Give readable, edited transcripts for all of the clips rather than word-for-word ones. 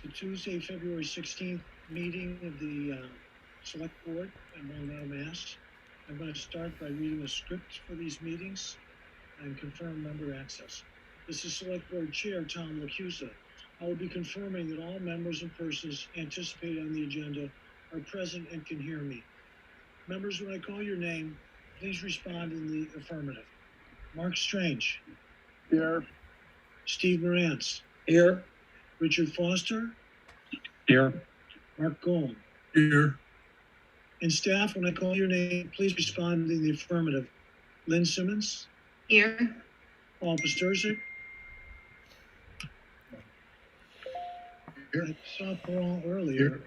The Tuesday, February 16th meeting of the Select Board in Long Meadow, Mass. I'm going to start by reading a script for these meetings and confirm member access. This is Select Board Chair Tom Lacusa. I will be confirming that all members and persons anticipated on the agenda are present and can hear me. Members, when I call your name, please respond in the affirmative. Mark Strange. Here. Steve Morantz. Here. Richard Foster. Here. Mark Gold. Here. And staff, when I call your name, please respond in the affirmative. Lynn Simmons. Here. Paul Pasturzik. Here. I saw Paul earlier. Here.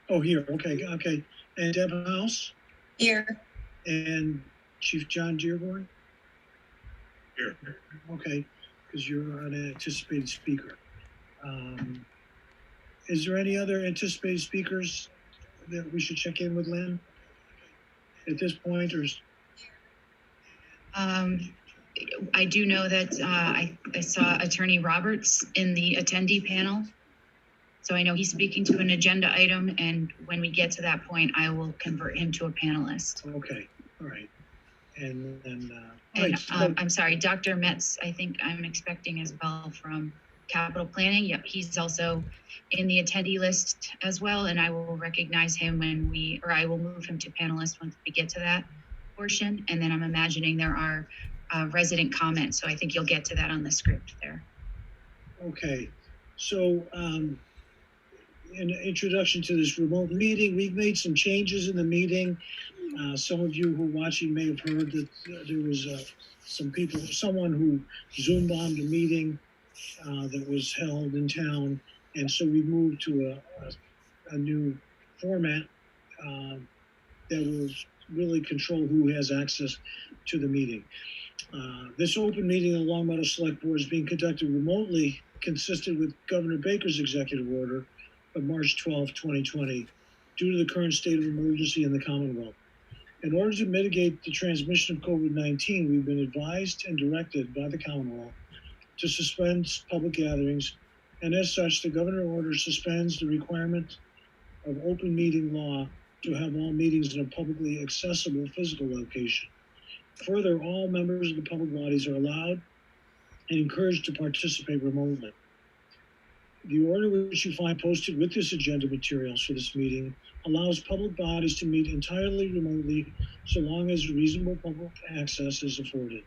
Oh, here. Okay. And Deb House. Here. And Chief John Dearborn. Here. Okay, because you're an anticipated speaker. Is there any other anticipated speakers that we should check in with, Lynn, at this point? Or I do know that I saw Attorney Roberts in the attendee panel. So I know he's speaking to an agenda item, and when we get to that point, I will convert him to a panelist. Okay, all right. And then, I'm sorry, Dr. Metz, I think I'm expecting as well from Capital Planning. Yep, he's also in the attendee list as well, and I will recognize him I will move him to panelist once we get to that portion. And then I'm imagining there are resident comments, so I think you'll get to that on the script there. Okay, so in introduction to this remote meeting, we've made some changes in the meeting. Some of you who are watching may have heard that there was someone who Zoom bombed a meeting that was held in town. And so we moved to a new format that will really control who has access to the meeting. This open meeting of the Long Meadow Select Board is being conducted remotely, consistent with Governor Baker's executive order of March 12, 2020, due to the current state of emergency in the Commonwealth. In order to mitigate the transmission of COVID-19, we've been advised and directed by the Commonwealth to suspend public gatherings, and as such, the Governor order suspends the requirement of open meeting law to have all meetings in a publicly accessible physical location. Further, all members of the public bodies are allowed and encouraged to participate remotely. The order which you find posted with this agenda materials for this meeting allows public bodies to meet entirely remotely so long as reasonable public access is afforded.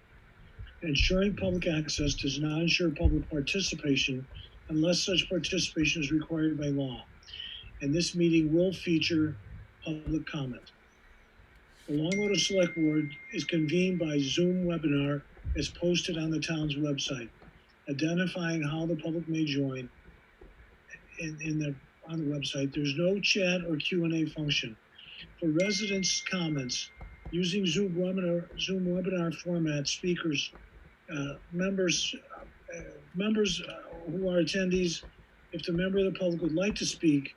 Ensuring public access does not ensure public participation unless such participation is required by law. And this meeting will feature public comment. The Long Meadow Select Board is convened by Zoom webinar as posted on the town's website, identifying how the public may join. On the website, there's no chat or Q&A function. For residents' comments, using Zoom webinar format, speakers, members who are attendees, if the member of the public would like to speak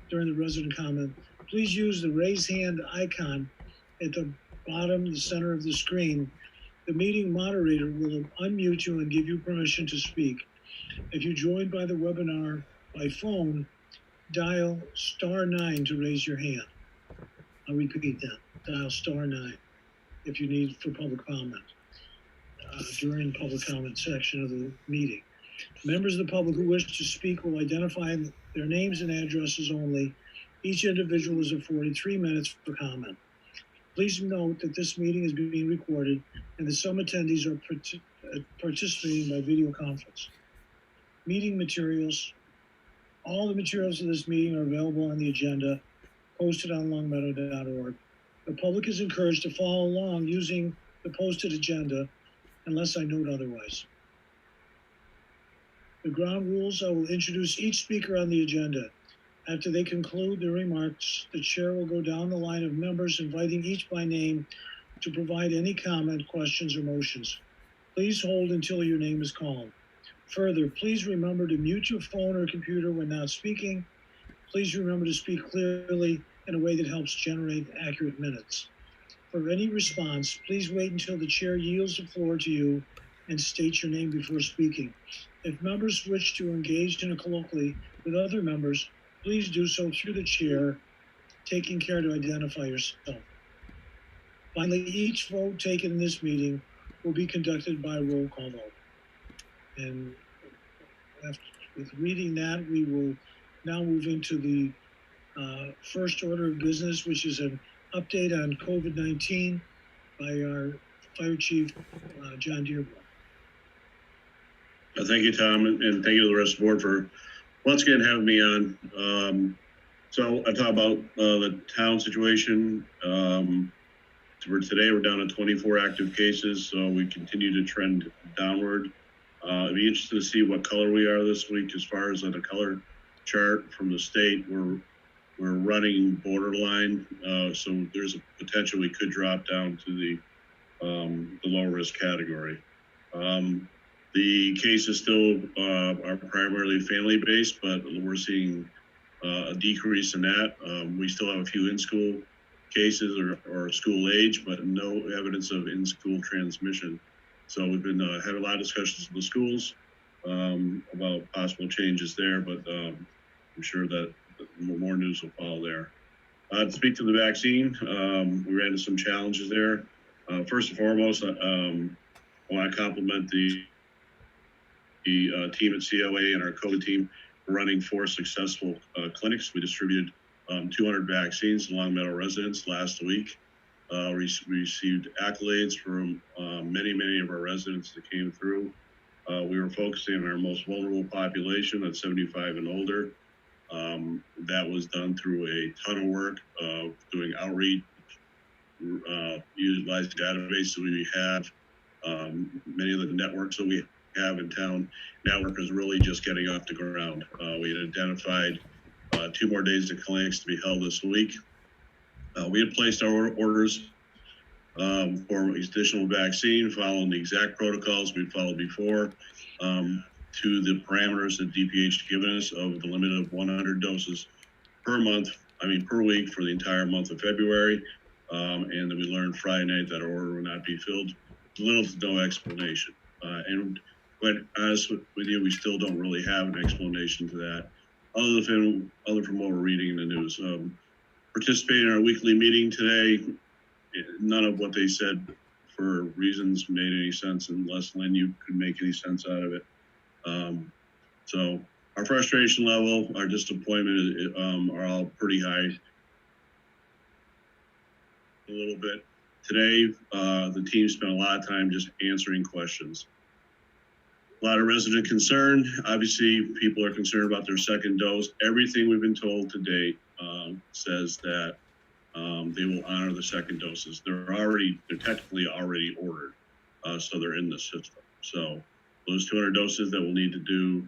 during the resident comment, please use the raise hand icon at the bottom, the center of the screen. The meeting moderator will unmute you and give you permission to speak. If you joined by the webinar by phone, dial *9 to raise your hand. I'll repeat that. Dial *9 if you need for public comment during public comment section of the meeting. Members of the public who wish to speak will identify their names and addresses only. Each individual is afforded 3 minutes for comment. Please note that this meeting is being recorded and that some attendees are participating by video conference. Meeting materials. All the materials of this meeting are available on the agenda posted on longmeadow.org. The public is encouraged to follow along using the posted agenda unless I note otherwise. The ground rules: I will introduce each speaker on the agenda. After they conclude their remarks, the chair will go down the line of members, inviting each by name to provide any comment, questions, or motions. Please hold until your name is called. Further, please remember to mute your phone or computer when not speaking. Please remember to speak clearly in a way that helps generate accurate minutes. For any response, please wait until the chair yields the floor to you and state your name before speaking. If members wish to engage in a colloquy, with other members, please do so through the chair, taking care to identify yourself. Finally, each vote taken in this meeting will be conducted by roll call vote. And with reading that, we will now move into the first order of business, which is an update on COVID-19 by our Fire Chief, John Dearborn. Thank you, Tom, and thank you to the rest of the board for once again having me on. So I talk about the town situation. For today, we're down to 24 active cases, so we continue to trend downward. I'd be interested to see what color we are this week as far as on the color chart from the state. We're running borderline, so there's a potential we could drop down to the low risk category. The cases still are primarily family based, but we're seeing a decrease in that. We still have a few in-school cases or school age, but no evidence of in-school transmission. So we've been had a lot of discussions with the schools about possible changes there, but I'm sure that more news will follow there. To speak to the vaccine, we ran into some challenges there. First and foremost, I want to compliment the team at COA and our COVID team for running 4 successful clinics. We distributed 200 vaccines to Long Meadow residents last week. We received accolades from many of our residents that came through. We were focusing on our most vulnerable population, that's 75 and older. That was done through a ton of work, doing outreach, utilizing databases that we have. Many of the networks that we have in town, network is really just getting off the ground. We had identified 2 more days of clinics to be held this week. We had placed our orders for additional vaccine, following the exact protocols we'd followed before, to the parameters that DPH had given us of the limit of 100 doses per week for the entire month of February. And then we learned Friday night that our order would not be filled. Little to no explanation. And quite honest with you, we still don't really have an explanation to that, other from what we're reading in the news. Participating in our weekly meeting today, none of what they said for reasons made any sense, unless Lynn, you could make any sense out of it. So our frustration level, our disappointment are all pretty high. A little bit. Today, the team spent a lot of time just answering questions. A lot of resident concern. Obviously, people are concerned about their second dose. Everything we've been told to date says that they will honor the second doses. They're technically already ordered, so they're in the system. So those 200 doses that we'll need to do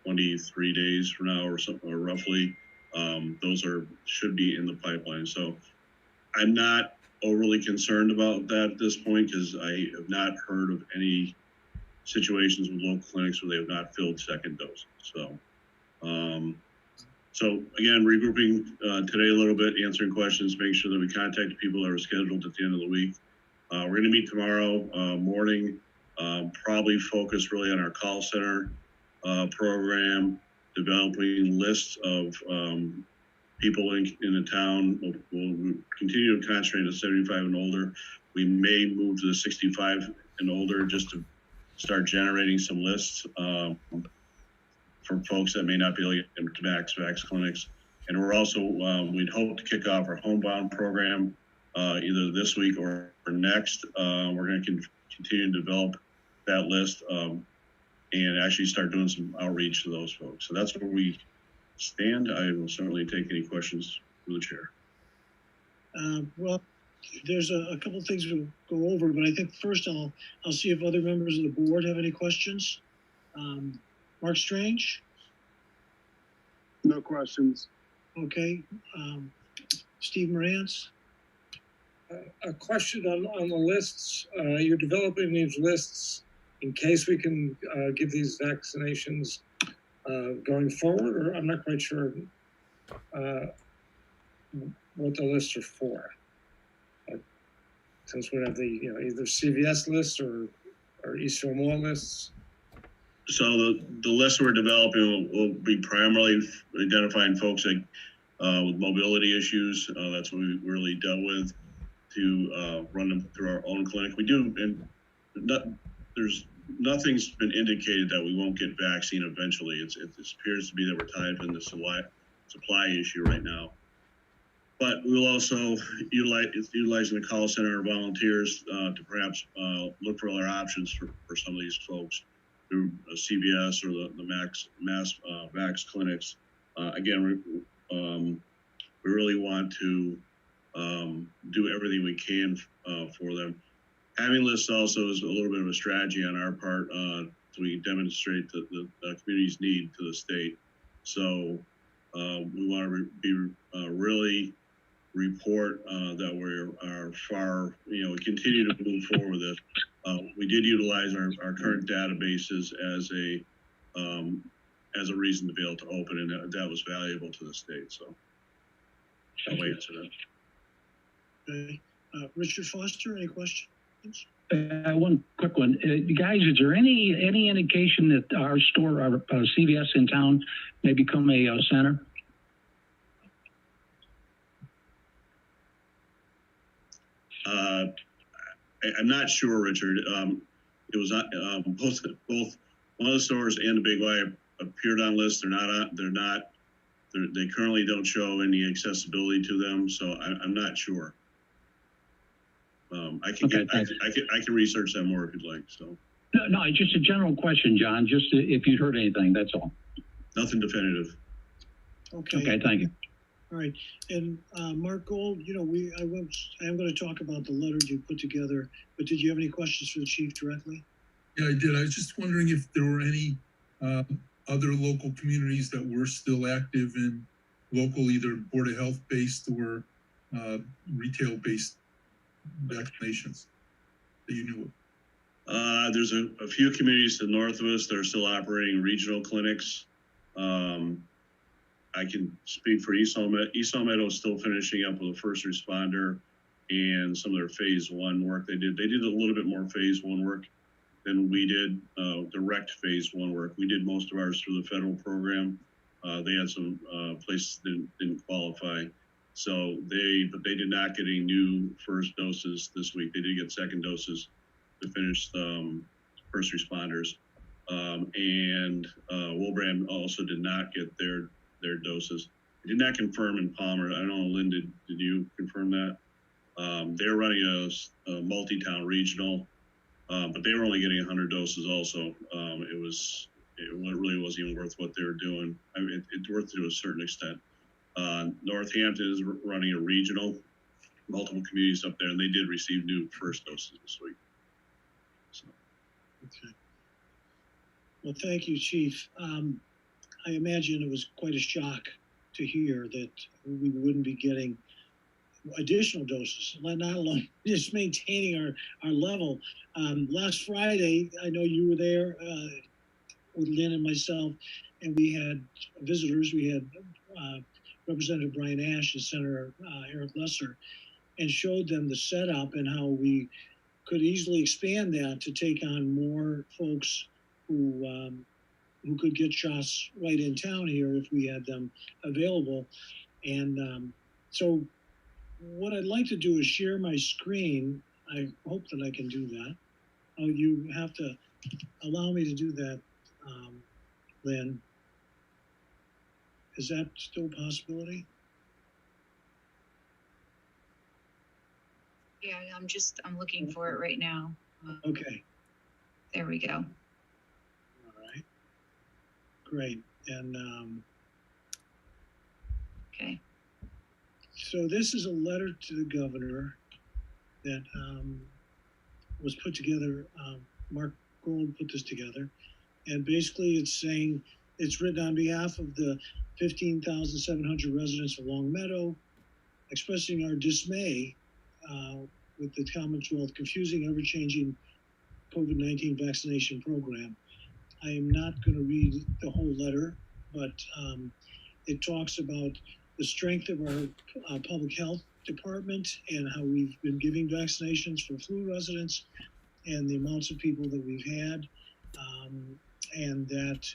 23 days from now or something, or roughly, those should be in the pipeline. So I'm not overly concerned about that at this point, because I have not heard of any situations with local clinics where they have not filled second doses. So again, regrouping today a little bit, answering questions, making sure that we contact people that are scheduled at the end of the week. We're going to meet tomorrow morning, probably focus really on our call center program, developing lists of people in the town. We'll continue to concentrate on 75 and older. We may move to the 65 and older just to start generating some lists for folks that may not be able to get to Vax clinics. And we're also, we'd hope to kick off our homebound program either this week or next. We're going to continue to develop that list and actually start doing some outreach to those folks. So that's where we stand. I will certainly take any questions through the chair. Well, there's a couple of things we'll go over, but I think first I'll see if other members of the board have any questions. Mark Strange? No questions. Okay. Steve Morantz? A question on the lists. You're developing these lists in case we can give these vaccinations going forward, or I'm not quite sure what the lists are for. Since we have the either CVS lists or Eastern Mall lists. So the list we're developing will be primarily identifying folks that, with mobility issues. That's what we really dealt with to run them through our own clinic. We do, and nothing's been indicated that we won't get vaccine eventually. It appears to be that we're tied up in the supply issue right now. But we'll also utilizing the call center or volunteers to perhaps look for other options for some of these folks through CVS or the mass vax clinics. Again, we really want to do everything we can for them. Having lists also is a little bit of a strategy on our part so we can demonstrate the community's need to the state. So we want to really report that we are far, we continue to move forward with it. We did utilize our current databases as a reason to be able to open, and that was valuable to the state. So I'll answer that. Okay. Richard Foster, any questions? One quick one. Guys, is there any indication that our store, our CVS in town, may become a center? I'm not sure, Richard. It was both one of the stores and the Big Y appeared on lists. They currently don't show any accessibility to them, so I'm not sure. I can research that more if you'd like. So no, just a general question, John. Just if you'd heard anything, that's all. Nothing definitive. Okay, thank you. All right, and Mark Gold, I am going to talk about the letter you put together, but did you have any questions for the chief directly? Yeah, I did. I was just wondering if there were any other local communities that were still active in local, either Board of Health based or retail based vaccinations that you knew of. There's a few communities to the north of us that are still operating regional clinics. I can speak for East Palmetto. East Palmetto is still finishing up with a first responder and some of their phase 1 work they did. They did a little bit more phase 1 work than we did, direct phase 1 work. We did most of ours through the federal program. They had some places that didn't qualify. So but they did not get any new first doses this week. They did get second doses to finish first responders. And Wilbraham also did not get their doses. They did not confirm in Palmer. I don't know, Lynn, did you confirm that? They're running a multi-town regional, but they were only getting 100 doses also. It really wasn't even worth what they were doing. I mean, it's worth it to a certain extent. Northampton is running a regional, multiple communities up there, and they did receive new first doses this week. So. Okay. Well, thank you, Chief. I imagine it was quite a shock to hear that we wouldn't be getting additional doses, not alone just maintaining our level. Last Friday, I know you were there with Lynn and myself, and we had visitors. We had Representative Brian Ash and Senator Eric Lesser, and showed them the setup and how we could easily expand that to take on more folks who could get shots right in town here if we had them available. And so what I'd like to do is share my screen. I hope that I can do that. Oh, you have to allow me to do that, Lynn. Is that still a possibility? Yeah, I'm looking for it right now. Okay. There we go. All right. Great. And okay. So this is a letter to the governor that was put together. Mark Gold put this together. And basically it's saying, it's written on behalf of the 15,700 residents of Long Meadow, expressing our dismay with the Commonwealth confusing, ever-changing COVID-19 vaccination program. I am not going to read the whole letter, but it talks about the strength of our public health department and how we've been giving vaccinations for flu residents and the amounts of people that we've had, and that,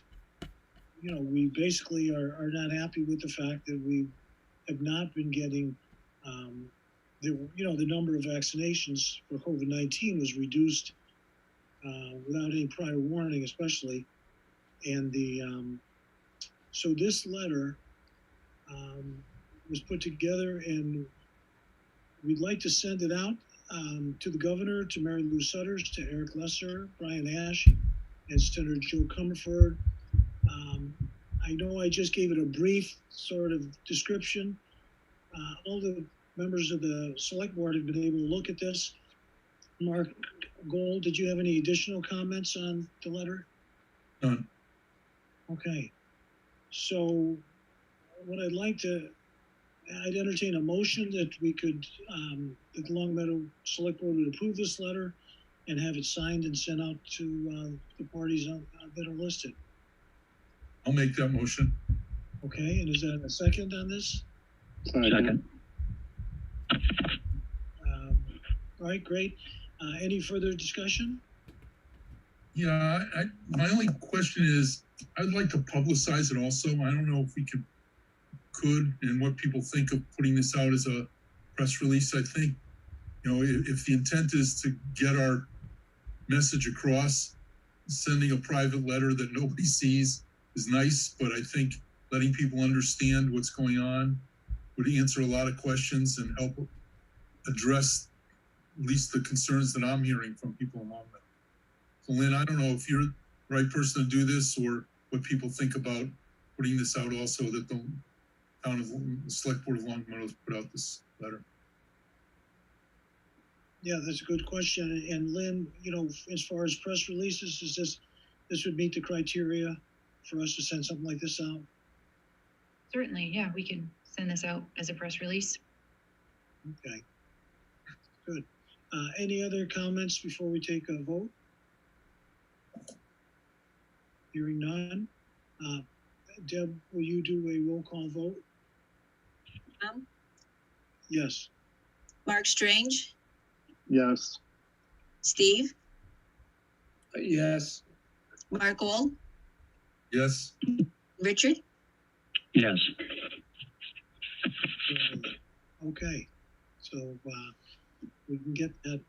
you know, we basically are not happy with the fact that we have not been getting, the number of vaccinations for COVID-19 was reduced without any prior warning, especially. And so this letter was put together, and we'd like to send it out to the governor, to Mary Lou Sutters, to Eric Lesser, Brian Ash, and Senator Joe Comerford. I know I just gave it a brief sort of description. All the members of the select board have been able to look at this. Mark Gold, did you have any additional comments on the letter? None. Okay. So what I'd entertain a motion that we could, that the Long Meadow Select Board would approve this letter and have it signed and sent out to the parties that are listed. I'll make that motion. Okay, and is that a second on this? Second. All right, great. Any further discussion? Yeah, my only question is, I'd like to publicize it also. I don't know if we could, and what people think of putting this out as a press release. I think, you know, if the intent is to get our message across, sending a private letter that nobody sees is nice, but I think letting people understand what's going on would answer a lot of questions and help address at least the concerns that I'm hearing from people along that. So Lynn, I don't know if you're the right person to do this, or what people think about putting this out also, that the town of the Select Board of Long Meadow put out this letter. Yeah, that's a good question. And Lynn, you know, as far as press releases, this would meet the criteria for us to send something like this out? Certainly, yeah, we can send this out as a press release. Okay, good. Any other comments before we take a vote? Hearing none. Deb, will you do a roll call vote? Yes. Mark Strange, Yes. Steve, Yes. Mark Gold, Yes? Richard, Yes. Okay, so we can get that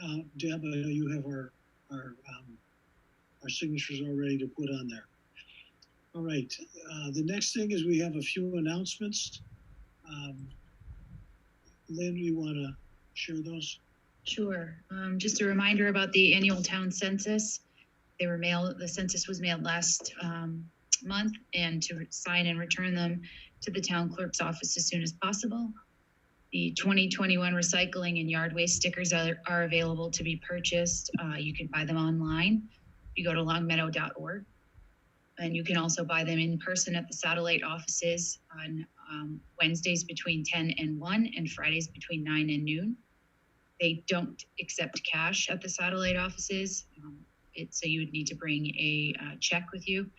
out. Deb, I know you have our signatures already to put on there. All right, the next thing is we have a few announcements. Lynn, you want to share those? Sure. Just a reminder about the annual town census. The census was mailed last month, and to sign and return them to the town clerk's office as soon as possible. The 2021 recycling and yard waste stickers are available to be purchased. You can buy them online. You go to longmeadow.org. And you can also buy them in person at the satellite offices on Wednesdays between 10 and 1 and Fridays between 9 and noon. They don't accept cash at the satellite offices. So you would need to bring a check with you.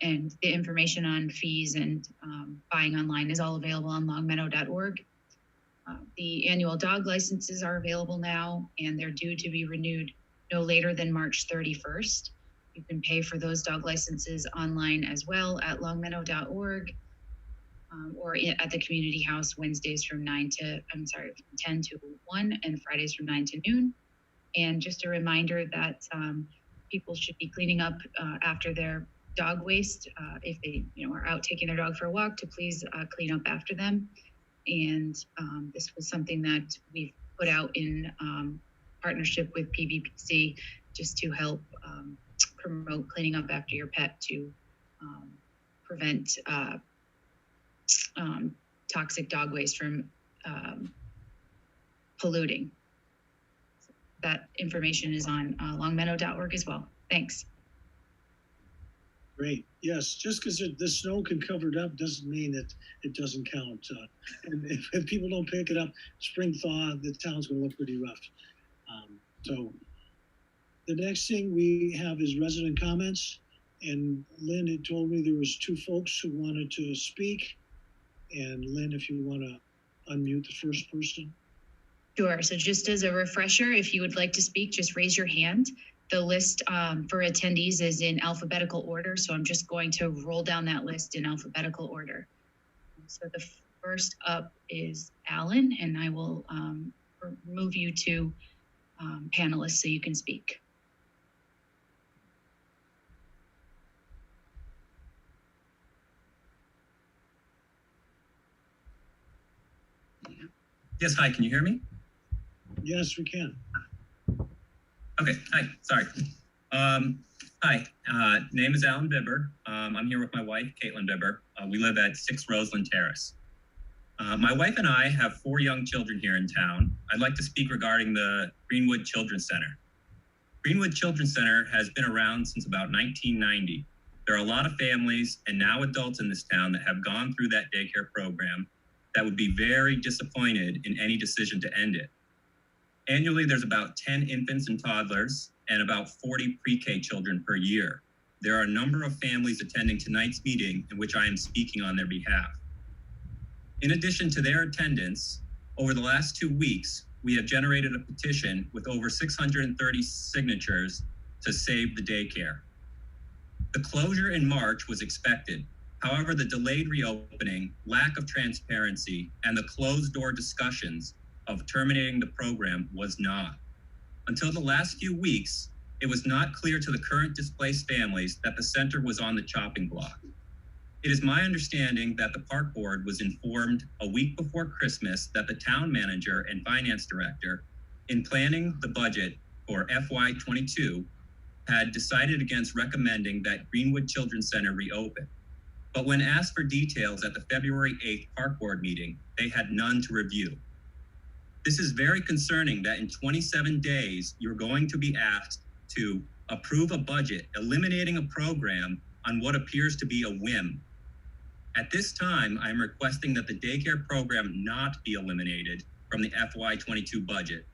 And the information on fees and buying online is all available on longmeadow.org. The annual dog licenses are available now, and they're due to be renewed no later than March 31st. You can pay for those dog licenses online as well at longmeadow.org or at the community house Wednesdays from 10 to 1 and Fridays from 9 to noon. And just a reminder that people should be cleaning up after their dog waste. If they are out taking their dog for a walk, to please clean up after them. And this was something that we've put out in partnership with PVPC just to help promote cleaning up after your pet to prevent toxic dog waste from polluting. That information is on longmeadow.org as well. Thanks. Great. Yes, just because the snow can cover it up doesn't mean that it doesn't count. And if people don't pick it up, spring thaw, the town's going to look pretty rough. So the next thing we have is resident comments. And Lynn had told me there was 2 folks who wanted to speak. And Lynn, if you want to unmute the first person. Sure. So just as a refresher, if you would like to speak, just raise your hand The list for attendees is in alphabetical order, so I'm just going to roll down that list in alphabetical order. So the first up is Alan, and I will move you to panelists so you can speak. Yes, hi, can you hear me? Yes, we can. Okay, hi, sorry. Hi, name is Alan Bibber. I'm here with my wife, Caitlin Bibber. We live at 6 Roseland Terrace. My wife and I have 4 young children here in town. I'd like to speak regarding the Greenwood Children's Center. Greenwood Children's Center has been around since about 1990. There are a lot of families and now adults in this town that have gone through that daycare program that would be very disappointed in any decision to end it. Annually, there's about 10 infants and toddlers and about 40 pre-K children per year. There are a number of families attending tonight's meeting in which I am speaking on their behalf. In addition to their attendance, over the last 2 weeks, we have generated a petition with over 630 signatures to save the daycare. The closure in March was expected. However, the delayed reopening, lack of transparency, and the closed-door discussions of terminating the program was not. Until the last few weeks, it was not clear to the current displaced families that the center was on the chopping block. It is my understanding that the park board was informed a week before Christmas that the town manager and finance director, in planning the budget for FY22, had decided against recommending that Greenwood Children's Center reopen. But when asked for details at the February 8th park board meeting, they had none to review. This is very concerning that in 27 days, you're going to be asked to approve a budget, eliminating a program on what appears to be a whim. At this time, I'm requesting that the daycare program not be eliminated from the FY22 budget,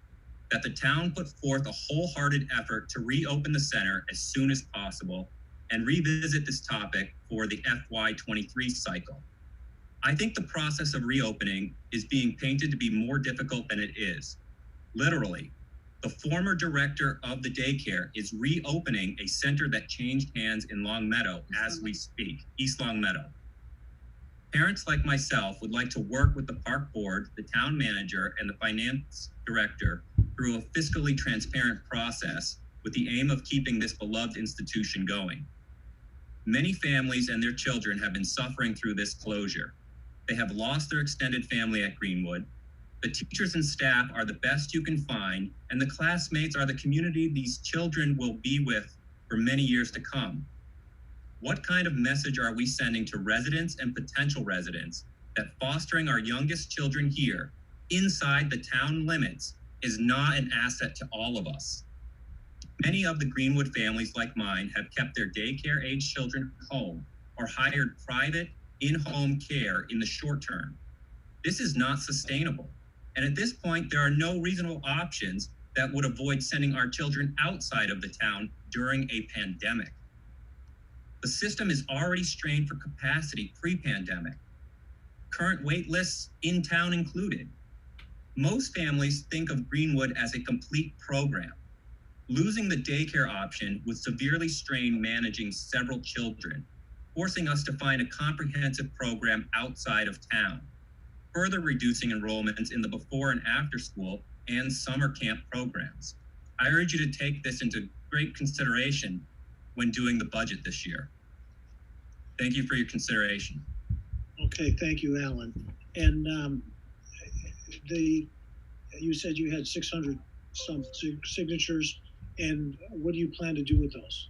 that the town put forth a wholehearted effort to reopen the center as soon as possible and revisit this topic for the FY23 cycle. I think the process of reopening is being painted to be more difficult than it is. Literally, the former director of the daycare is reopening a center that changed hands in Long Meadow as we speak, East Long Meadow. Parents like myself would like to work with the park board, the town manager, and the finance director through a fiscally transparent process with the aim of keeping this beloved institution going. Many families and their children have been suffering through this closure. They have lost their extended family at Greenwood. The teachers and staff are the best you can find, and the classmates are the community these children will be with for many years to come. What kind of message are we sending to residents and potential residents that fostering our youngest children here inside the town limits is not an asset to all of us? Many of the Greenwood families like mine have kept their daycare-age children home or hired private in-home care in the short term. This is not sustainable. And at this point, there are no reasonable options that would avoid sending our children outside of the town during a pandemic. The system is already strained for capacity pre-pandemic, current wait lists in town included. Most families think of Greenwood as a complete program. Losing the daycare option would severely strain managing several children, forcing us to find a comprehensive program outside of town, further reducing enrollments in the before and after school and summer camp programs. I urge you to take this into great consideration when doing the budget this year. Thank you for your consideration. Okay, thank you, Alan. And you said you had 600 some signatures, and what do you plan to do with those?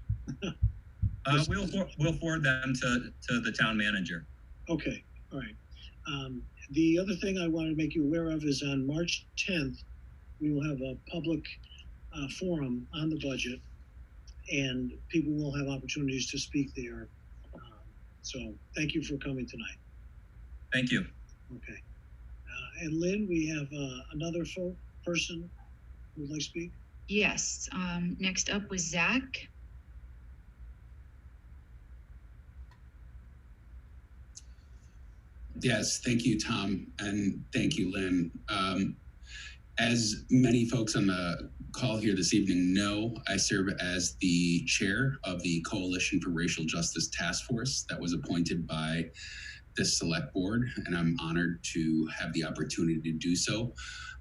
We'll forward them to the town manager. Okay, all right. The other thing I want to make you aware of is on March 10th, we will have a public forum on the budget, and people will have opportunities to speak there. So thank you for coming tonight. Thank you. Okay. And Lynn, we have another person who would like to speak. Yes. Next up was Zach. Yes, thank you, Tom, and thank you, Lynn. As many folks on the call here this evening know, I serve as the chair of the Coalition for Racial Justice Task Force that was appointed by this select board, and I'm honored to have the opportunity to do so.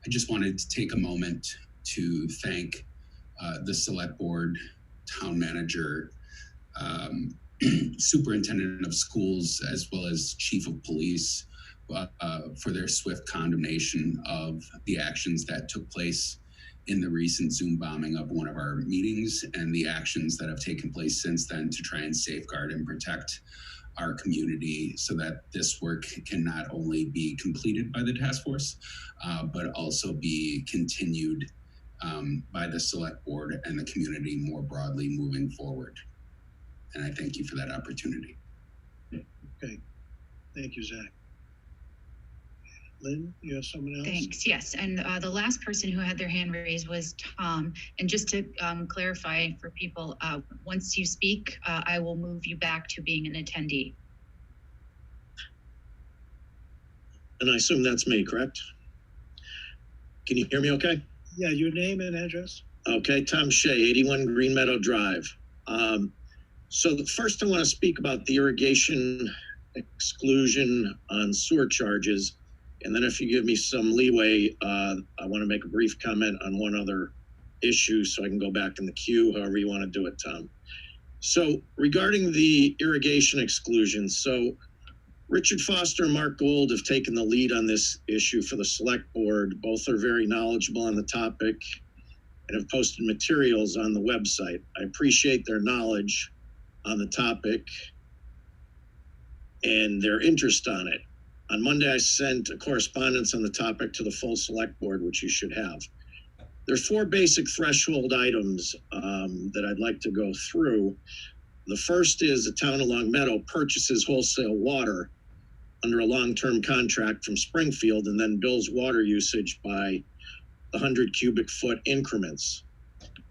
I just wanted to take a moment to thank the select board, town manager, superintendent of schools, as well as chief of police for their swift condemnation of the actions that took place in the recent Zoom bombing of one of our meetings, and the actions that have taken place since then to try and safeguard and protect our community so that this work can not only be completed by the task force, but also be continued by the select board and the community more broadly moving forward. And I thank you for that opportunity. Okay, thank you, Zach. Lynn, you have someone else? Thanks. Yes. And the last person who had their hand raised was Tom. And just to clarify for people, once you speak, I will move you back to being an attendee. And I assume that's me, correct? Can you hear me okay? Yeah, your name and address? Okay, Tom Shea, 81 Green Meadow Drive. So first I want to speak about the irrigation exclusion on sewer charges. And then if you give me some leeway, I want to make a brief comment on one other issue so I can go back in the queue, however you want to do it, Tom. So regarding the irrigation exclusion, so Richard Foster and Mark Gold have taken the lead on this issue for the select board. Both are very knowledgeable on the topic and have posted materials on the website. I appreciate their knowledge on the topic and their interest on it. On Monday, I sent a correspondence on the topic to the full select board, which you should have. There are 4 basic threshold items that I'd like to go through. The first is the town of Long Meadow purchases wholesale water under a long-term contract from Springfield and then bills water usage by 100 cubic foot increments.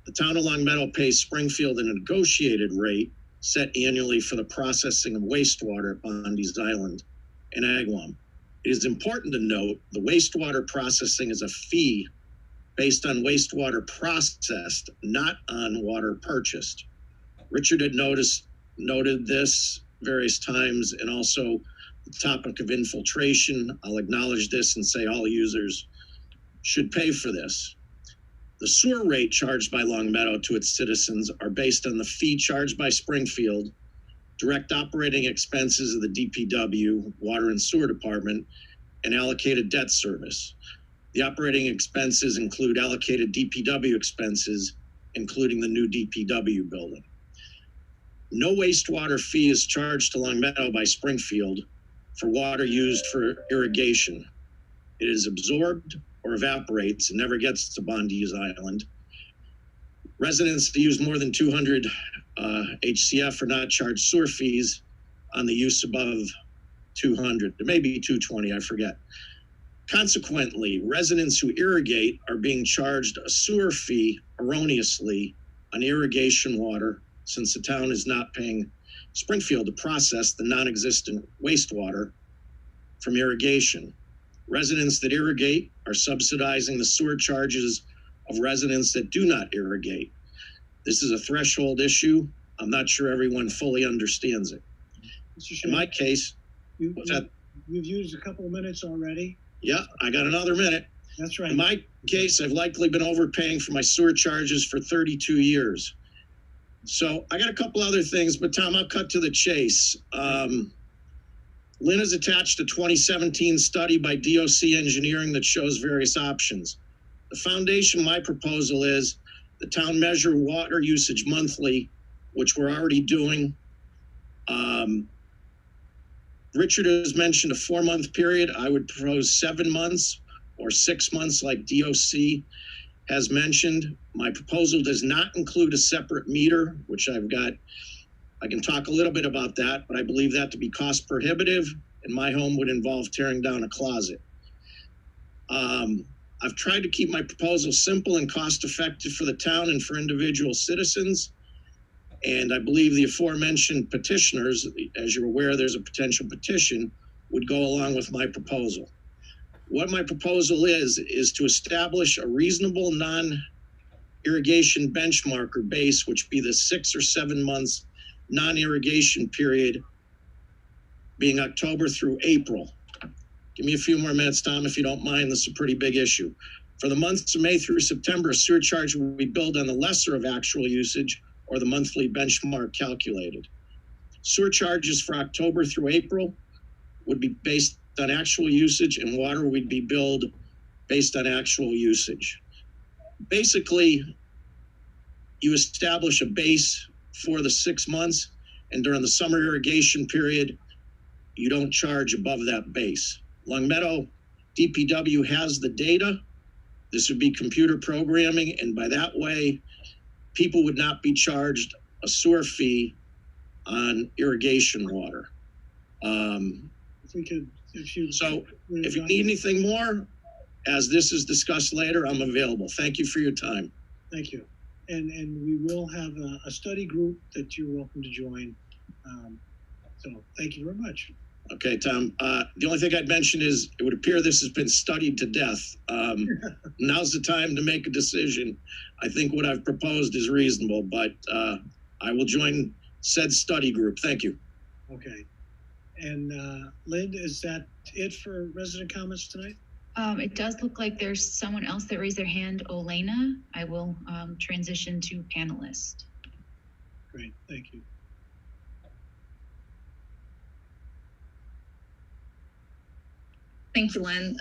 The town of Long Meadow pays Springfield a negotiated rate set annually for the processing of wastewater at Bondi's Island and Agawam. It is important to note the wastewater processing is a fee based on wastewater processed, not on water purchased. Richard had noted this various times, and also the topic of infiltration. I'll acknowledge this and say all users should pay for this. The sewer rate charged by Long Meadow to its citizens are based on the fee charged by Springfield, direct operating expenses of the DPW, Water and Sewer Department, and allocated debt service. The operating expenses include allocated DPW expenses, including the new DPW building. No wastewater fee is charged to Long Meadow by Springfield for water used for irrigation. It is absorbed or evaporates and never gets to Bondi's Island. Residents that use more than 200 HCF are not charged sewer fees on the use above 200, maybe 220, I forget. Consequently, residents who irrigate are being charged a sewer fee erroneously on irrigation water, since the town is not paying Springfield to process the non-existent wastewater from irrigation. Residents that irrigate are subsidizing the sewer charges of residents that do not irrigate. This is a threshold issue. I'm not sure everyone fully understands it. In my case, you've used a couple of minutes already. Yeah, I got another minute. That's right. In my case, I've likely been overpaying for my sewer charges for 32 years. So I got a couple other things, but Tom, I'll cut to the chase. Lynn has attached a 2017 study by DOC Engineering that shows various options. The foundation of my proposal is the town measure water usage monthly, which we're already doing. Richard has mentioned a 4-month period. I would propose 7 months or 6 months like DOC has mentioned. My proposal does not include a separate meter, which I've got. I can talk a little bit about that, but I believe that to be cost prohibitive, and my home would involve tearing down a closet. I've tried to keep my proposal simple and cost effective for the town and for individual citizens. And I believe the aforementioned petitioners, as you're aware, there's a potential petition, would go along with my proposal. what my proposal is to establish a reasonable non-irrigation benchmark or base, which be the 6 or 7 months non-irrigation period, being October through April. Give me a few more minutes, Tom, if you don't mind. This is a pretty big issue. For the months of May through September, a sewer charge will be billed on the lesser of actual usage or the monthly benchmark calculated. Sewer charges for October through April would be based on actual usage, and water would be billed based on actual usage. Basically, you establish a base for the 6 months, and during the summer irrigation period, you don't charge above that base. Long Meadow DPW has the data. This would be computer programming, and by that way, people would not be charged a sewer fee on irrigation water. If we could, if you. So if you need anything more, as this is discussed later, I'm available. Thank you for your time. Thank you. And we will have a study group that you're welcome to join. So thank you very much. Okay, Tom. The only thing I'd mention is it would appear this has been studied to death. Now's the time to make a decision. I think what I've proposed is reasonable, but I will join said study group. Thank you. Okay. And Lynn, is that it for resident comments tonight? It does look like there's someone else that raised their hand, Olena. I will transition to panelist. Great, thank you. Thank you, Len.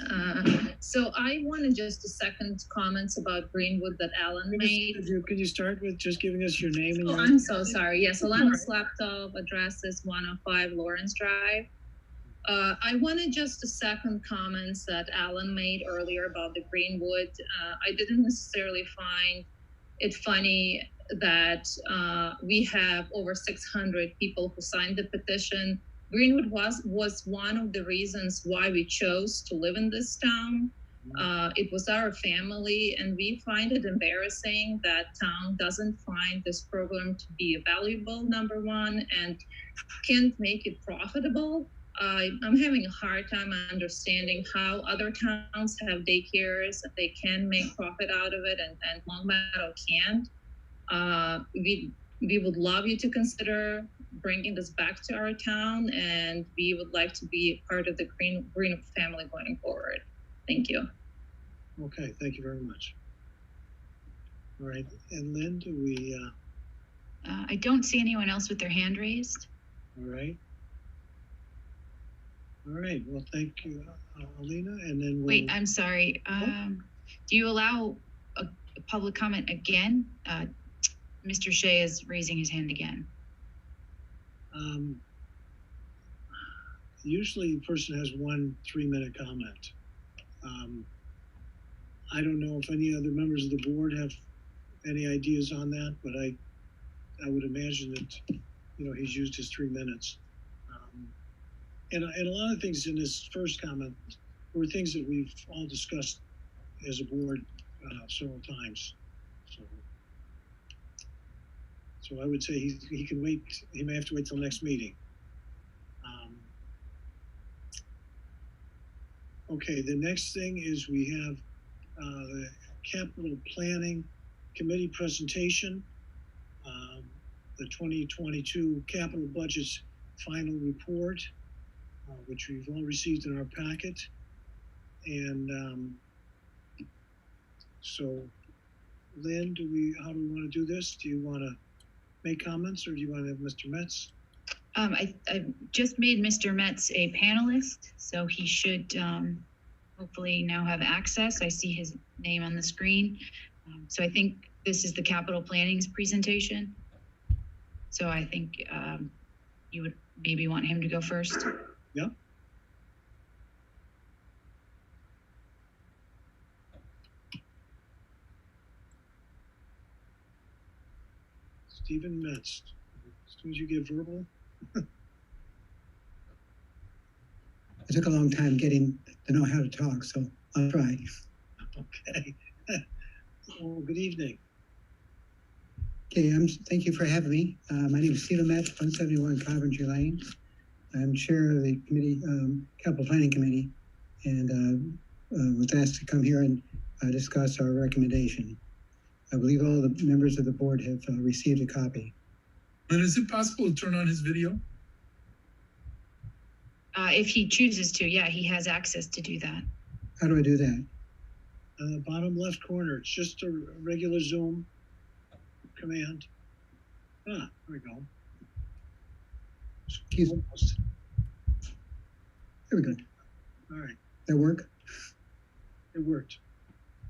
So I wanted just a second comments about Greenwood that Alan made. Could you start with just giving us your name and your... I'm so sorry. Yes, Alana's laptop address is 105 Lawrence Drive. I wanted just a second comments that Alan made earlier about the Greenwood. I didn't necessarily find it funny that we have over 600 people who signed the petition. Greenwood was one of the reasons why we chose to live in this town. It was our family, and we find it embarrassing that town doesn't find this program to be valuable, number one, and can't make it profitable. I'm having a hard time understanding how other towns have daycares, they can make profit out of it, and Long Meadow can't. We would love you to consider bringing this back to our town, and we would like to be part of the Greenwood family going forward. Thank you. Okay, thank you very much. All right, and Lynn, do we... I don't see anyone else with their hand raised. All right. All right, well, thank you, Alina, and then we'll... Wait, I'm sorry. Do you allow a public comment again? Mr. Shea is raising his hand again. Usually a person has 1 3-minute comment. I don't know if any other members of the board have any ideas on that, but I would imagine that, you know, he's used his 3 minutes. And a lot of things in his first comment were things that we've all discussed as a board several times. So I would say he can wait. He may have to wait till next meeting. Okay, the next thing is we have the capital planning committee presentation, the 2022 capital budget's final report, which we've all received in our packet. And so, Lynn, how do we want to do this? Do you want to make comments, or do you want to have Mr. Metz? I just made Mr. Metz a panelist, so he should hopefully now have access. I see his name on the screen. So I think this is the capital planning's presentation. So I think you would maybe want him to go first. Yeah. Stephen Metz. As soon as you get verbal. It took a long time getting to know how to talk, so I'll try. Okay. Well, good evening. Okay, thank you for having me. My name is Stephen Metz, 171 Coventry Lane. I'm chair of the committee, capital planning committee, and was asked to come here and discuss our recommendation. I believe all the members of the board have received a copy. And is it possible to turn on his video? If he chooses to, yeah, he has access to do that. How do I do that? Bottom left corner, it's just a regular Zoom command. There we go. Excuse me. Almost. There we go. All right, That work? it worked.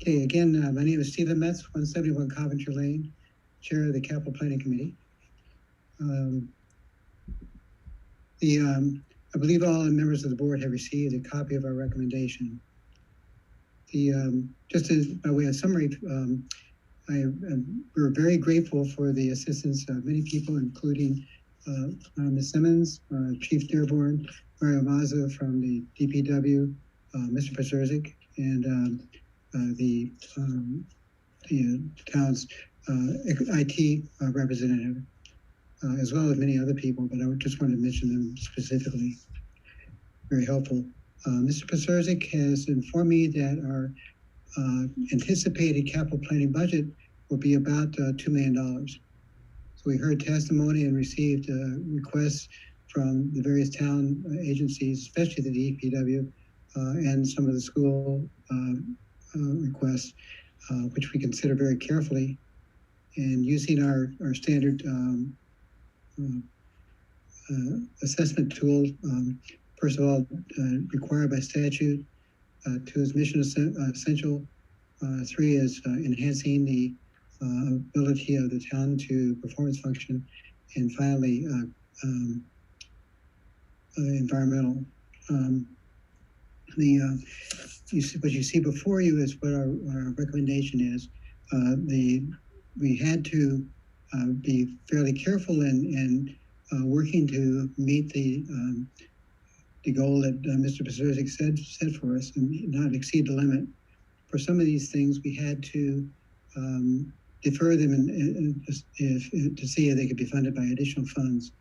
Okay, again, my name is Stephen Metz, 171 Coventry Lane, Chair of the Capital Planning Committee. I believe all the members of the board have received a copy of our recommendation. Just as by way of summary, we're very grateful for the assistance of many people, including Ms. Simmons, Chief Dearborn, Mario Mazza from the DPW, Mr. Pazurzik, and the town's IT representative, as well as many other people, but I just wanted to mention them specifically. Very helpful. Mr. Pazurzik has informed me that our anticipated capital planning budget will be about $2 million. So we heard testimony and received requests from the various town agencies, especially the DPW, and some of the school requests, which we consider very carefully. And using our standard assessment tool, first of all, required by statute, 2 is mission essential, 3 is enhancing the ability of the town to performance function, and finally, environmental. What you see before you is what our recommendation is. We had to be fairly careful in working to meet the goal that Mr. Pazurzik set for us and not exceed the limit. For some of these things, we had to defer them to see if they could be funded by additional funds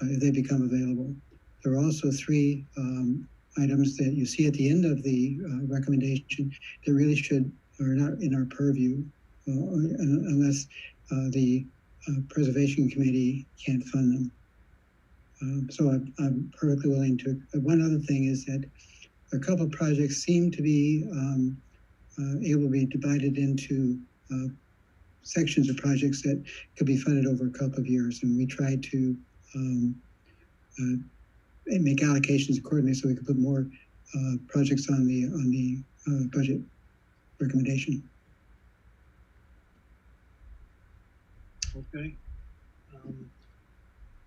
if they become available. There are also 3 items that you see at the end of the recommendation that really are not in our purview unless the Preservation Committee can't fund them. So I'm perfectly willing to. One other thing is that a couple of projects seem to be able to be divided into sections of projects that could be funded over a couple of years, and we tried to make allocations accordingly so we could put more projects on the budget recommendation. Okay.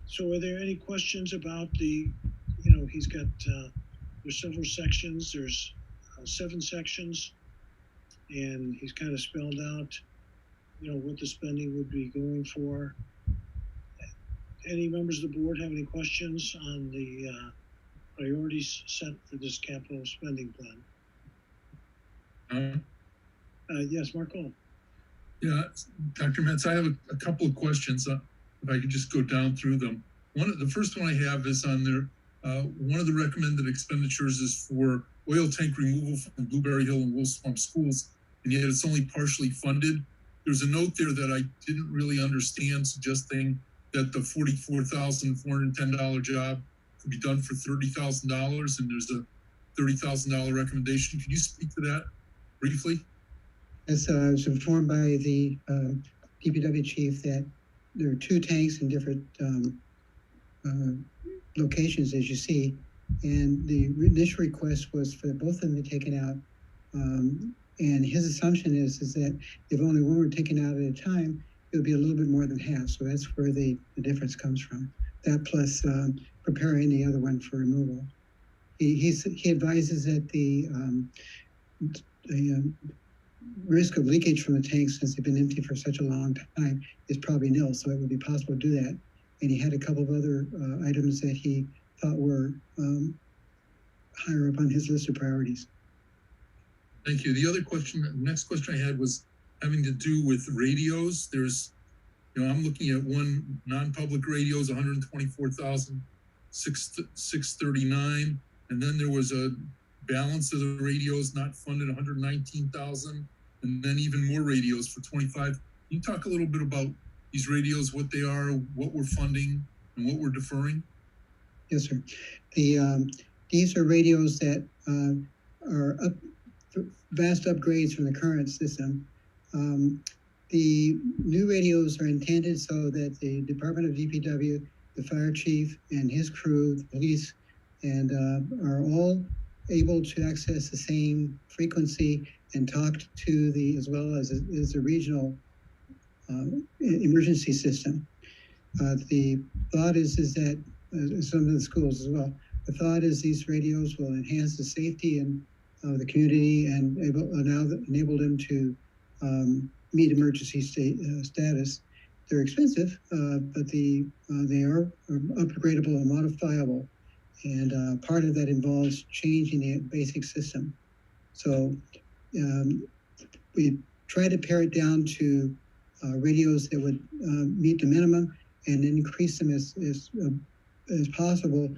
So are there any questions about he's got, there's several sections, there's 7 sections, and he's kind of spelled out, what the spending would be going for. Any members of the board have any questions on the priorities set for this capital spending plan? Yes, Marco. Yeah, Dr. Metz, I have a couple of questions. If I could just go down through them. The first one I have is on there. One of the recommended expenditures is for oil tank removal from Blueberry Hill and Wolf Swamp schools, and yet it's only partially funded. There's a note there that I didn't really understand, suggesting that the $44,410 job could be done for $30,000, and there's a $30,000 recommendation. Can you speak to that briefly? Yes, I was informed by the DPW chief that there are 2 tanks in different locations, as you see, and the initial request was for both of them to be taken out. And his assumption is that if only one were taken out at a time, it would be a little bit more than half. So that's where the difference comes from. That plus preparing the other one for removal. He advises that the risk of leakage from the tanks, since they've been empty for such a long time, is probably nil. So it would be possible to do that. And he had a couple of other items that he thought were higher up on his list of priorities. Thank you. The next question I had was having to do with radios. There's, I'm looking at one non-public radios, 124,639, and then there was a balance of the radios not funded 119,000, and then even more radios for 25. Can you talk a little bit about these radios, what they are, what we're funding, and what we're deferring? Yes, sir. These are radios that are vast upgrades from the current system. The new radios are intended so that the Department of DPW, the fire chief and his crew, the police, and are all able to access the same frequency and talk to the, as well as the regional emergency system. The thought is that some of the schools as well. The thought is these radios will enhance the safety and the community and enable them to meet emergency status. They're expensive, but they are upgradable and modifiable. And part of that involves changing the basic system. So we try to pare it down to radios that would meet the minimum and increase them as possible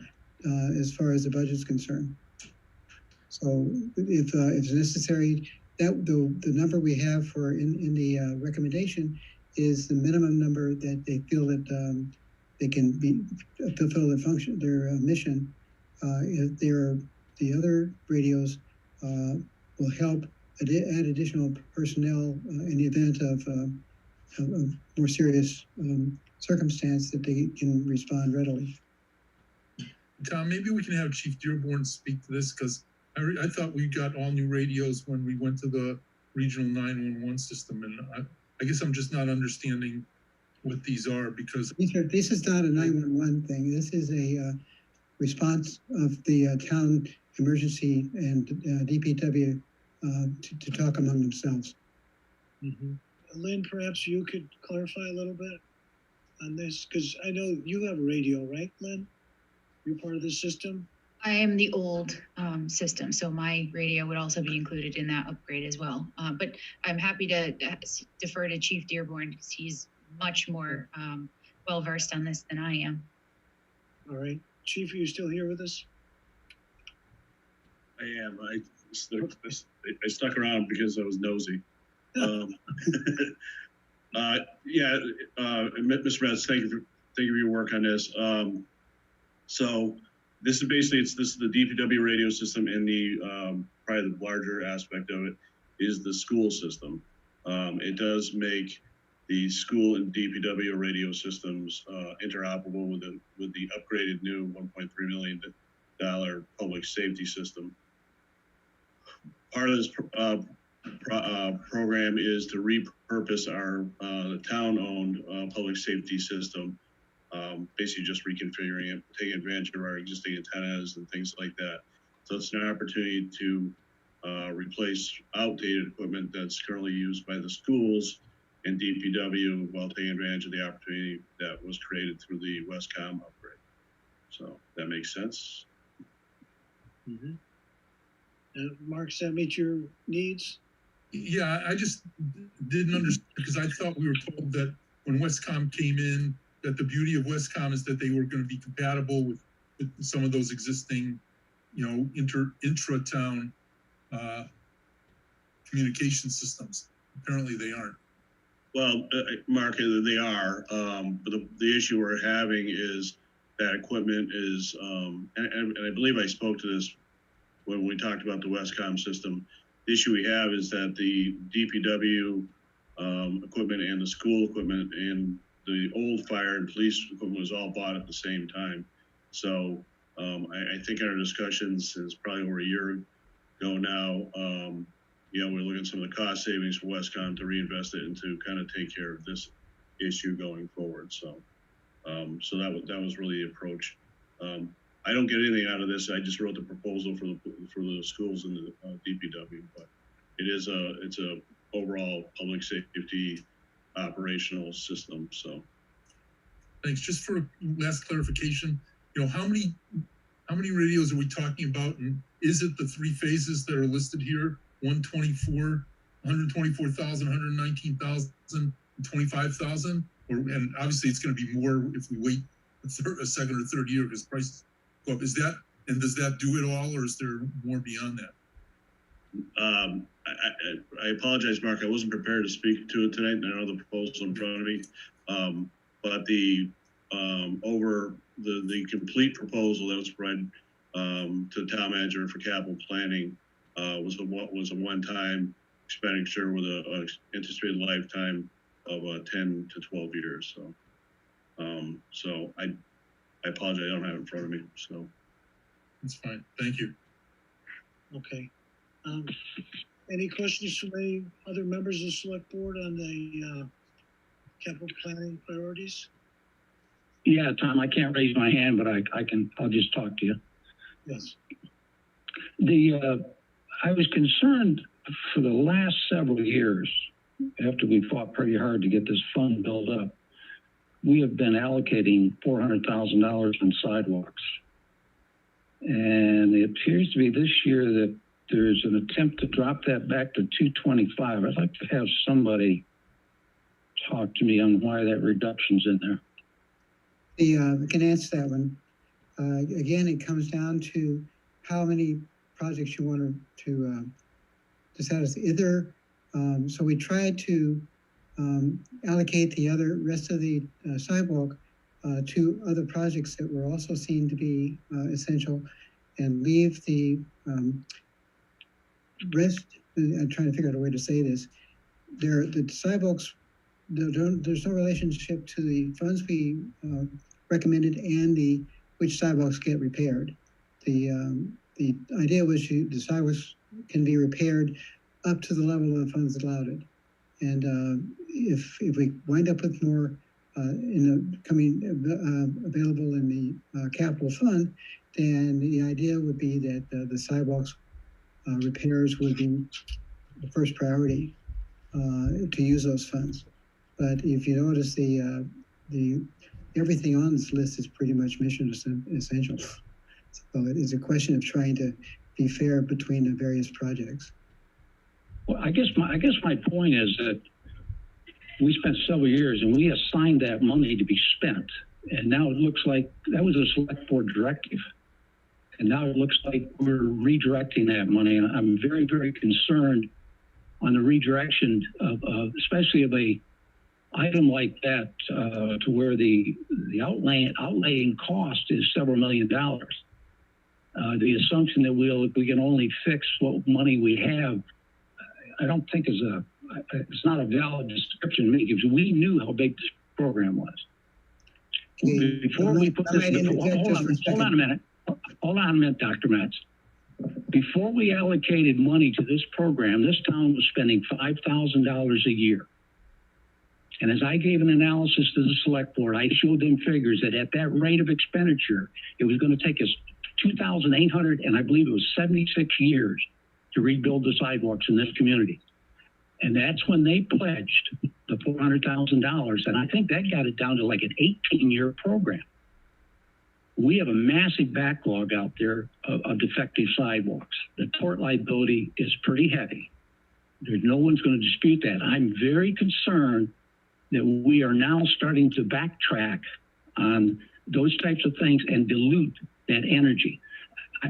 as far as the budget is concerned. So if it's necessary, that the number we have for in the recommendation is the minimum number that they feel that they can fulfill their function, their mission. If the other radios will help add additional personnel in the event of more serious circumstance that they can respond readily. Tom, maybe we can have Chief Dearborn speak to this, because I thought we got all new radios when we went to the regional 911 system, and I guess I'm just not understanding what these are, because this is not a 911 thing. This is a response of the town emergency and DPW to talk among themselves. Mm-hmm. Lynn, perhaps you could clarify a little bit on this, because I know you have a radio, right, Lynn? You're part of the system? I am the old system, so my radio would also be included in that upgrade as well. But I'm happy to defer to Chief Dearborn, because he's much more well-versed on this than I am. All right. Chief, are you still here with us? I am. I stuck around because I was nosy. Yeah, Mr. Metz, thank you for your work on this. So this is basically, this is the DPW radio system, and the probably the larger aspect of it is the school system. It does make the school and DPW radio systems interoperable with the upgraded new $1.3 million public safety system. Part of this program is to repurpose our town-owned public safety system, basically just reconfiguring it, taking advantage of our existing antennas and things like that. So it's an opportunity to replace outdated equipment that's currently used by the schools and DPW while taking advantage of the opportunity that was created through the Westcom upgrade. So that makes sense. Mm-hmm. Mark, does that meet your needs? Yeah, I just didn't understand, because I thought we were told that when Westcom came in, that the beauty of Westcom is that they were going to be compatible with some of those existing, you know, intra-town communication systems. Apparently they aren't. Well, Mark, they are, but the issue we're having is that equipment is, and I believe I spoke to this when we talked about the Westcom system. The issue we have is that the DPW equipment and the school equipment and the old fire and police equipment was all bought at the same time. So I think our discussions is probably over a year ago now. You know, we're looking at some of the cost savings for Westcom to reinvest it and to kind of take care of this issue going forward. So, so that was really the approach. I don't get anything out of this. I just wrote the proposal for the schools and the DPW, but it's a overall public safety operational system. So, thanks. Just for last clarification, you know, how many radios are we talking about, and is it the three phases that are listed here? 124, 124,000, 119,000, and 25,000, and obviously it's going to be more if we wait a second or third year because prices go up. Is that And does that do it all, or is there more beyond that? I apologize, Mark. I wasn't prepared to speak to it tonight. I know the proposal in front of me. But the over the complete proposal that was provided to the town manager for capital planning was a one-time expenditure with a anticipated lifetime of 10 to 12 years. So I apologize. I don't have it in front of me. So that's fine. Thank you. Okay. Any questions from any other members of the select board on the capital planning priorities? Yeah, Tom, I can't raise my hand, but I'll just talk to you. Yes. I was concerned for the last several years, after we fought pretty hard to get this fund built up, we have been allocating $400,000 on sidewalks. And it appears to be this year that there's an attempt to drop that back to 225. I'd like to have somebody talk to me on why that reduction's in there. I can answer that one. Again, it comes down to how many projects you want to satisfy. Either, so we tried to allocate the rest of the sidewalk to other projects that were also seen to be essential, and leave the rest. I'm trying to figure out a way to say this. The sidewalks, there's no relationship to the funds we recommended and which sidewalks get repaired. The idea was the sidewalks can be repaired up to the level of the funds allowed it. And if we wind up with more available in the capital fund, then the idea would be that the sidewalks repairs would be the first priority to use those funds. But if you notice, the everything on this list is pretty much mission essential. So it is a question of trying to be fair between the various projects. Well, I guess my point is that we spent several years and we assigned that money to be spent, and now it looks like that was a select board directive, and now it looks like we're redirecting that money. And I'm very, very concerned on the redirection of especially of a item like that to where the outlaying cost is several $1 million. The assumption that we can only fix what money we have, I don't think it's not a valid description to me, because we knew how big this program was. Okay. Before we put this, hold on a minute, Dr. Metz. Before we allocated money to this program, this town was spending $5,000 a year. And as I gave an analysis to the select board, I showed them figures that at that rate of expenditure, it was going to take us 2,800, and I believe it was 76 years to rebuild the sidewalks in this community. And that's when they pledged the $400,000. And I think that got it down to like an 18-year program. We have a massive backlog out there of defective sidewalks. The tort liability is pretty heavy. There's no one's going to dispute that. I'm very concerned that we are now starting to backtrack on those types of things and dilute that energy.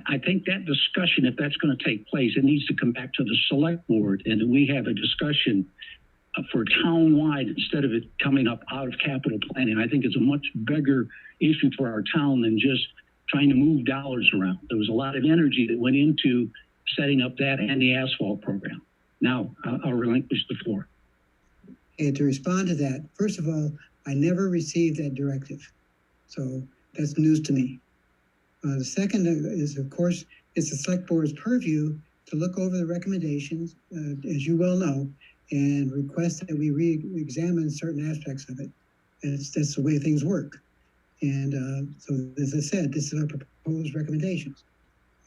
I think that discussion, if that's going to take place, it needs to come back to the select board, and we have a discussion for town-wide instead of it coming up out of capital planning. I think it's a much bigger issue for our town than just trying to move dollars around. There was a lot of energy that went into setting up that and the asphalt program. Now, I'll relinquish the floor. And to respond to that, first of all, I never received that directive. So that's news to me. The second is, of course, it's the select board's purview to look over the recommendations, as you well know, and request that we re-examine certain aspects of it. And that's the way things work. And so, as I said, this is our proposed recommendations.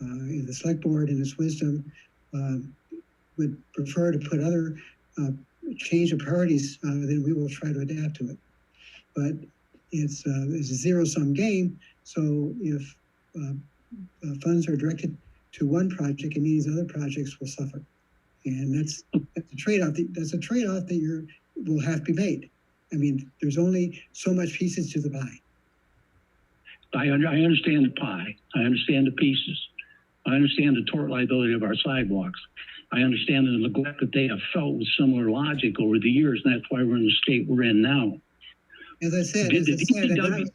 The select board, in its wisdom, would prefer to put other change of priorities, then we will try to adapt to it. But it's a zero-sum game. So if funds are directed to one project, it means other projects will suffer, and that's a trade-off. That's a trade-off that will have to be made. I mean, there's only so much pieces to the pie. I understand the pie. I understand the pieces. I understand the tort liability of our sidewalks. I understand the neglect that they have felt with similar logic over the years, and that's why we're in the state we're in now. As I said, Did the DPW,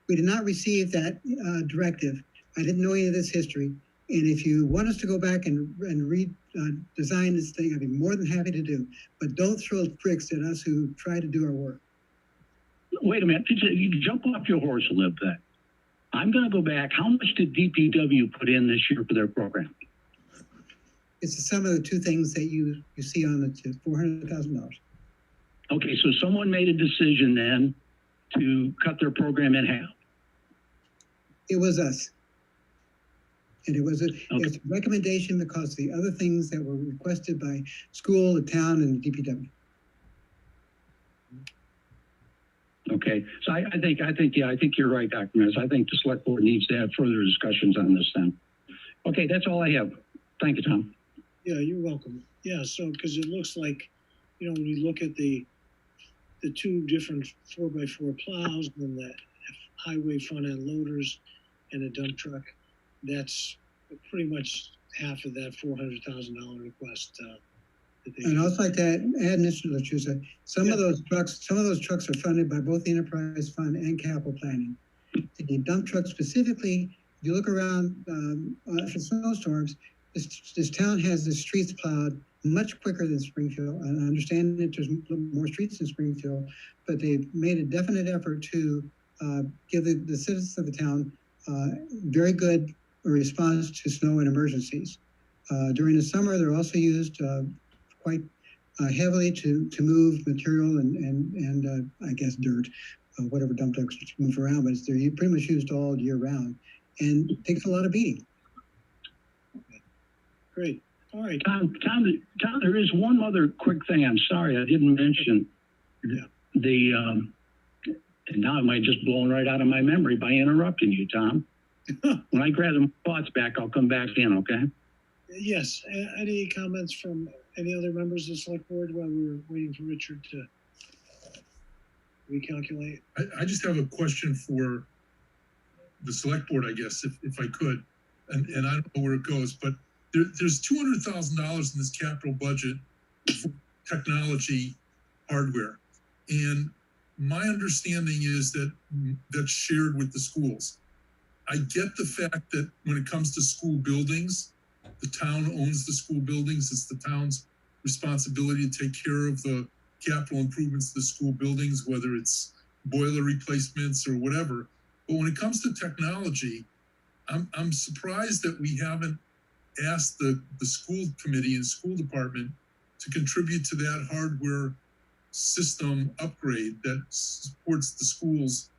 we did not receive that directive. I didn't know any of this history. And if you want us to go back and redesign this thing, I'd be more than happy to do. But don't throw bricks at us who try to do our work. Wait a minute. You jump off your horse a little bit. I'm going to go back. How much did DPW put in this year for their program? It's the sum of the two things that you see on the $400,000. Okay, so someone made a decision then to cut their program in half. It was us. And it's a recommendation because the other things that were requested by school, the town, and the DPW. Okay, so I think you're right, Dr. Metz. I think the select board needs to have further discussions on this then. Okay, that's all I have. Thank you, Tom. Yeah, you're welcome. Yeah, so because it looks like, you know, when you look at the two different 4x4 plows and the highway front end loaders and a dump truck, that's pretty much half of that $400,000 request. And I'd also like to add, Mr. LaChuse, some of those trucks are funded by both the Enterprise Fund and Capital Planning. The dump truck specifically, if you look around for snowstorms, this town has the streets plowed much quicker than Springfield. I understand that there's more streets in Springfield, but they've made a definite effort to give the citizens of the town very good response to snow and emergencies. During the summer, they're also used quite heavily to move material and I guess dirt, whatever dump trucks move around, but they're pretty much used all year round and it takes a lot of beating. Okay. Great. All right. Tom, there is one other quick thing. I'm sorry I didn't mention and now am I just blowing right out of my memory by interrupting you, Tom? When I grab my thoughts back, I'll come back in, okay? Yes. Any comments from any other members of the select board while we're waiting for Richard to recalculate? I just have a question for the select board, I guess, if I could, and I don't know where it goes, but there's $200,000 in this capital budget for technology hardware. And my understanding is that that's shared with the schools. I get the fact that when it comes to school buildings, the town owns the school buildings. It's the town's responsibility to take care of the capital improvements to the school buildings, whether it's boiler replacements or whatever. But when it comes to technology, I'm surprised that we haven't asked the school committee and school department to contribute to that hardware system upgrade that supports the schools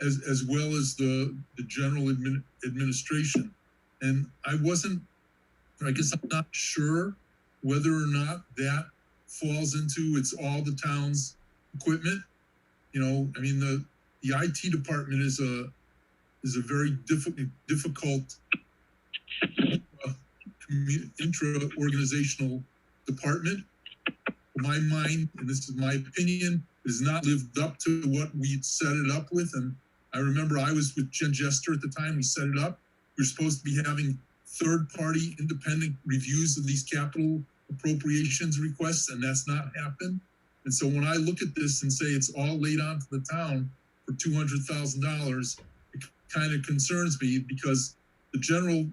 as well as the general administration. And I guess I'm not sure whether or not that falls into it's all the town's equipment. You know, I mean, the IT department is a very difficult intra-organizational department. In my mind, and this is my opinion, it has not lived up to what we set it up with. And I remember I was with Jen Jester at the time we set it up. We were supposed to be having third-party independent reviews of these capital appropriations requests, and that's not happened. And so when I look at this and say it's all laid on to the town for $200,000, it kind of concerns me because the general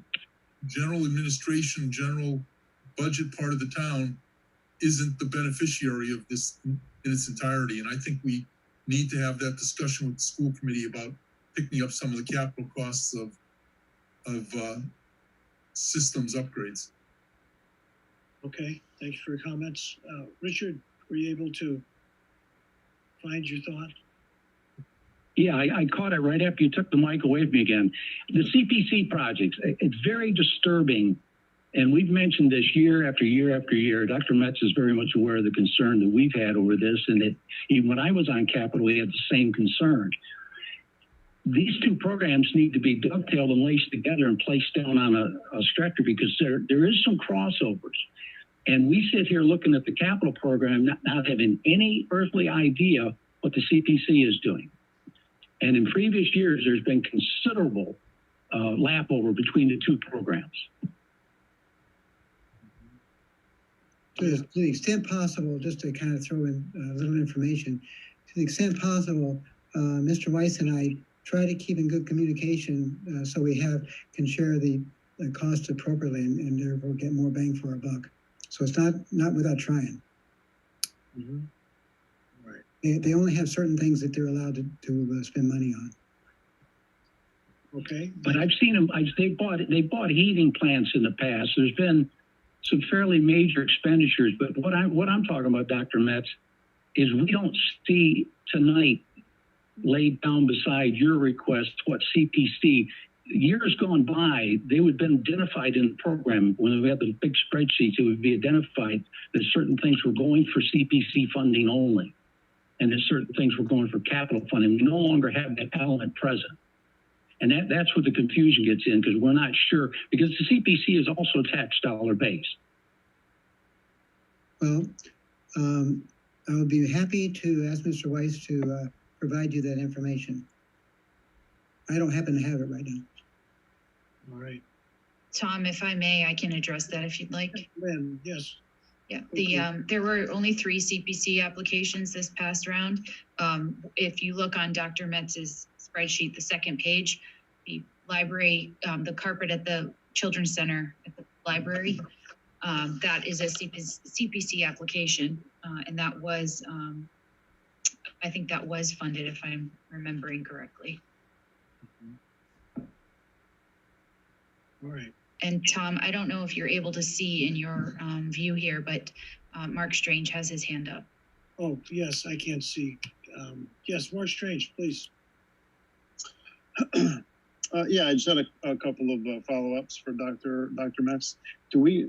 administration, general budget part of the town isn't the beneficiary of this in its entirety. And I think we need to have that discussion with the school committee about picking up some of the capital costs of systems upgrades. Okay, thank you for your comments. Richard, were you able to find your thought? Yeah, I caught it right after you took the mic away from me again. The CPC projects, it's very disturbing. And we've mentioned this year after year after year. Dr. Metz is very much aware of the concern that we've had over this. And that even when I was on Capitol, we had the same concern. These two programs need to be dovetailed and laced together and placed down on a stretcher because there is some crossovers. And we sit here looking at the capital program, not having any earthly idea what the CPC is doing. And in previous years, there's been considerable lap over between the two programs. To the extent possible, just to kind of throw in a little information, to the extent possible, Mr. Weiss and I try to keep in good communication so we can share the cost appropriately and therefore get more bang for our buck. So it's not without trying. Mm-hmm. Right. They only have certain things that they're allowed to spend money on. Okay. But I've seen them. They bought heating plants in the past. There's been some fairly major expenditures. But what I'm talking about, Dr. Metz, is we don't see tonight laid down beside your request what CPC. Years gone by, they would have been identified in the program. When we had the big spreadsheets, it would be identified that certain things were going for CPC funding only, and that certain things were going for capital funding. We no longer have that element present. And that's where the confusion gets in, because we're not sure, because the CPC is also tax dollar based. Well, I would be happy to ask Mr. Weiss to provide you that information. I don't happen to have it right now. All right. Tom, if I may, I can address that if you'd like. Lynn, yes. Yeah, Okay. there were only 3 CPC applications this past round. If you look on Dr. Metz's spreadsheet, the second page, the library, the carpet at the Children's Center at the library, that is a CPC application, and that was, I think that was funded, if I'm remembering correctly. All right. And Tom, I don't know if you're able to see in your view here, but Mark Strange has his hand up. Oh, yes, I can't see. Yes, Mark Strange, please. Yeah, I just had a couple of follow-ups for Dr. Metz. Do we,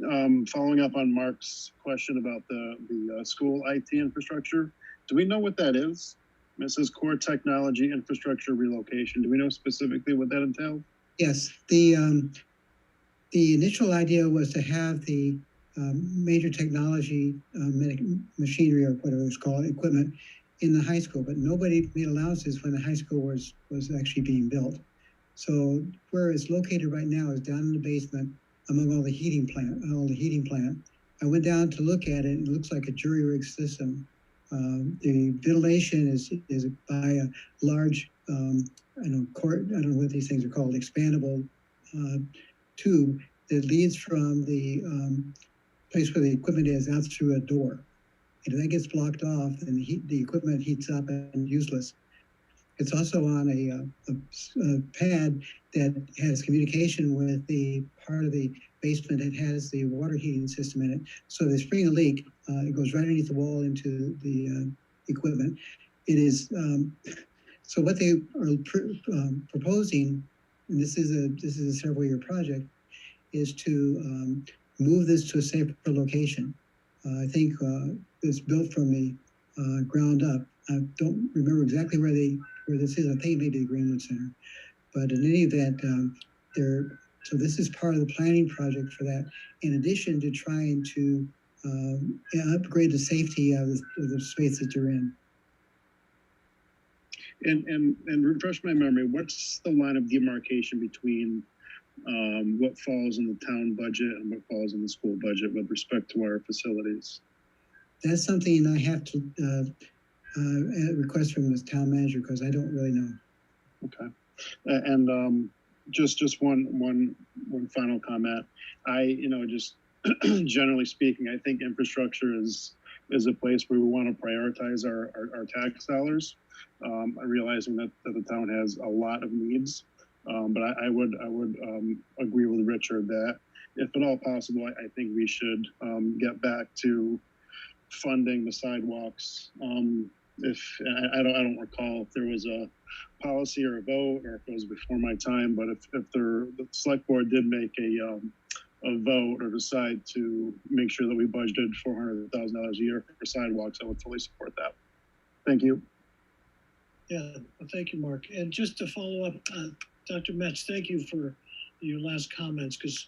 following up on Mark's question about the school IT infrastructure, do we know what that is? It says core technology infrastructure relocation. Do we know specifically what that entails? Yes, the initial idea was to have the major technology machinery, or whatever it's called, equipment in the high school, but nobody made allowances when the high school was actually being built. So where it's located right now is down in the basement among all the heating plant. I went down to look at it. It looks like a jury rig system. The ventilation is by a large, I don't know what these things are called, expandable tube that leads from the place where the equipment is out through a door. And if that gets blocked off, then the equipment heats up and useless. It's also on a pad that has communication with the part of the basement that has the water heating system in it. So if they spring a leak, it goes right underneath the wall into the equipment. It is, so what they are proposing, and this is a several-year project, is to move this to a safer location. I think it's built from the ground up. I don't remember exactly where this is. I think maybe the Greenwood Center. But in any event, so this is part of the planning project for that, in addition to trying to upgrade the safety of the space that you're in. And refresh my memory, what's the line of demarcation between what falls in the town budget and what falls in the school budget with respect to our facilities? That's something I have to request from the town manager, because I don't really know. Okay. And just one final comment. Just generally speaking, I think infrastructure is a place where we want to prioritize our tax dollars. Realizing that the town has a lot of needs, but I would agree with Richard that if at all possible, I think we should get back to funding the sidewalks. If I don't recall if there was a policy or a vote, or if it was before my time, but if the select board did make a vote or decide to make sure that we budgeted $400,000 a year for sidewalks, I would fully support that. Thank you. Yeah, well, thank you, Mark. And just to follow up, Dr. Metz, thank you for your last comments, because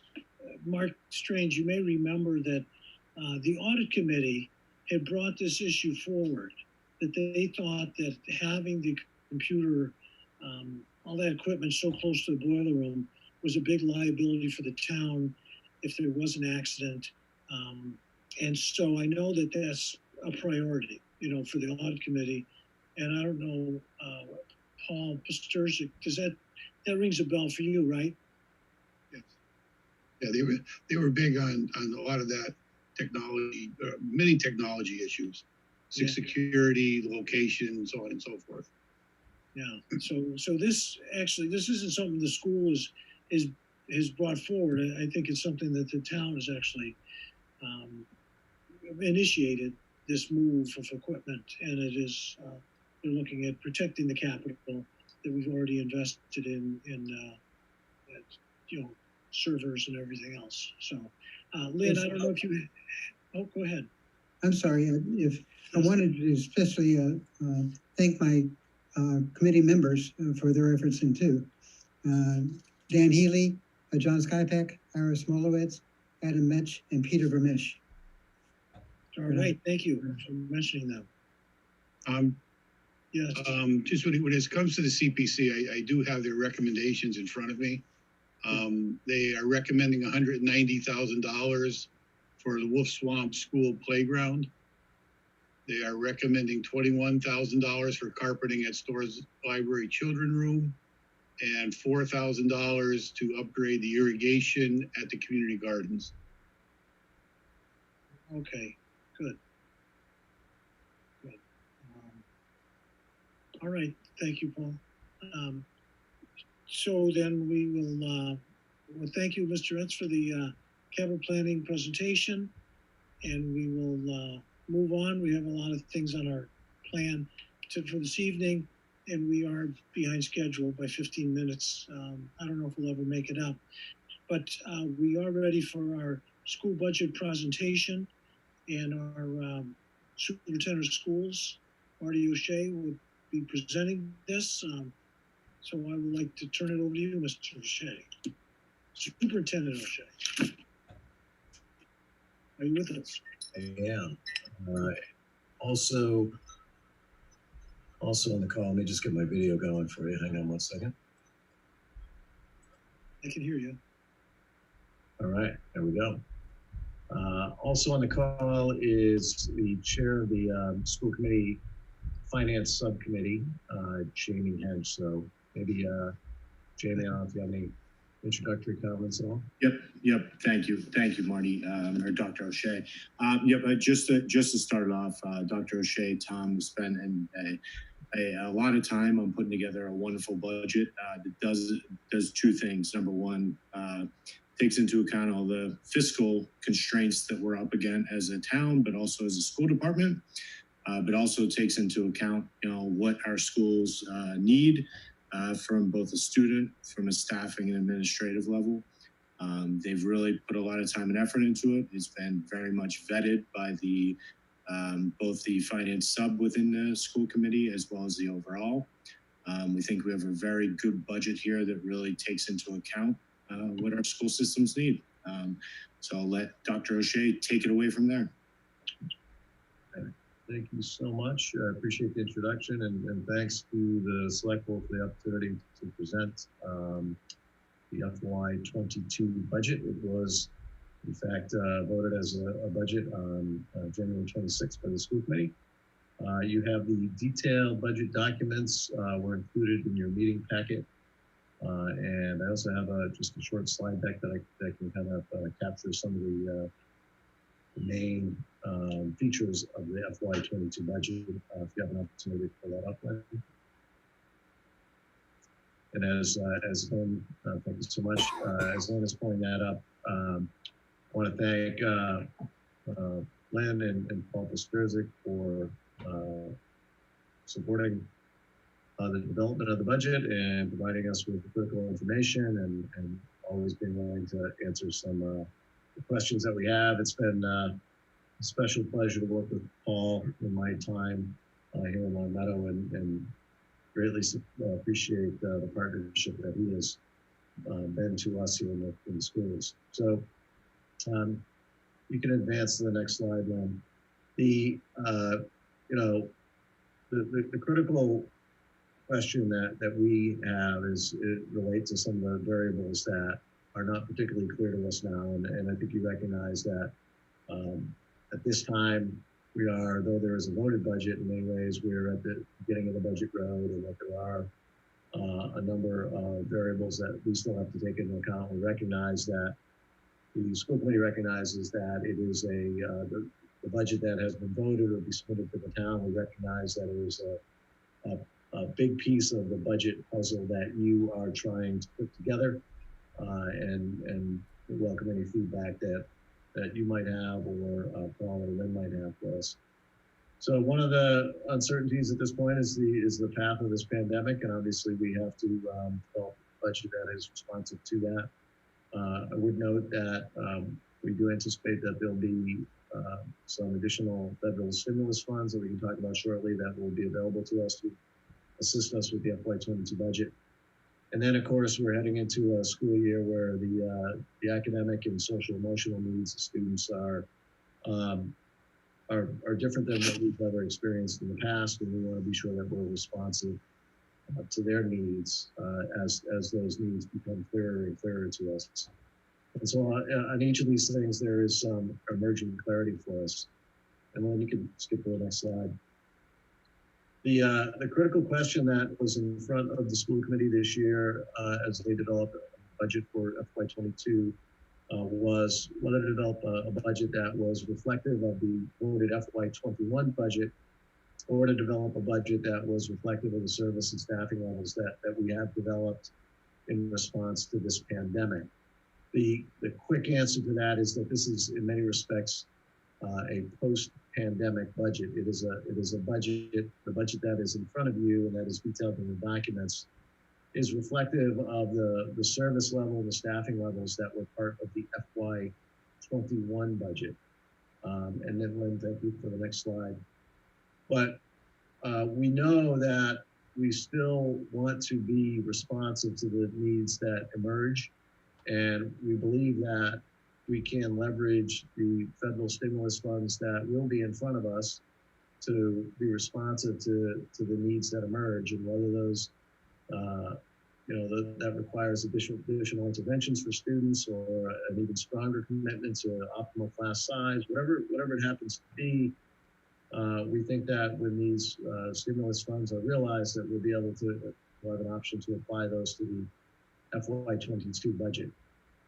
Mark Strange, you may remember that the audit committee had brought this issue forward, that they thought that having the computer, all that equipment so close to the boiler room was a big liability for the town if there was an accident. And so I know that that's a priority, you know, for the audit committee. And I don't know, Paul Pasturzik, does that rings a bell for you, right? Yes. Yeah, they were big on a lot of that technology, many technology issues, Yeah. security, location, so on and so forth. Yeah. So this isn't something the school is brought forward. I think it's something that the town has actually initiated this move of equipment, and it is they're looking at protecting the capital that we've already invested in you know, servers and everything else. So, Lynn, I don't know if you. Oh, go ahead. I'm sorry. If I wanted to especially thank my committee members for their efforts in too. Dan Healy, John Skypeck, Ira Smolowitz, Adam Metz, and Peter Vermish. All right, thank you for mentioning them. Yes. Just when it comes to the CPC, I do have their recommendations in front of me. They are recommending $190,000 for the Wolf Swamp School playground. They are recommending $21,000 for carpeting at Storrs Library Children Room, and $4,000 to upgrade the irrigation at the community gardens. Okay, good. All right, thank you, Paul. So then we will, well, thank you, Mr. Etz, for the capital planning presentation, and we will move on. We have a lot of things on our plan for this evening, and we are behind schedule by 15 minutes. I don't know if we'll ever make it up, but we are ready for our school budget presentation, and our superintendent of schools, Marty O'Shea, will be presenting this. So I would like to turn it over to you, Mr. O'Shea. Superintendent O'Shea. Are you with us? I am. Also on the call, let me just get my video going for you. Hang on one second. I can hear you. All right, there we go. Also on the call is the chair of the school committee finance subcommittee, Jamie Hedge. So maybe Jamie, I don't know if you have any introductory comments at all. Yep. Thank you, Marty, or Dr. O'Shea. Just to start off, Dr. O'Shea, Tom spent a lot of time on putting together a wonderful budget that does two things. Number one, takes into account all the fiscal constraints that we're up against as a town, but also as a school department. But also takes into account, what our schools need from both a student, from a staffing and administrative level. They've really put a lot of time and effort into it. It's been very much vetted by the both the finance sub within the school committee as well as the overall. We think we have a very good budget here that really takes into account what our school systems need. So I'll let Dr. O'Shea take it away from there. Thank you so much. I appreciate the introduction, and thanks to the select board for the opportunity to present the FY22 budget. It was, in fact, voted as a budget on January 26th by the school committee. You have the detailed budget documents were included in your meeting packet. And I also have just a short slide deck that can kind of capture some of the main features of the FY22 budget, if you have an opportunity to pull that up. And as Lynn, thank you so much. As Lynn is pulling that up, I want to thank Lynn and Paul Pasturzik for supporting the development of the budget and providing us with critical information and always being willing to answer some questions that we have. It's been a special pleasure to work with Paul in my time here in Long Meadow, and greatly appreciate the partnership that he has been to us here in the schools. So you can advance to the next slide, Lynn. The the critical question that we have is it relates to some of the variables that are not particularly clear to us now, and I think you recognize that at this time we are, though there is a voted budget, in many ways we're at the beginning of the budget road, and that there are a number of variables that we still have to take into account. We recognize that the school committee recognizes that it is the budget that has been voted will be submitted to the town. We recognize that it is a big piece of the budget puzzle that you are trying to put together, and we welcome any feedback that you might have, or Paul or Lynn might have for us. So one of the uncertainties at this point is the path of this pandemic, and obviously we have to develop a budget that is responsive to that. I would note that we do anticipate that there'll be some additional federal stimulus funds that we can talk about shortly that will be available to us to assist us with the FY22 budget. And then, of course, we're heading into a school year where the academic and social emotional needs of students are different than what we've ever experienced in the past, and we want to be sure that we're responsive to their needs as those needs become clearer and clearer to us. And so on each of these things, there is some emerging clarity for us. And then you can skip to the next slide. The critical question that was in front of the school committee this year as they developed a budget for FY22 was whether to develop a budget that was reflective of the voted FY21 budget, or to develop a budget that was reflective of the service and staffing levels that we have developed in response to this pandemic. The quick answer to that is that this is, in many respects, a post-pandemic budget. It is a budget, the budget that is in front of you and that is detailed in the documents is reflective of the service level and the staffing levels that were part of the FY21 budget. And then Lynn, thank you for the next slide. But we know that we still want to be responsive to the needs that emerge, and we believe that we can leverage the federal stimulus funds that will be in front of us to be responsive to the needs that emerge, and whether those, that requires additional interventions for students, or an even stronger commitment to optimal class size, whatever it happens to be. We think that when these stimulus funds are realized, that we'll be able to have an option to apply those to the FY22 budget.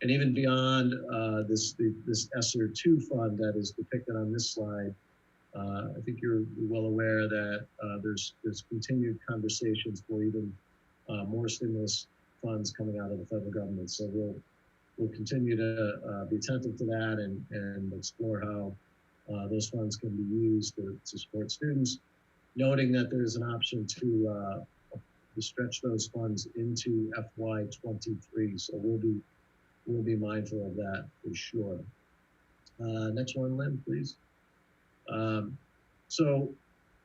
And even beyond this ESSER 2 fund that is depicted on this slide, I think you're well aware that there's continued conversations for even more stimulus funds coming out of the federal government. So we'll continue to be attentive to that and explore how those funds can be used to support students, noting that there's an option to stretch those funds into FY23. So we'll be mindful of that for sure. Next one, Lynn, please. So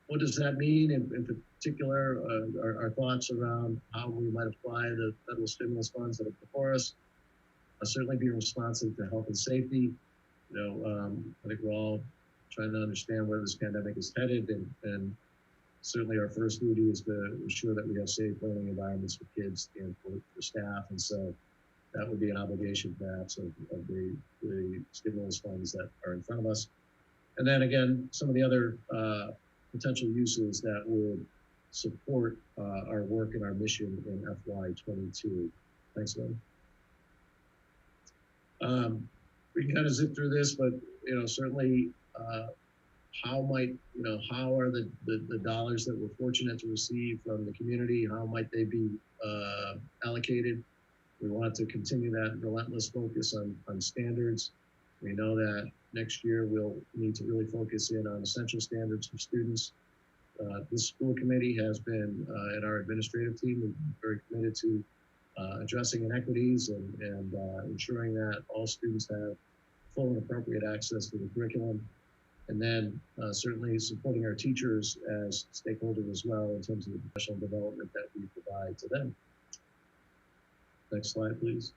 what does that mean in particular? Our thoughts around how we might apply the federal stimulus funds that are before us. Certainly being responsive to health and safety. I think we're all trying to understand where this pandemic is headed, and certainly our first duty is to ensure that we have safe learning environments for kids and for staff, and so that would be an obligation perhaps of the stimulus funds that are in front of us. And then again, some of the other potential uses that would support our work and our mission in FY22. Thanks, Lynn. We can kind of zip through this, but certainly how are the dollars that we're fortunate to receive from the community, how might they be allocated? We want to continue that relentless focus on standards. We know that next year we'll need to really focus in on essential standards for students. This school committee has been, and our administrative team, we've been very committed to addressing inequities and ensuring that all students have full and appropriate access to the curriculum. And then certainly supporting our teachers as stakeholders as well in terms of the professional development that we provide to them. Next slide, please.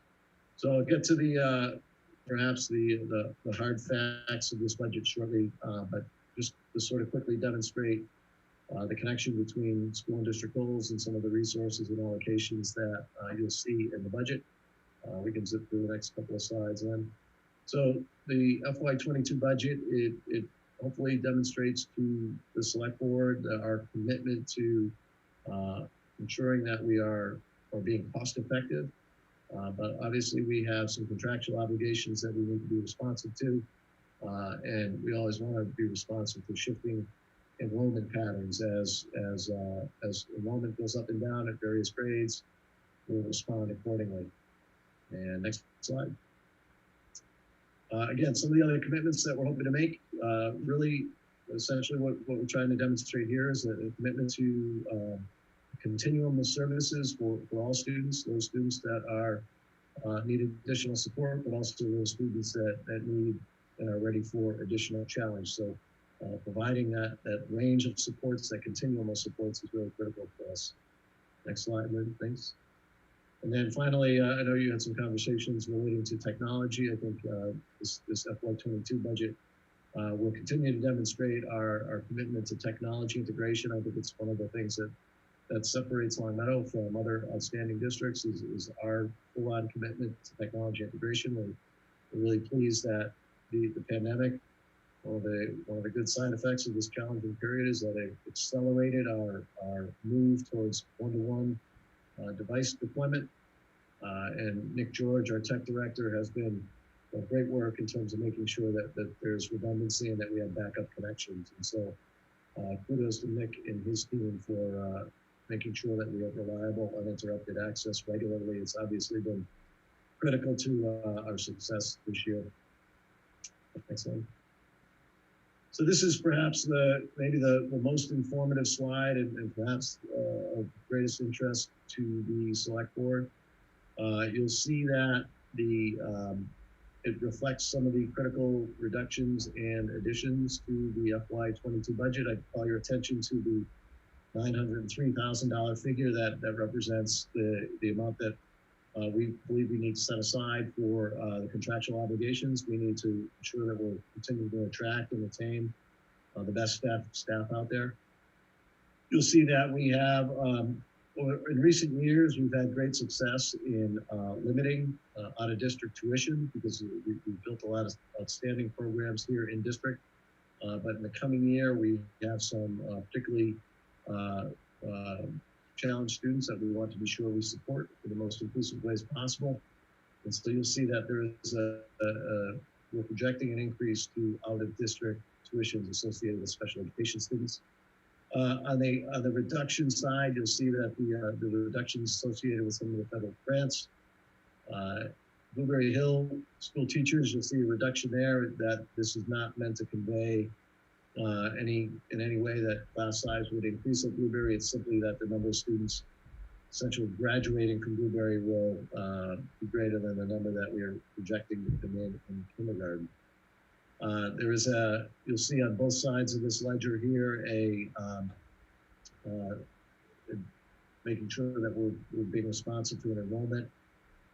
So I'll get to the perhaps the hard facts of this budget shortly, but just to sort of quickly demonstrate the connection between school and district goals and some of the resources and allocations that you'll see in the budget. We can zip through the next couple of slides then. So the FY22 budget, it hopefully demonstrates to the select board our commitment to ensuring that we are being cost effective. But obviously we have some contractual obligations that we need to be responsive to. And we always want to be responsive to shifting enrollment patterns as enrollment goes up and down at various grades, we'll respond accordingly. And next slide. Again, some of the other commitments that we're hoping to make, really essentially what we're trying to demonstrate here is a commitment to continuum of services for all students, those students that are need additional support, but also those students that need and are ready for additional challenge. So providing that range of supports, that continuum of supports is really critical for us. Next slide, Lynn, thanks. And then finally, I know you had some conversations relating to technology. I think this FY22 budget will continue to demonstrate our commitment to technology integration. I think it's one of the things that separates Long Meadow from other outstanding districts is our full-on commitment to technology integration. We're really pleased that the pandemic, one of the good side effects of this challenging period is that it accelerated our move towards one-to-one device deployment. And Nick George, our tech director, has been great work in terms of making sure that there's redundancy and that we have backup connections. And so kudos to Nick and his team for making sure that we have reliable, uninterrupted access regularly. It's obviously been critical to our success this year. Next slide. So this is perhaps maybe the most informative slide and perhaps of greatest interest to the select board. You'll see that it reflects some of the critical reductions and additions to the FY22 budget. I'd call your attention to the $903,000 figure that represents the amount that we believe we need to set aside for the contractual obligations. We need to ensure that we're continuing to attract and retain the best staff out there. You'll see that we have, in recent years, we've had great success in limiting out-of-district tuition because we've built a lot of outstanding programs here in district. But in the coming year, we have some particularly challenged students that we want to be sure we support in the most inclusive ways possible. And so you'll see that there is we're projecting an increase to out-of-district tuitions associated with special education students. On the reduction side, you'll see that the reductions associated with some of the federal grants. Blueberry Hill school teachers, you'll see a reduction there. That this is not meant to convey in any way that class size would increase at Blueberry. It's simply that the number of students essentially graduating from Blueberry will be greater than the number that we are projecting to come in kindergarten. There is you'll see on both sides of this ledger here making sure that we're being responsive to an enrollment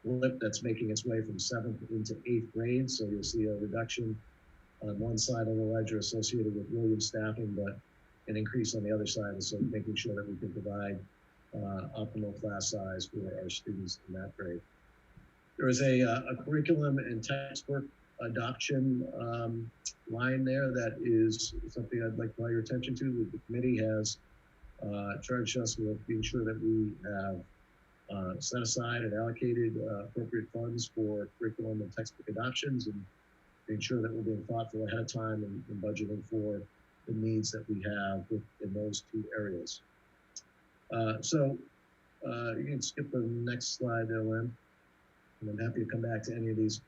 blip that's making its way from 7th into 8th grade. So you'll see a reduction on one side of the ledger associated with Williams staffing, but an increase on the other side, so making sure that we can provide optimal class size for our students in that grade. There is a curriculum and textbook adoption line there that is something I'd like to call your attention to. The committee has charged us with being sure that we have set aside and allocated appropriate funds for curriculum and textbook adoptions and being sure that we're being thoughtful ahead of time and budgeting for the needs that we have in those two areas. So you can skip the next slide there, Lynn, and I'm happy to come back to any of these.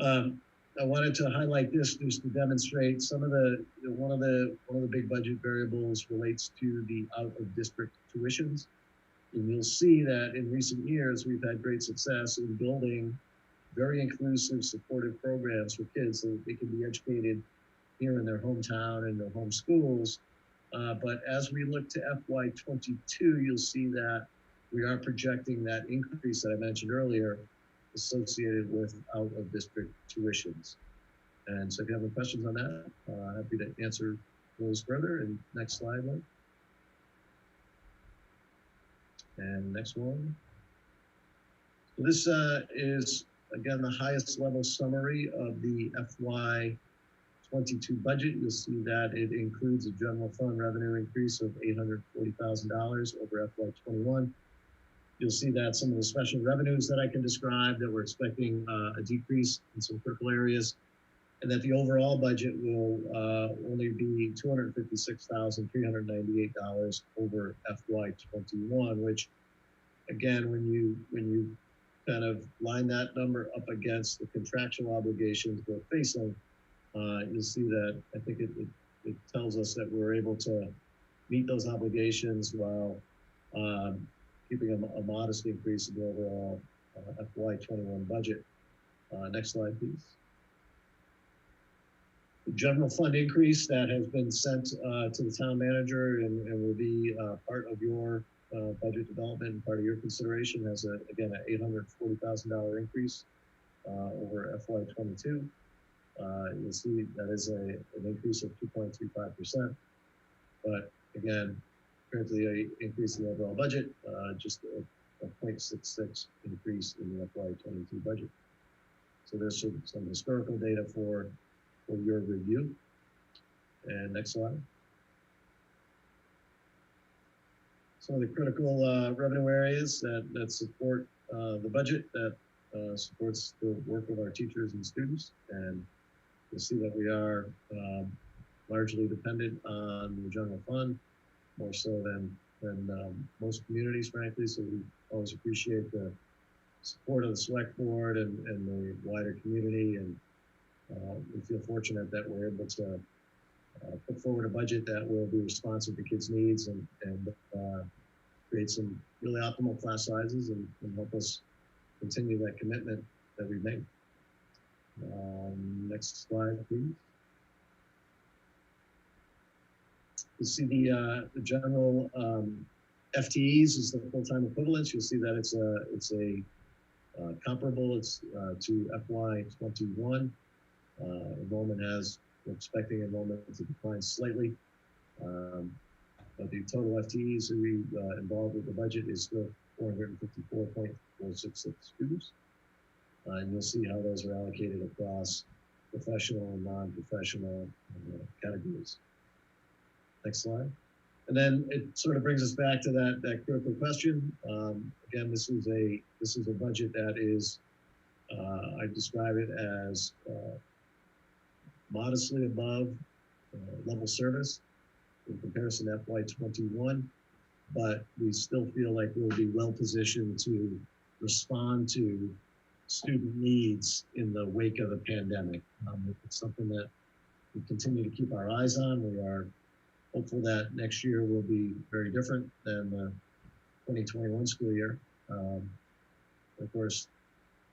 I wanted to highlight this just to demonstrate some of one of the big budget variables relates to the out-of-district tuitions. And you'll see that in recent years, we've had great success in building very inclusive, supportive programs for kids so that they can be educated here in their hometown and their home schools. But as we look to FY22, you'll see that we are projecting that increase that I mentioned earlier associated with out-of-district tuitions. And so if you have any questions on that, happy to answer those further. And next slide, Lynn. And next one. So this is, again, the highest level summary of the FY22 budget. You'll see that it includes a general fund revenue increase of $840,000 over FY21. You'll see that some of the special revenues that I can describe that we're expecting a decrease in some critical areas, and that the overall budget will only be $256,398 over FY21, which, again, when you kind of line that number up against the contractual obligations we're facing, you'll see that I think it tells us that we're able to meet those obligations while keeping a modest increase in the overall FY21 budget. Next slide, please. The general fund increase that has been sent to the town manager and will be part of your budget development and part of your consideration has, again, an $840,000 increase over FY22. You'll see that is an increase of 2.35%. But again, compared to the increase in the overall budget, just a 0.66 increase in the FY22 budget. So there's some historical data for your review. And next slide. Some of the critical revenue areas that support the budget, that supports the work of our teachers and students. And you'll see that we are largely dependent on the general fund, more so than most communities, frankly. So we always appreciate the support of the select board and the wider community. And we feel fortunate that we're able to put forward a budget that will be responsive to kids' needs and create some really optimal class sizes and help us continue that commitment that we've made. Next slide, please. You see the general FTEs is the full-time equivalents. You'll see that it's a comparable. It's to FY21. We're expecting enrollment to decline slightly, but the total FTEs who we involved with the budget is still 454.466 students. And you'll see how those are allocated across professional and non-professional categories. Next slide. And then it sort of brings us back to that critical question. Again, this is a budget that is, I describe it as modestly above level service in comparison to FY21, but we still feel like we'll be well positioned to respond to student needs in the wake of the pandemic. It's something that we continue to keep our eyes on. We are hopeful that next year will be very different than the 2021 school year. Of course,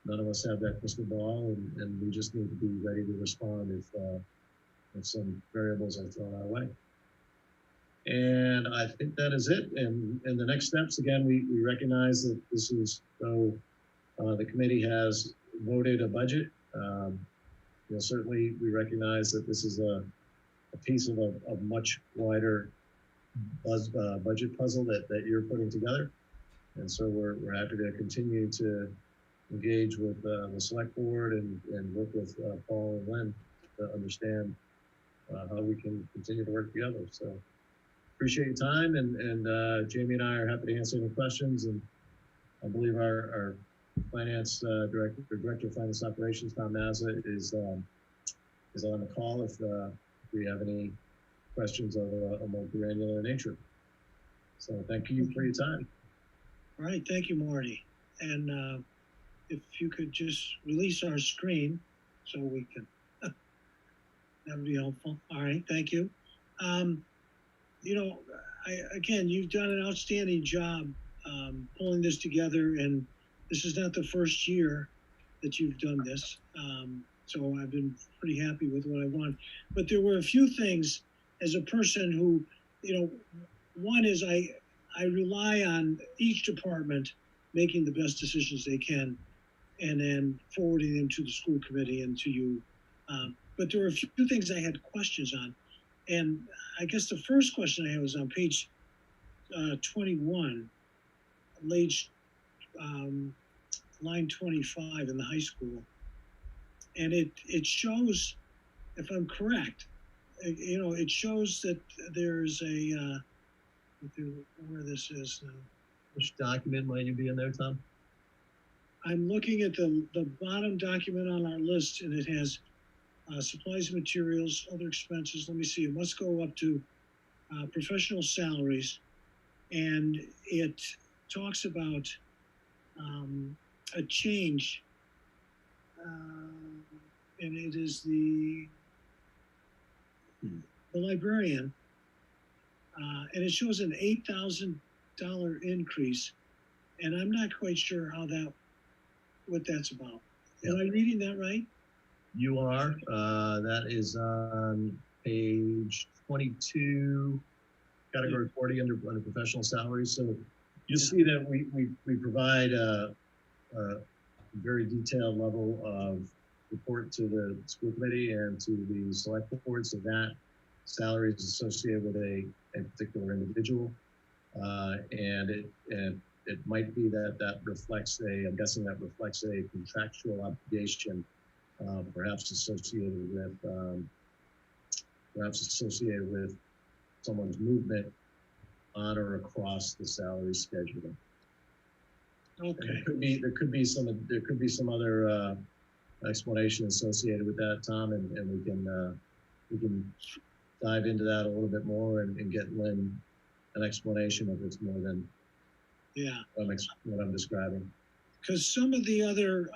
none of us have that crystal ball, and we just need to be ready to respond if some variables are thrown our way. And I think that is it. And the next steps, again, we recognize that this is, so the committee has voted a budget. Certainly we recognize that this is a piece of a much wider budget puzzle that you're putting together. And so we're happy to continue to engage with the select board and work with Paul and Lynn to understand how we can continue to work together. So appreciate your time, and Jamie and I are happy to answer any questions. And I believe our finance director of finance operations, Tom Mazza, is on the call if we have any questions of a more granular nature. So thank you for your time. All right, thank you, Marty. And if you could just release our screen so we can, that would be helpful. All right, thank you. Again, you've done an outstanding job pulling this together, and this is not the first year that you've done this. So I've been pretty happy with what I want. But there were a few things as a person who, one is I rely on each department making the best decisions they can and then forwarding them to the school committee and to you. But there were a few things I had questions on. And I guess the first question I had was on page 21. Lage, line 25 in the high school. And it shows, if I'm correct, it shows that there's where this is now. Which document might you be in there, Tom? I'm looking at the bottom document on our list, and it has supplies, materials, other expenses. Let me see. It must go up to professional salaries, and it talks about a change, and it is the librarian, and it shows an $8,000 increase, and I'm not quite sure what that's about. Am I reading that right? You are. That is on page 22, category 40 under professional salaries. So you'll see that we provide a very detailed level of report to the school committee and to the select board. So that salary is associated with a particular individual, and it might be that reflects I'm guessing that reflects a contractual obligation, perhaps associated with someone's movement on or across the salary schedule. Okay. There could be some other explanation associated with that, Tom, and we can dive into that a little bit more and get Lynn an explanation if it's more than what I'm describing. Because some of the other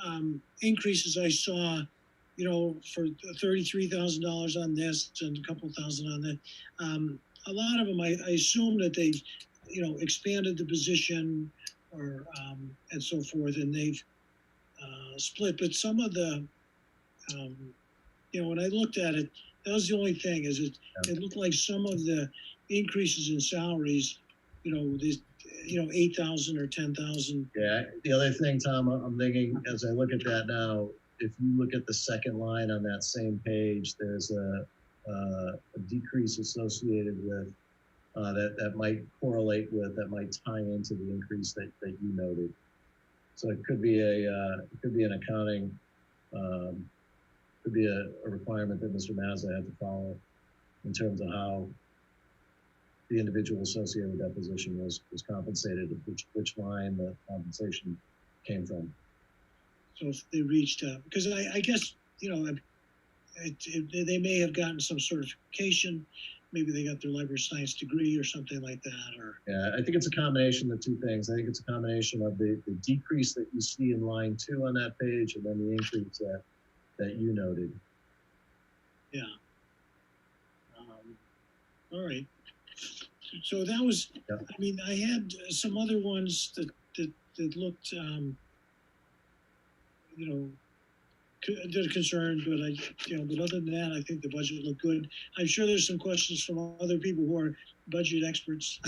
increases I saw, for $33,000 on this and a couple thousand on that, a lot of them I assume that they've, expanded the position or and so forth, and they've split. But some of the, when I looked at it, that was the only thing. It looked like some of the increases in salaries, this, 8,000 or 10,000. Yeah. The other thing, Tom, I'm thinking as I look at that now, if you look at the second line on that same page, there's a decrease associated with that might correlate with, that might tie into the increase that you noted. So it could be an accounting, could be a requirement that Mr. Mazza had to follow in terms of how the individual associated with that position was compensated, which line the compensation came from. So if they reached out, because I guess, they may have gotten some certification. Maybe they got their library science degree or something like that. Or yeah, I think it's a combination of two things. I think it's a combination of the decrease that you see in line 2 on that page, and then the increase that you noted. Yeah. All right. So that was, I mean, I had some other ones that looked, they're concerned, but but other than that, I think the budget looked good. I'm sure there's some questions from other people who are budget experts.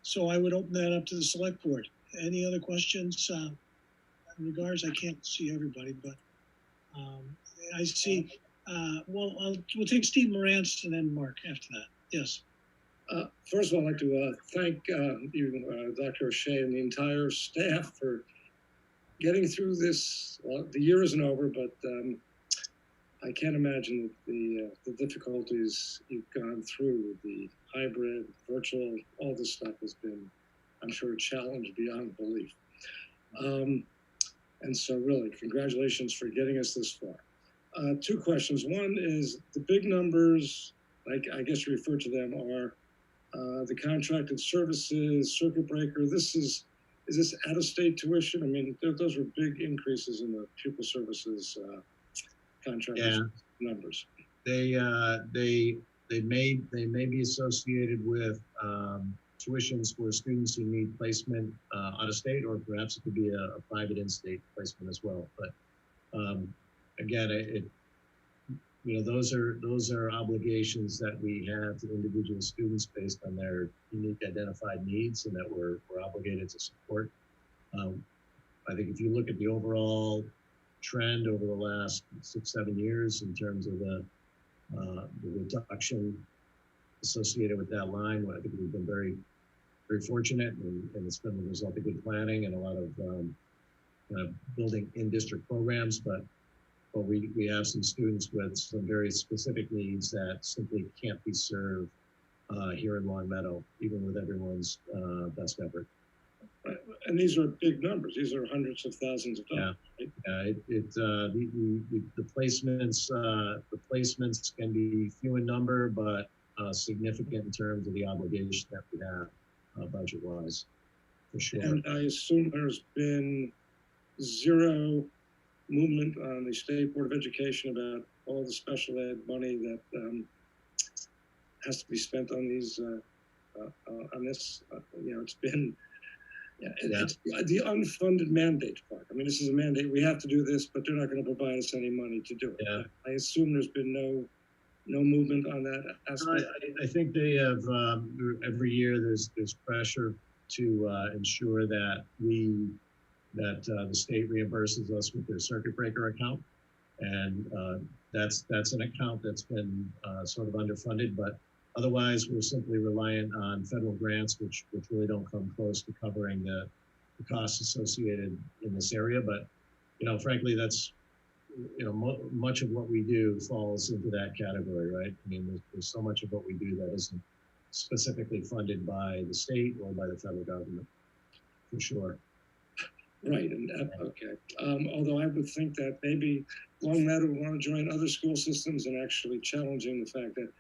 So I would open that up to the select board. Any other questions? In regards, I can't see everybody, but I see. We'll take Steve Morantz and then Mark after that. Yes. First of all, I'd like to thank you, Dr. O'Shea, and the entire staff for getting through this. Well, the year isn't over, but I can't imagine the difficulties you've gone through with the hybrid, virtual, all this stuff has been, I'm sure, a challenge beyond belief. And so really, congratulations for getting us this far. Two questions. One is the big numbers, I guess you refer to them, are the contracted services, circuit breaker. Is this out-of-state tuition? I mean, those were big increases in the pupil services contracted numbers. They may be associated with tuitions for students who need placement out of state, or perhaps it could be a private in-state placement as well. But again, those are obligations that we have to individual students based on their unique identified needs, and that we're obligated to support. I think if you look at the overall trend over the last 6-7 years in terms of the reduction associated with that line, I think we've been very very fortunate, and it's been the result of good planning and a lot of building in-district programs, but we have some students with some very specific needs that simply can't be served here in Long Meadow, even with everyone's best effort. Right. And these are big numbers. These are hundreds of thousands of dollars. Yeah, right? The placements can be few in number, but significant in terms of the obligation that we have budget-wise, for sure. And I assume there's been zero movement on the State Board of Education about all the special ed money that has to be spent on these on this. It's been it's the unfunded mandate part. I mean, this is a mandate. We have to do this, but they're not going to provide us any money to do it. Yeah. I assume there's been no movement on that aspect. I think they have every year. There's pressure to ensure that the state reimburses us with their circuit breaker account, and that's an account that's been sort of underfunded, but otherwise we're simply reliant on federal grants, which really don't come close to covering the costs associated in this area. But frankly, that's much of what we do falls into that category, right? I mean, there's so much of what we do that isn't specifically funded by the state or by the federal government, for sure. Right, and okay. Although I would think that maybe Long Meadow would want to join other school systems and actually challenging the fact that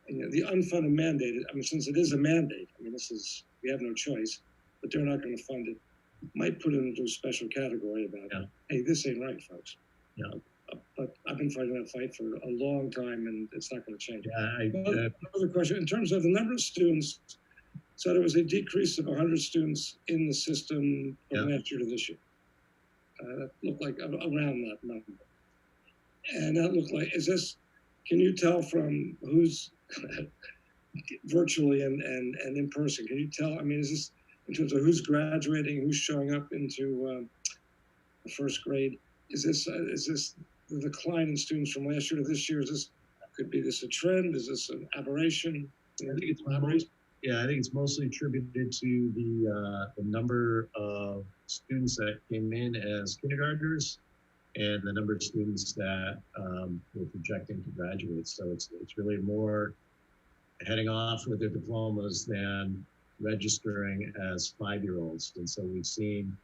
the unfunded mandate. I mean, since it is a mandate, I mean, we have no choice, but they're not going to fund it. Might put it into a special category about, hey, this ain't right, folks. Yeah. But I've been fighting that fight for a long time, and it's not going to change. Yeah, Another question in terms of the number of students. So there was a decrease of 100 students in the system from last year to this year. That looked like around that number. And that looked like, can you tell from who's virtually and in person? Can you tell, I mean, is this in terms of who's graduating, who's showing up into the first grade? Is this the decline in students from last year to this year? Could this a trend? Is this an aberration? I think it's an aberration. Yeah, I think it's mostly attributed to the number of students that came in as kindergartners and the number of students that we're projecting to graduate. So it's really more heading off with their diplomas than registering as 5-year-olds. And so we've seen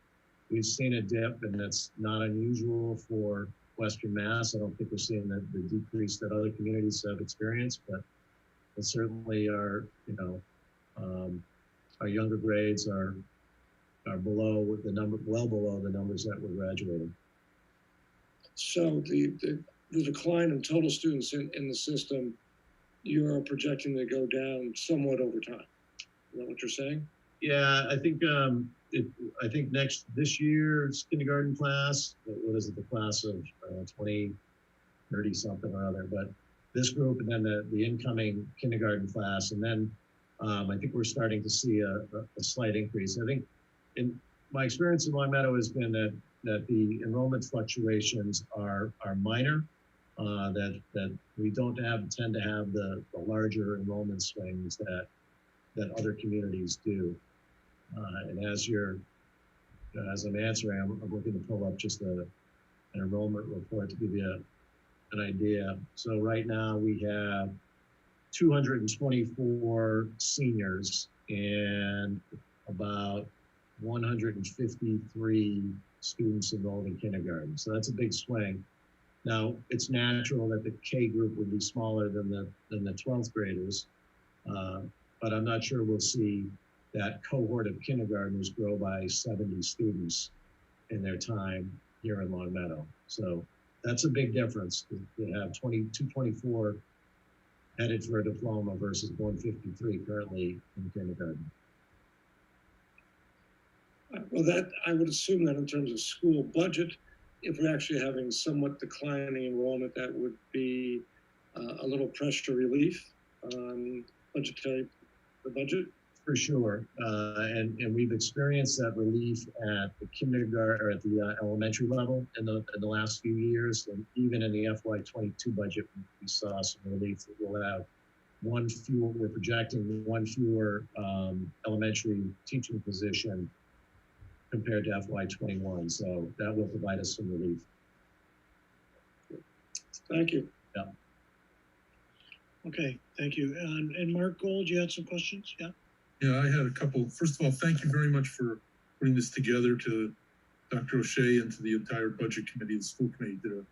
a dip, and that's not unusual for Western Mass. I don't think we're seeing the decrease that other communities have experienced, but certainly our younger grades are below the number, well below the numbers that we're graduating. So the decline in total students in the system, you're projecting to go down somewhat over time. Is that what you're saying? Yeah, I think this year's kindergarten class, what is it, the class of 30 something or other, but this group and then the incoming kindergarten class, and then I think we're starting to see a slight increase. I think in my experience in Long Meadow has been that the enrollment fluctuations are minor, that we don't tend to have the larger enrollment swings that other communities do. And as I'm answering, I'm looking to pull up just an enrollment report to give you an idea. So right now we have 224 seniors and about 153 students enrolled in kindergarten. So that's a big swing. Now, it's natural that the K group would be smaller than the 12th graders, but I'm not sure we'll see that cohort of kindergartners grow by 70 students in their time here in Long Meadow. So that's a big difference to have 224 headed for a diploma versus 153 currently in kindergarten. Well, that I would assume that in terms of school budget, if we're actually having somewhat declining enrollment, that would be a little pressure relief on the budget. For sure, and we've experienced that relief at the kindergarten or at the elementary level in the last few years, and even in the FY22 budget, we saw some relief that we'll have we're projecting one fewer elementary teaching position compared to FY21. So that will provide us some relief. Thank you. Yeah. Okay, thank you. And Mark Gold, you had some questions? Yeah. Yeah, I had a couple. First of all, thank you very much for putting this together, to Dr. O'Shea and to the entire budget committee. The school committee did a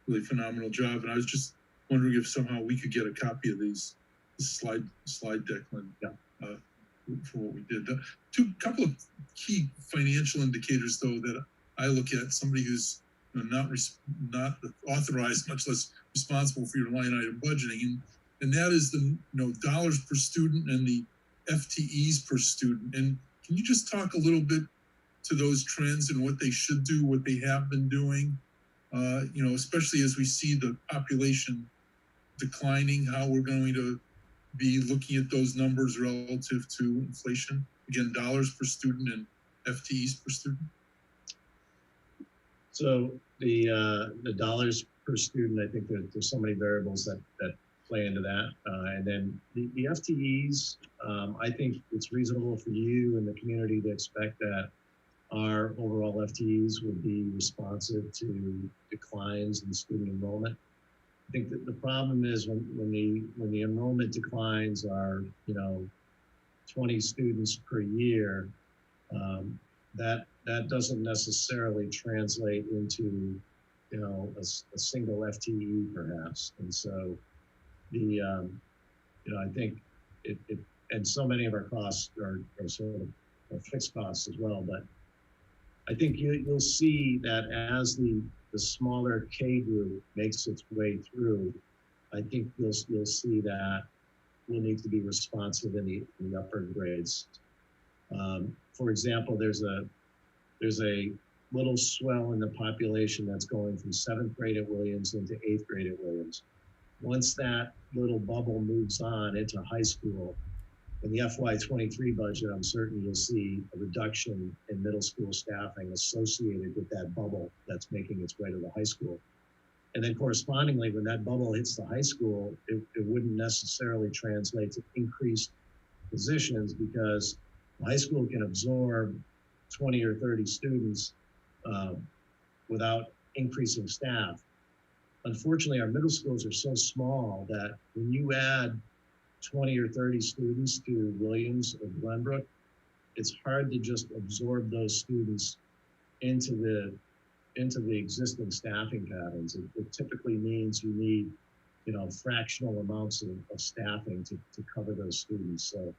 really phenomenal job. And I was just wondering if somehow we could get a copy of this slide deck, for what we did. Couple of key financial indicators, though, that I look at. Somebody who's not authorized, much less responsible for your line item budgeting, and that is the dollars per student and the FTEs per student. And can you just talk a little bit to those trends and what they should do, what they have been doing, especially as we see the population declining, how we're going to be looking at those numbers relative to inflation? Again, dollars per student and FTEs per student. So the dollars per student, I think that there's so many variables that play into that. And then the FTEs, I think it's reasonable for you and the community to expect that our overall FTEs will be responsive to declines in student enrollment. I think that the problem is when the enrollment declines are 20 students per year, that doesn't necessarily translate into a single FTE perhaps. And so I think it and so many of our costs are sort of fixed costs as well. But I think you'll see that as the smaller K group makes its way through, I think you'll see that we'll need to be responsive in the upper grades. For example, there's a little swell in the population that's going from 7th grade at Williams into 8th grade at Williams. Once that little bubble moves on into high school, in the FY23 budget, I'm certain you'll see a reduction in middle school staffing associated with that bubble that's making its way to the high school. And then correspondingly, when that bubble hits the high school, it wouldn't necessarily translate to increased positions, because the high school can absorb 20 or 30 students without increasing staff. Unfortunately, our middle schools are so small that when you add 20 or 30 students to Williams or Glenbrook, it's hard to just absorb those students into the existing staffing patterns. It typically means you need, fractional amounts of staffing to cover those students. So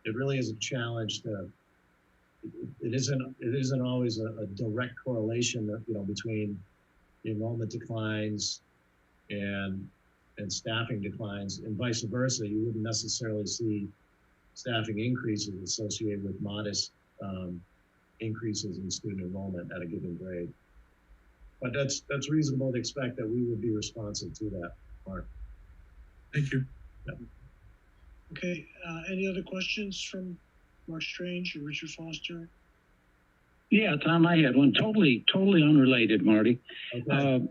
it really is a challenge it isn't always a direct correlation between the enrollment declines and staffing declines, and vice versa. You wouldn't necessarily see staffing increases associated with modest increases in student enrollment at a given grade. But that's reasonable to expect that we would be responsive to that, Mark. Thank you. Yep. Okay, any other questions from Mark Strange or Richard Foster? Yeah, Tom, I had one totally unrelated, Marty. Okay.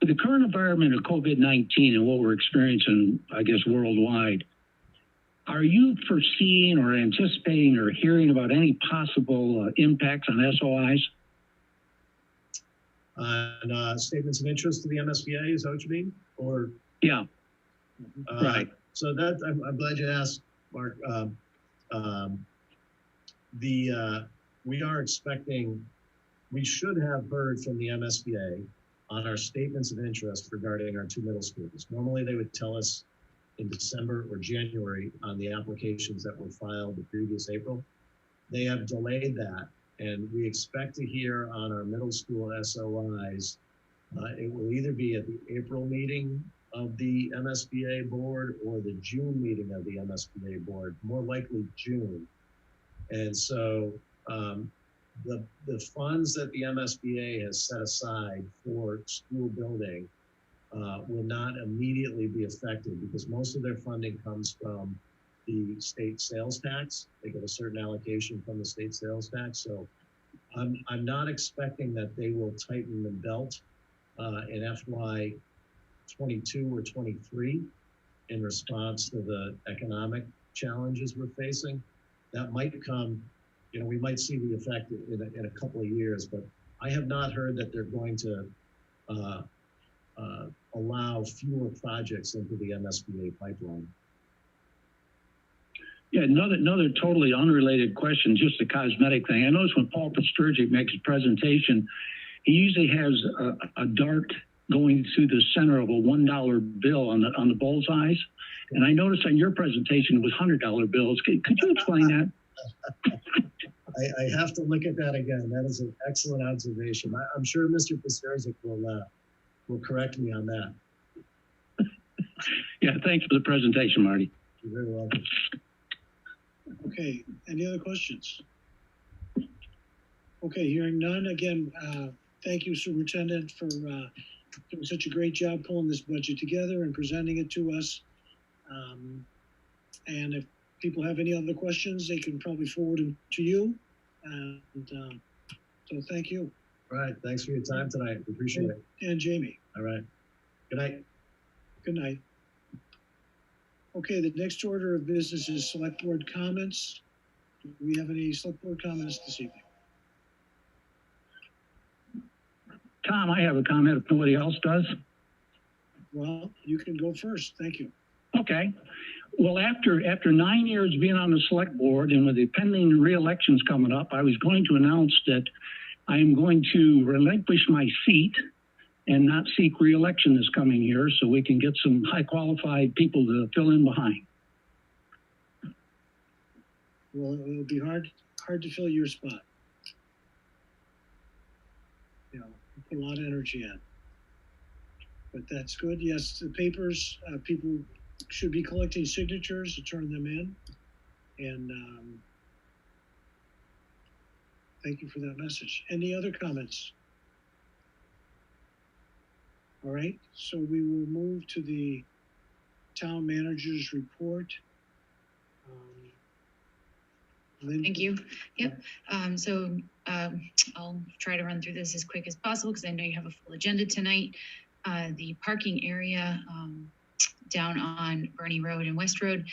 The current environment of COVID-19 and what we're experiencing, I guess, worldwide, are you foreseeing or anticipating or hearing about any possible impacts on SOIs? On statements of interest to the MSBA, is that what you mean? Or yeah, right. So that I'm glad you asked, Mark. We should have heard from the MSBA on our statements of interest regarding our 2 middle schools. Normally they would tell us in December or January on the applications that were filed the previous April. They have delayed that, and we expect to hear on our middle school SOIs. It will either be at the April meeting of the MSBA board or the June meeting of the MSBA board, more likely June. And so the funds that the MSBA has set aside for school building will not immediately be affected, because most of their funding comes from the state sales tax. They get a certain allocation from the state sales tax. So I'm not expecting that they will tighten the belt in FY22 or 23. in response to the economic challenges we're facing. That might come, we might see the effect in a couple of years, but I have not heard that they're going to allow fewer projects into the MSBA pipeline. Yeah, another totally unrelated question, just a cosmetic thing. I noticed when Paul Pasturgic makes his presentation, he usually has a dart going through the center of a $1 bill on the bullseyes. And I noticed on your presentation it was $100 bills. Could you explain that? I have to look at that again. That is an excellent observation. I'm sure Mr. Pasturgic will correct me on that. Yeah, thanks for the presentation, Marty. You're very welcome. Okay, any other questions? Okay, hearing none, again, thank you, Superintendent, for doing such a great job pulling this budget together and presenting it to us. And if people have any other questions, they can probably forward them to you. And so thank you. All right, thanks for your time tonight. We appreciate it. And Jamie. All right, good night. Good night. Okay, the next order of business is select board comments. Do we have any select board comments this evening? Tom, I have a comment if nobody else does. Well, you can go first. Thank you. Okay. Well, after 9 years being on the select board and with the pending re-elections coming up, I was going to announce that I am going to relinquish my seat and not seek re-election this coming year so we can get some high qualified people to fill in behind. Well, it'll be hard to fill your spot. You put a lot of energy in. But that's good. Yes, the papers, people should be collecting signatures to turn them in. And thank you for that message. Any other comments? All right, so we will move to the town manager's report. Thank you. Yep. I'll try to run through this as quick as possible because I know you have a full agenda tonight. The parking area down on Bernie Road and West Road,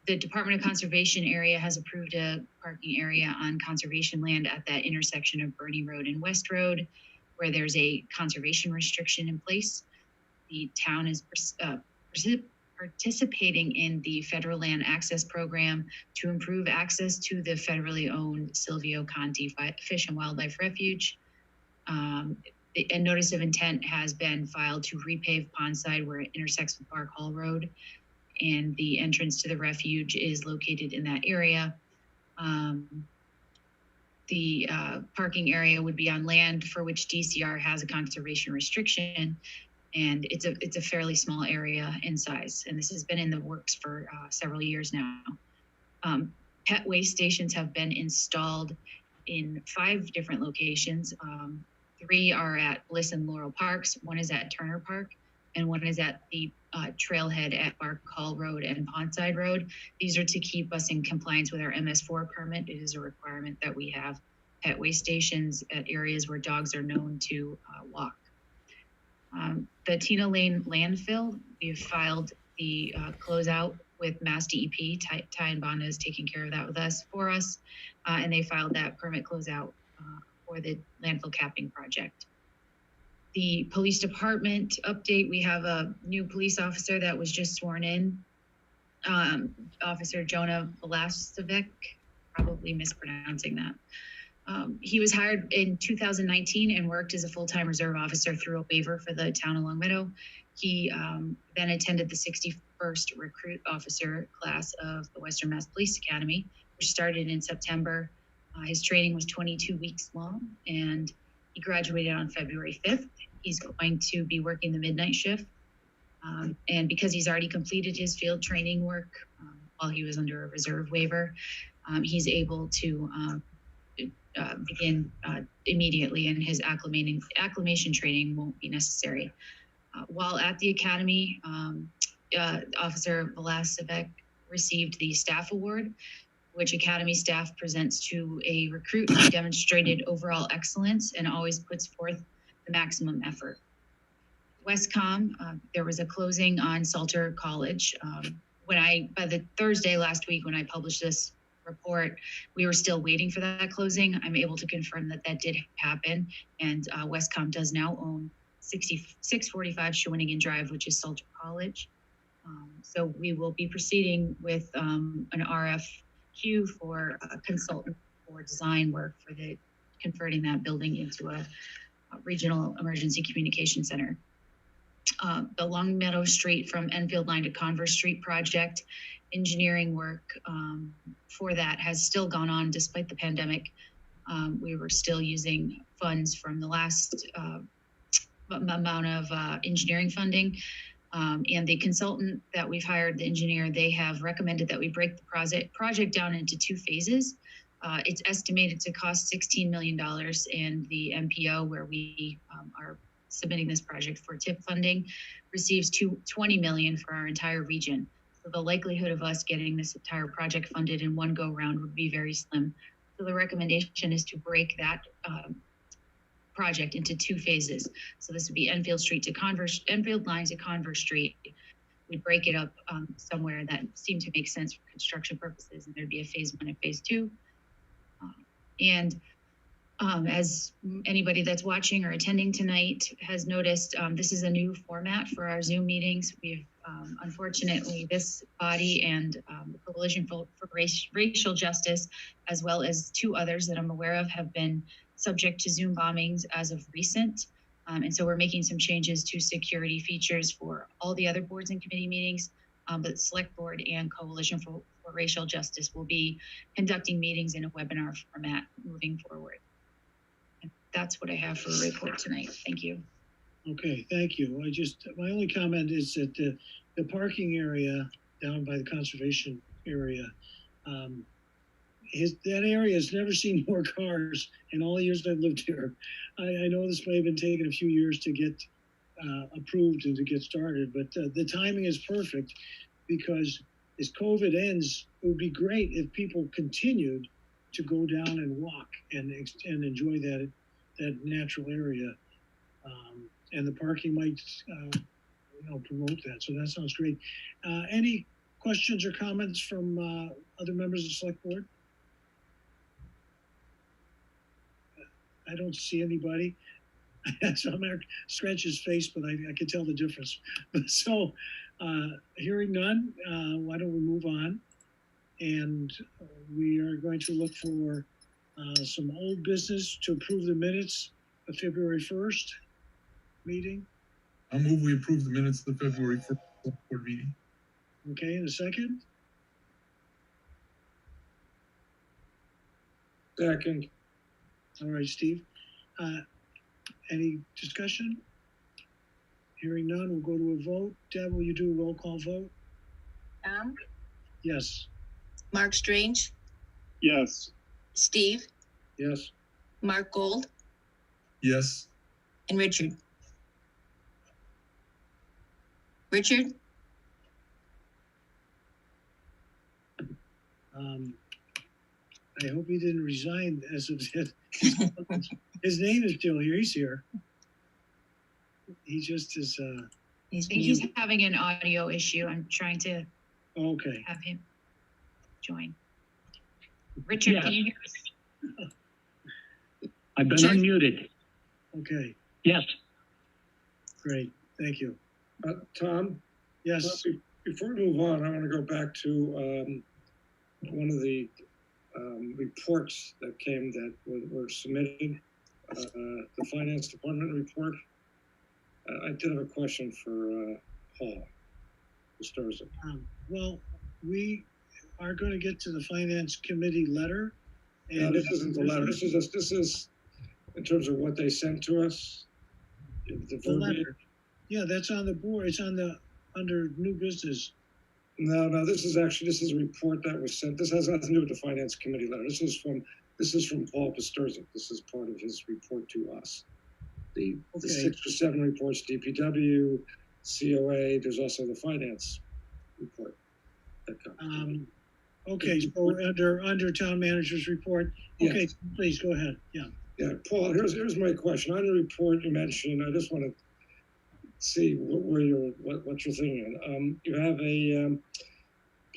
the Department of Conservation area has approved a parking area on conservation land at that intersection of Bernie Road and West Road, where there's a conservation restriction in place. The town is participating in the federal land access program to improve access to the federally owned Silvio Conti Fish and Wildlife Refuge. A notice of intent has been filed to repave Pondside where it intersects with Bark Hall Road, and the entrance to the refuge is located in that area. The parking area would be on land for which DCR has a conservation restriction, and it's a fairly small area in size. And this has been in the works for several years now. Pet waste stations have been installed in 5 different locations. 3 are at Bliss and Laurel Parks, 1 is at Turner Park, and 1 is at the trailhead at Bark Hall Road and Pondside Road. These are to keep us in compliance with our MS4 permit. It is a requirement that we have pet waste stations at areas where dogs are known to walk. The Tina Lane landfill, we've filed the closeout with Mass DEP. Ty and Bond is taking care of that for us, and they filed that permit closeout for the landfill capping project. The police department update, we have a new police officer that was just sworn in, Officer Jonah Velasquez, probably mispronouncing that. He was hired in 2019 and worked as a full-time reserve officer through a waiver for the town of Longmeadow. He then attended the 61st recruit officer class of the Western Mass Police Academy, which started in September. His training was 22 weeks long, and he graduated on February 5th. He's going to be working the midnight shift. And because he's already completed his field training work while he was under a reserve waiver, he's able to begin immediately, and his acclimation training won't be necessary. While at the academy, Officer Velasquez received the staff award, which academy staff presents to a recruit who demonstrated overall excellence and always puts forth the maximum effort. Westcom, there was a closing on Salter College. By the Thursday last week, when I published this report, we were still waiting for that closing. I'm able to confirm that that did happen, and Westcom does now own 6645 Shawinigan Drive, which is Salter College. So we will be proceeding with an RFQ for a consultant for design work for the converting that building into a regional emergency communication center. The Long Meadow Street from Enfield Line to Converse Street project, engineering work for that has still gone on despite the pandemic. We were still using funds from the last amount of engineering funding. And the consultant that we've hired, the engineer, they have recommended that we break the project down into 2 phases. It's estimated to cost $16 million, and the MPO, where we are submitting this project for TIP funding, receives $20 million for our entire region. So the likelihood of us getting this entire project funded in one go round would be very slim. So the recommendation is to break that project into 2 phases. So this would be Enfield Line to Converse Street. We'd break it up somewhere that seemed to make sense for construction purposes, and there'd be a phase 1 and phase 2. As anybody that's watching or attending tonight has noticed, this is a new format for our Zoom meetings. We've unfortunately, this body and the Coalition for Racial Justice, as well as 2 others that I'm aware of, have been subject to Zoom bombings as of recent. And so we're making some changes to security features for all the other boards and committee meetings, but Select Board and Coalition for Racial Justice will be conducting meetings in a webinar format moving forward. And that's what I have for a report tonight. Thank you. Okay, thank you. My only comment is that the parking area down by the conservation area, that area has never seen more cars in all the years I've lived here. I know this may have been taking a few years to get approved and to get started, but the timing is perfect, because as COVID ends, it would be great if people continued to go down and walk and enjoy that natural area. And the parking might promote that. So that sounds great. Any questions or comments from other members of the Select Board? I don't see anybody. So I'm going to scratch his face, but I can tell the difference. So hearing none, why don't we move on? And we are going to look for some old business to approve the minutes of February 1st meeting. I'll move we approve the minutes of the February 1st board meeting. Okay, in a second. Second. All right, Steve. Any discussion? Hearing none, we'll go to a vote. Deb, will you do a roll call vote? Tom? Yes. Mark Strange? Yes. Steve? Yes. Mark Gold? Yes. And Richard? Richard? I hope he didn't resign as of yet. His name is still here. He's here. He just is. I think he's having an audio issue. I'm trying to have him join. Richard, Yes. can you hear us? I've been unmuted. Okay, Yes. great. Thank you. Tom? Yes. Before we move on, I want to go back to one of the reports that came that were submitted, the Finance Department report. I did have a question for Paul Pistorzik. Well, we are going to get to the Finance Committee letter. And No, this isn't the letter. This is in terms of what they sent to us. The letter. Yeah, that's on the board. It's on the under new business. No, this is a report that was sent. This has nothing to do with the Finance Committee letter. This is from Paul Pistorzik. This is part of his report to us. The 6 or 7 reports, DPW, COA. There's also the finance report that comes. Okay, so under town manager's report. Okay, Yes. Please go ahead. Yeah. Yeah, Paul, here's my question. On the report you mentioned, I just want to see what you're thinking. You have a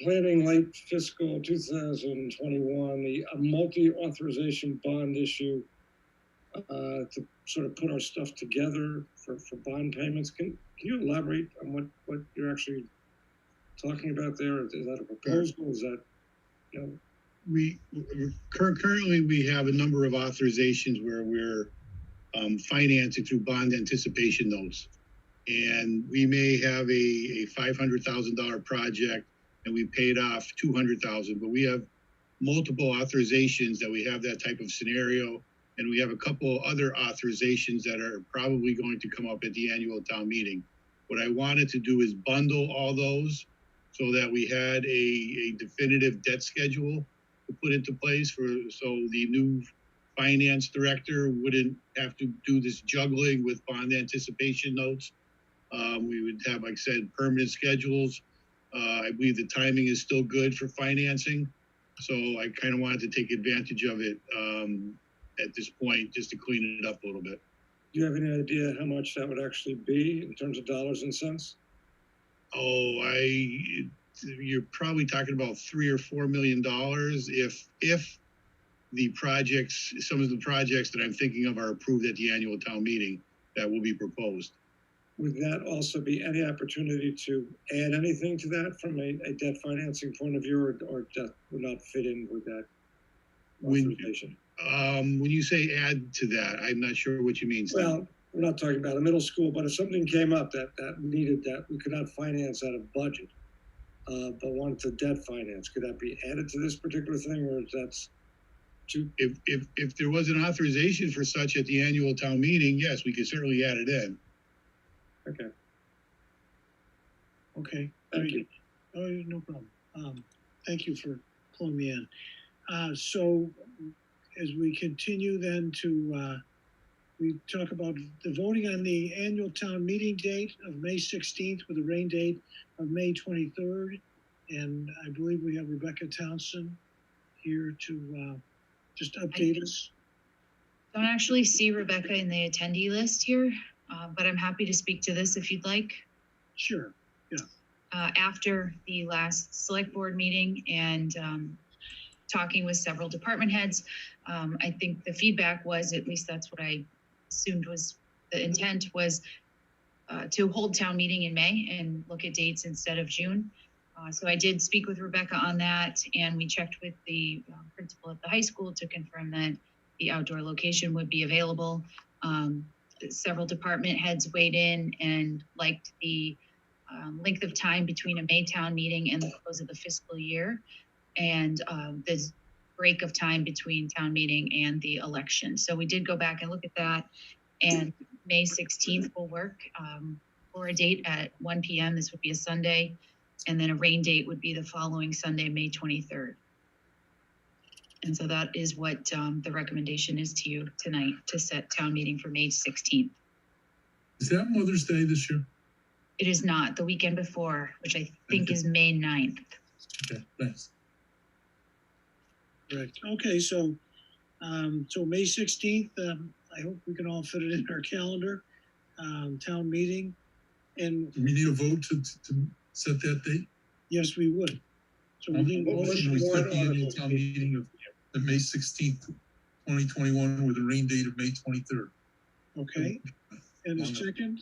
planning late fiscal 2021, a multi-authorization bond issue to sort of put our stuff together for bond payments. Can you elaborate on what you're actually talking about there? Is that a proposal? Is that, you know? Currently we have a number of authorizations where we're financing through bond anticipation notes. And we may have a $500,000 project and we paid off $200,000, but we have multiple authorizations that we have that type of scenario. And we have a couple other authorizations that are probably going to come up at the annual town meeting. What I wanted to do is bundle all those so that we had a definitive debt schedule to put into place so the new finance director wouldn't have to do this juggling with bond anticipation notes. We would have, like I said, permanent schedules. I believe the timing is still good for financing. So I kind of wanted to take advantage of it at this point, just to clean it up a little bit. Do you have any idea how much that would actually be in terms of dollars and cents? Oh, you're probably talking about $3 or $4 million if the projects, some of the projects that I'm thinking of are approved at the annual town meeting that will be proposed. Would that also be any opportunity to add anything to that from a debt financing point of view, or that would not fit in with that authorization? When you say add to that, I'm not sure what you mean, Steve. Well, we're not talking about a middle school, but if something came up that needed that, we could not finance out of budget, but wanted to debt finance, could that be added to this particular thing, or that's too? If there was an authorization for such at the annual town meeting, yes, we could certainly add it in. Okay. Okay. Thank you. Oh, no problem. Thank you for pulling me in. So as we continue then to, we talk about the voting on the annual town meeting date of May 16th with a rain date of May 23rd. And I believe we have Rebecca Townsend here to just update us. Don't actually see Rebecca in the attendee list here, but I'm happy to speak to this if you'd like. Sure, yeah. After the last select board meeting and talking with several department heads, I think the feedback was, at least that's what I assumed was the intent, was to hold town meeting in May and look at dates instead of June. So I did speak with Rebecca on that, and we checked with the principal at the high school to confirm that the outdoor location would be available. Several department heads weighed in and liked the length of time between a May town meeting and the close of the fiscal year, and the break of time between town meeting and the election. So we did go back and look at that, and May 16th will work for a date at 1 p.m. This would be a Sunday, and then a rain date would be the following Sunday, May 23rd. And so that is what the recommendation is to you tonight, to set town meeting for May 16th. Is that Mother's Day this year? It is not, the weekend before, which I think is May 9th. Okay, thanks. Correct. Okay, so so May 16th, I hope we can all fit it in our calendar, town meeting. And do we need a vote to set that date? Yes, we would. So we need a motion. We set the annual town meeting of May 16th, 2021 with a rain date of May 23rd. Okay. And a second?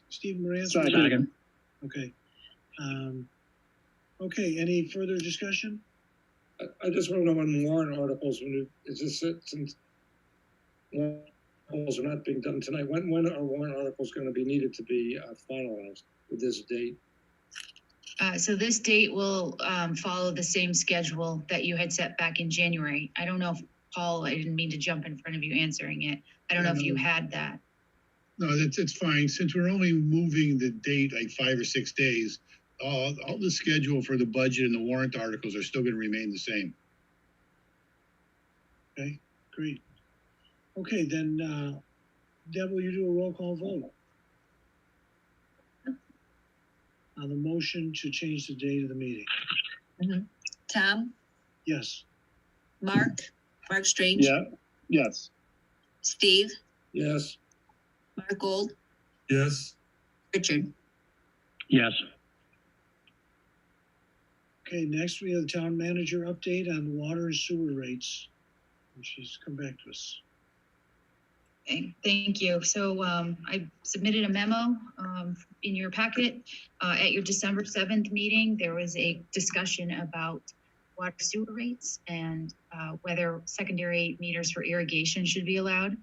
Steve Moran? Second. Okay. Okay, any further discussion? I just want to know when warrant articles, is this it, since warrant articles are not being done tonight, when are warrant articles going to be needed to be finalized with this date? So this date will follow the same schedule that you had set back in January. I don't know if, Paul, I didn't mean to jump in front of you answering it. I don't know if you had that. No, it's fine. Since we're only moving the date like 5 or 6 days, all the schedule for the budget and the warrant articles are still going to remain the same. Okay, great. Okay, then, Deb, will you do a roll call vote on the motion to change the date of the meeting? Tom, Yes. Mark Strange. Yeah, yes. Steve, Yes. Mark Gold, Yes. Richard, Yes. Okay, next we have the town manager update on water and sewer rates. And she's come back to us. Okay, thank you. So I submitted a memo in your packet. At your December 7th meeting, there was a discussion about water sewer rates and whether secondary meters for irrigation should be allowed.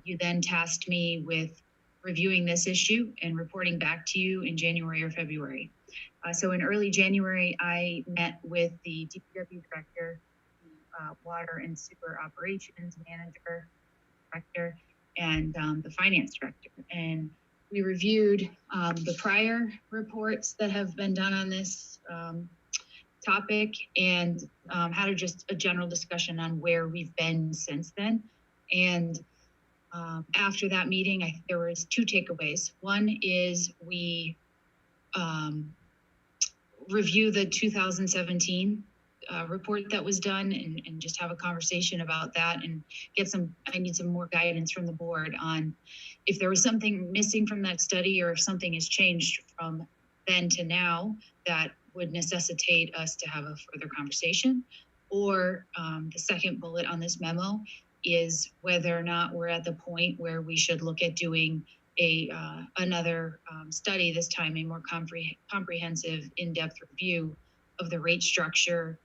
You then tasked me with reviewing this issue and reporting back to you in January or February. So in early January, I met with the DPW director, the water and sewer operations manager, director, and the finance director. And we reviewed the prior reports that have been done on this topic and had a general discussion on where we've been since then. And after that meeting, there was two takeaways. One is we review the 2017 report that was done and just have a conversation about that and I need some more guidance from the board on if there was something missing from that study or if something has changed from then to now that would necessitate us to have a further conversation. Or the second bullet on this memo is whether or not we're at the point where we should look at doing another study, this time a more comprehensive, in-depth review of the rate structure,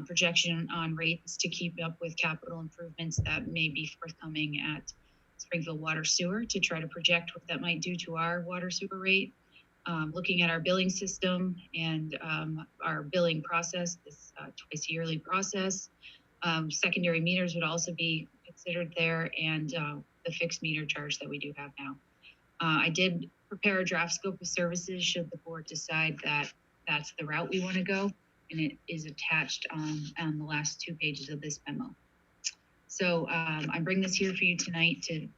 projection on rates to keep up with capital improvements that may be forthcoming at Springfield Water Sewer to try to project what that might do to our water sewer rate. Looking at our billing system and our billing process, this twice yearly process. Secondary meters would also be considered there, and the fixed meter charge that we do have now. I did prepare a draft scope of services should the board decide that that's the route we want to go, and it is attached on the last 2 pages of this memo. So I bring this here for you tonight to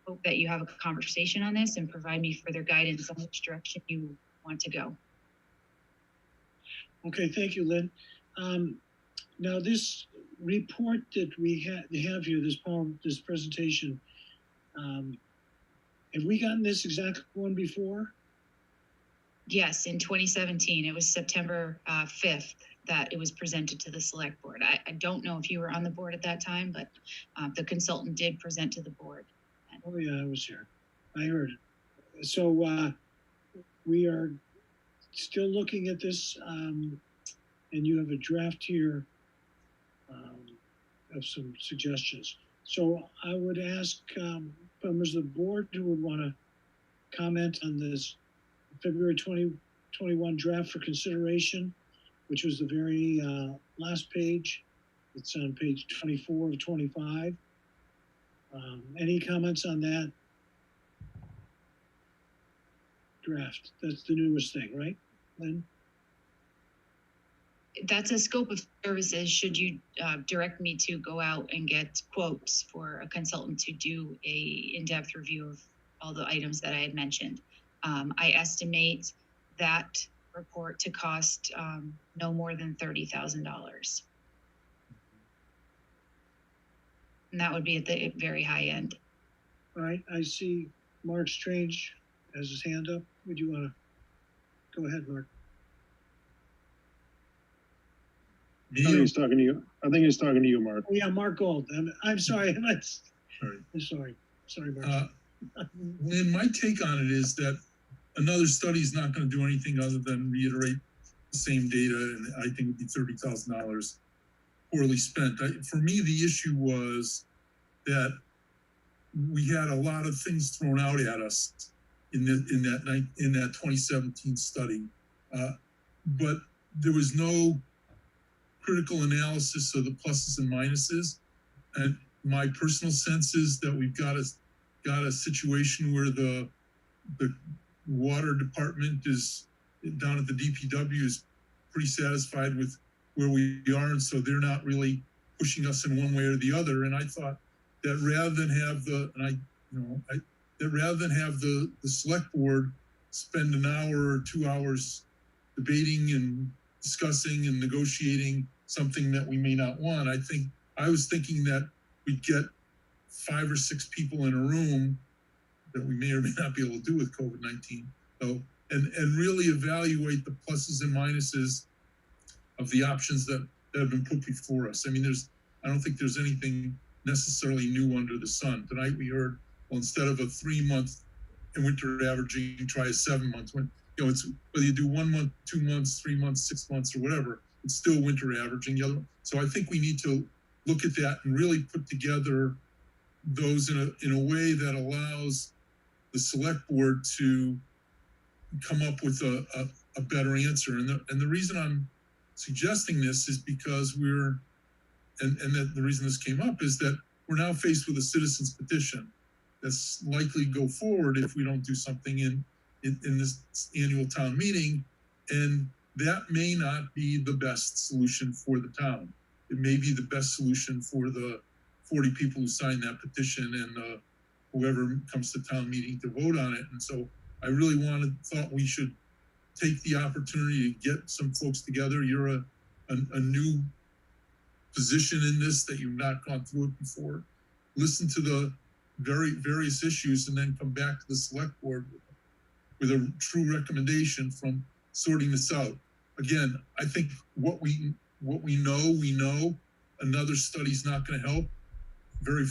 hope that you have a conversation on this and provide me further guidance on which direction you want to go. Okay, thank you, Lynn. Now this report that we have here, this presentation, have we gotten this exact one before? Yes, in 2017, it was September 5th that it was presented to the select board. I don't know if you were on the board at that time, but the consultant did present to the board. Oh yeah, I was here. I heard it. So we are still looking at this, and you have a draft here of some suggestions. So I would ask members of the board who would want to comment on this February 2021 draft for consideration, which was the very last page. It's on page 24 of 25. Any comments on that draft? That's the newest thing, right, Lynn? That's a scope of services should you direct me to go out and get quotes for a consultant to do a in-depth review of all the items that I had mentioned. I estimate that report to cost no more than $30,000. And that would be at the very high end. All right, I see Mark Strange has his hand up. Would you want to go ahead, Mark? I think he's talking to you. I think he's talking to you, Mark. Oh, yeah, Mark Gold. I'm sorry. I'm sorry. Sorry, Mark. Lynn, my take on it is that another study is not going to do anything other than reiterate the same data, and I think it would be $30,000 poorly spent. For me, the issue was that we had a lot of things thrown out at us in that 2017 study, but there was no critical analysis of the pluses and minuses. And my personal sense is that we've got a situation where the water department is down at the DPW is pretty satisfied with where we are, and so they're not really pushing us in one way or the other. And I thought that rather than have the select board spend an hour or 2 hours debating and discussing and negotiating something that we may not want, I was thinking that we'd get 5 or 6 people in a room that we may or may not be able to do with COVID-19. So, and really evaluate the pluses and minuses of the options that have been put before us. I mean, I don't think there's anything necessarily new under the sun. Tonight we heard, well, instead of a 3-month winter averaging, try a 7-month. When it's whether you do 1 month, 2 months, 3 months, 6 months, or whatever, it's still winter averaging. So I think we need to look at that and really put together those in a way that allows the select board to come up with a better answer. And the reason I'm suggesting this is because the reason this came up is that we're now faced with a citizens petition that's likely to go forward if we don't do something in this annual town meeting. And that may not be the best solution for the town. It may be the best solution for the 40 people who signed that petition and whoever comes to town meeting to vote on it. And so I really thought we should take the opportunity to get some folks together. You're a new position in this that you've not gone through it before. Listen to the various issues and then come back to the select board with a true recommendation from sorting this out. Again, I think what we know. Another study's not going to help. Very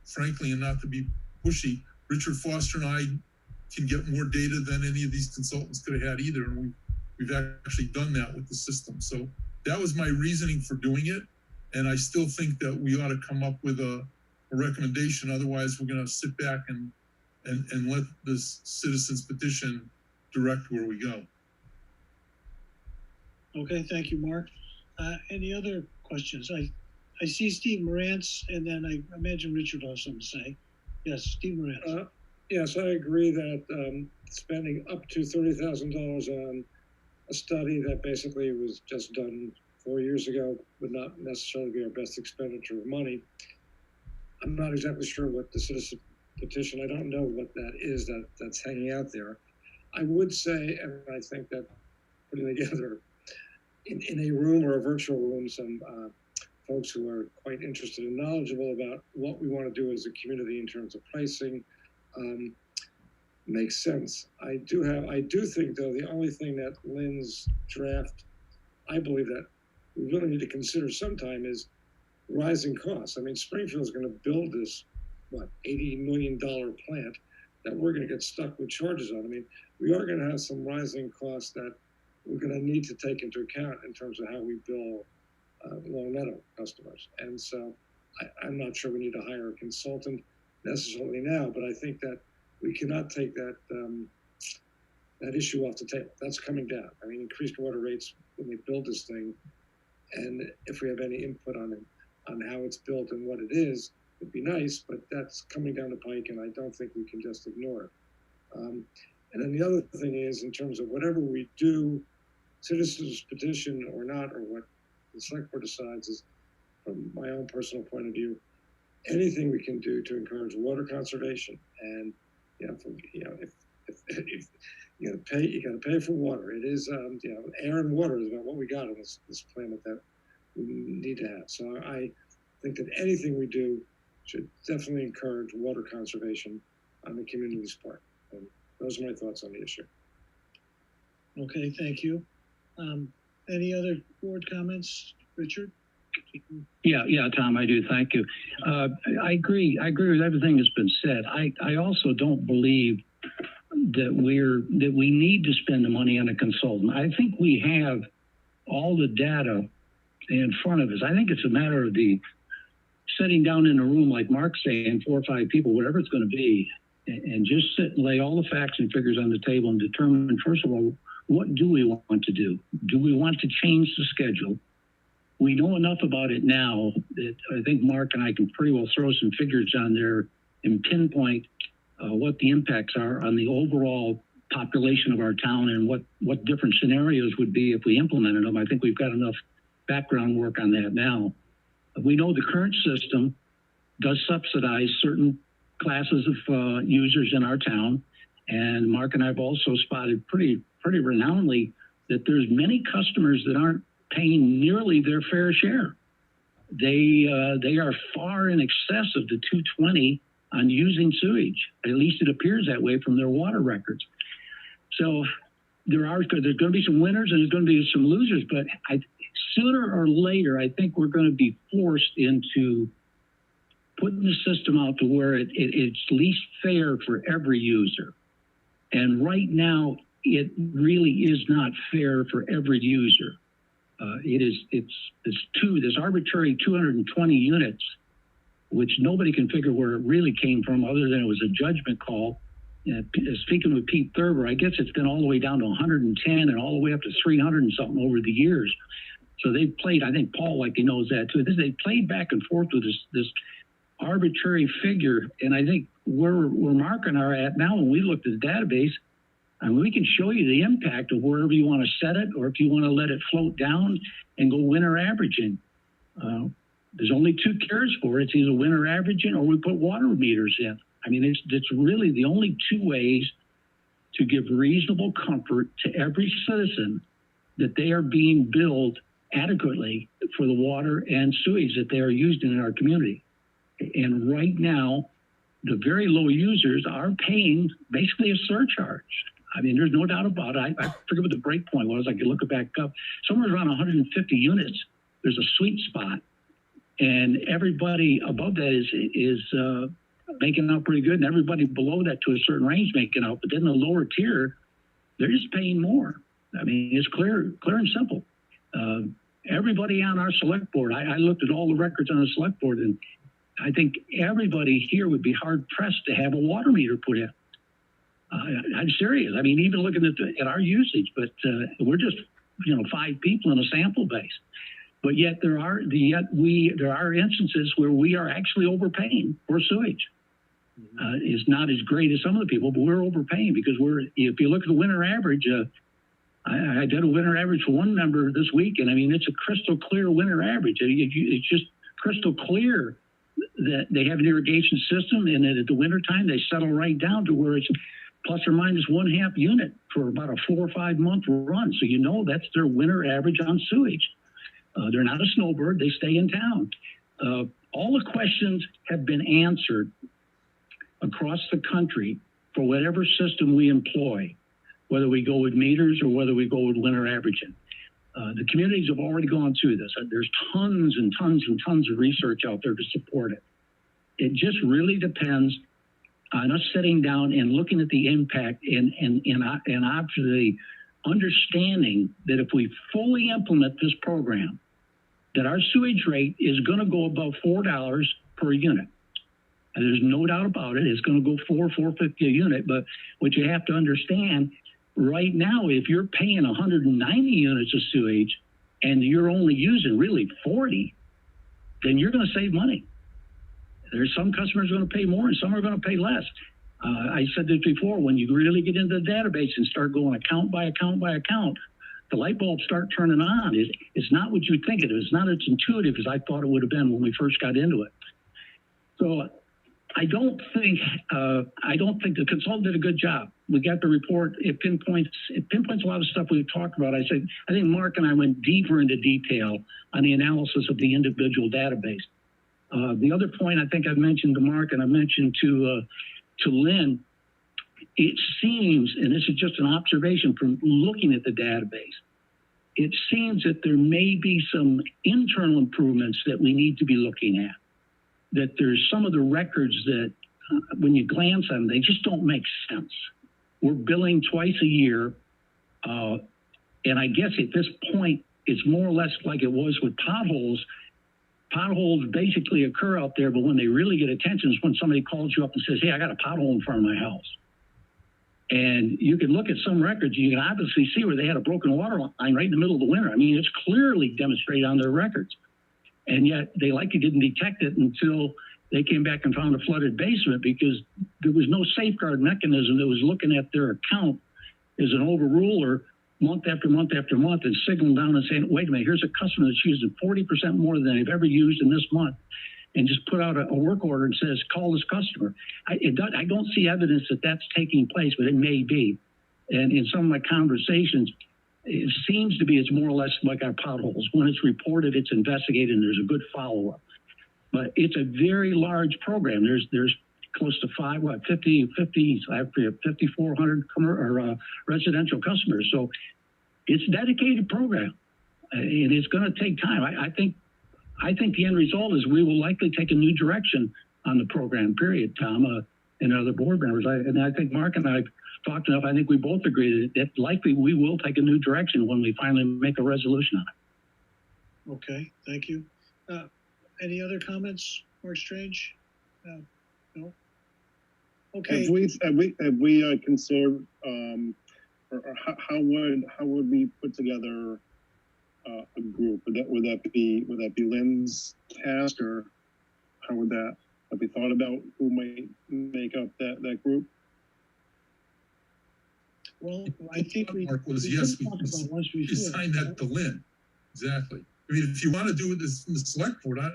frankly, and not to be pushy, Richard Foster and I can get more data than any of these consultants could have had either, and we've actually done that with the system. So that was my reasoning for doing it, and I still think that we ought to come up with a recommendation. Otherwise, we're going to sit back and let this citizens petition direct where we go. Okay, thank you, Mark. Any other questions? I see Steve Morantz, and then I imagine Richard will have something to say. Yes, Steve Morantz. Yes, I agree that spending up to $30,000 on a study that basically was just done 4 years ago would not necessarily be our best expenditure of money. I'm not exactly sure what the citizen petition, I don't know what that is that's hanging out there. I would say, and I think that putting together in a room or a virtual room some folks who are quite interested and knowledgeable about what we want to do as a community in terms of pricing makes sense. I do think, though, the only thing that Lynn's draft, I believe that we really need to consider sometime is rising costs. I mean, Springfield is going to build this, $80 million plant that we're going to get stuck with charges on. I mean, we are going to have some rising costs that we're going to need to take into account in terms of how we bill Long Meadow customers. And so I'm not sure we need to hire a consultant necessarily now, but I think that we cannot take that issue off the table. That's coming down. I mean, increased water rates when we build this thing, and if we have any input on how it's built and what it is, it'd be nice, but that's coming down the pike, and I don't think we can just ignore it. And then the other thing is, in terms of whatever we do, citizens petition or not, or what the select board decides, is from my own personal point of view, anything we can do to encourage water conservation. And if you got to pay for water. It is air and water is about what we got on this planet that we need to have. So I think that anything we do should definitely encourage water conservation on the community's part. And those are my thoughts on the issue. Okay, thank you. Any other board comments, Richard? Yeah, Tom, I do. Thank you. I agree with everything that's been said. I also don't believe that we need to spend the money on a consultant. I think we have all the data in front of us. I think it's a matter of sitting down in a room, like Mark's saying, 4 or 5 people, whatever it's going to be, and just sit and lay all the facts and figures on the table and determine, first of all, what do we want to do? Do we want to change the schedule? We know enough about it now that I think Mark and I can pretty well throw some figures on there and pinpoint what the impacts are on the overall population of our town and what different scenarios would be if we implemented them. I think we've got enough background work on that now. We know the current system does subsidize certain classes of users in our town, and Mark and I have also spotted pretty renownedly that there's many customers that aren't paying nearly their fair share. They are far in excess of the $220 on using sewage. At least it appears that way from their water records. So there's going to be some winners and there's going to be some losers, but sooner or later, I think we're going to be forced into putting the system out to where it's least fair for every user. And right now, it really is not fair for every user. This arbitrary 220 units, which nobody can figure where it really came from other than it was a judgment call. Speaking with Pete Thurber, I guess it's been all the way down to 110 and all the way up to 300 and something over the years. So they played, I think Paul likely knows that too. They played back and forth with this arbitrary figure. And I think where Mark and I are at now, when we looked at the database, I mean, we can show you the impact of wherever you want to set it, or if you want to let it float down and go winter averaging. There's only two cares for it. It's either winter averaging or we put water meters in. I mean, it's really the only two ways to give reasonable comfort to every citizen that they are being billed adequately for the water and sewage that they are using in our community. And right now, the very low users are paying basically a surcharge. I mean, there's no doubt about it. I forget what the break point was. I could look it back up. Somewhere around 150 units, there's a sweet spot. And everybody above that is making out pretty good. And everybody below that to a certain range making out. But then the lower tier, they're just paying more. I mean, it's clear and simple. Everybody on our select board, I looked at all the records on the select board, and I think everybody here would be hard pressed to have a water meter put in. I'm serious. I mean, even looking at our usage, but we're just 5 people in a sample base. But yet there are instances where we are actually overpaying for sewage. It's not as great as some of the people, but we're overpaying because if you look at the winter average, I did a winter average for one member this week, and I mean, it's a crystal clear winter average. It's just crystal clear that they have an irrigation system, and that at the winter time they settle right down to where it's plus or minus 1/2 unit for about a 4 or 5 month run. So that's their winter average on sewage. They're not a snowbird; they stay in town. All the questions have been answered across the country for whatever system we employ, whether we go with meters or whether we go with winter averaging. The communities have already gone through this. There's tons and tons and tons of research out there to support it. It just really depends on us sitting down and looking at the impact and obviously understanding that if we fully implement this program, that our sewage rate is going to go above $4 per unit. And there's no doubt about it. It's going to go $4.50 a unit. But what you have to understand, right now, if you're paying 190 units of sewage and you're only using really 40, then you're going to save money. There's some customers going to pay more and some are going to pay less. I said this before, when you really get into the database and start going account by account by account, the light bulbs start turning on. It's not what you think it is. It's not as intuitive as I thought it would have been when we first got into it. So I don't think the consultant did a good job. We got the report. It pinpoints a lot of stuff we've talked about. I think Mark and I went deeper into detail on the analysis of the individual database. The other point I think I've mentioned to Mark and I mentioned to Lynn, it seems, and this is just an observation from looking at the database, it seems that there may be some internal improvements that we need to be looking at. That there's some of the records that when you glance at them, they just don't make sense. We're billing twice a year. And I guess at this point, it's more or less like it was with potholes. Potholes basically occur out there, but when they really get attention is when somebody calls you up and says, hey, I got a pothole in front of my house. And you can look at some records, you can obviously see where they had a broken water line right in the middle of the winter. I mean, it's clearly demonstrated on their records. And yet they likely didn't detect it until they came back and found a flooded basement because there was no safeguard mechanism that was looking at their account as an overruler month after month after month and signaling down and saying, wait a minute, here's a customer that's using 40% more than they've ever used in this month, and just put out a work order and says, call this customer. I don't see evidence that that's taking place, but it may be. And in some of my conversations, it seems to be it's more or less like our potholes. When it's reported, it's investigated, and there's a good follow-up. But it's a very large program. There's close to 5,400 residential customers. So it's a dedicated program, and it's going to take time. I think the end result is we will likely take a new direction on the program, period, Tom, and other board members. And I think Mark and I talked enough. I think we both agree that likely we will take a new direction when we finally make a resolution on it. Okay, thank you. Any other comments, Mark Strange? No? Okay. Have we considered, or how would we put together a group? Would that be Lynn's task, or how would that, have we thought about who might make up that group? Well, I think Mark was, yes, we assigned that to Lynn. Exactly. I mean, if you want to do it from the select board, I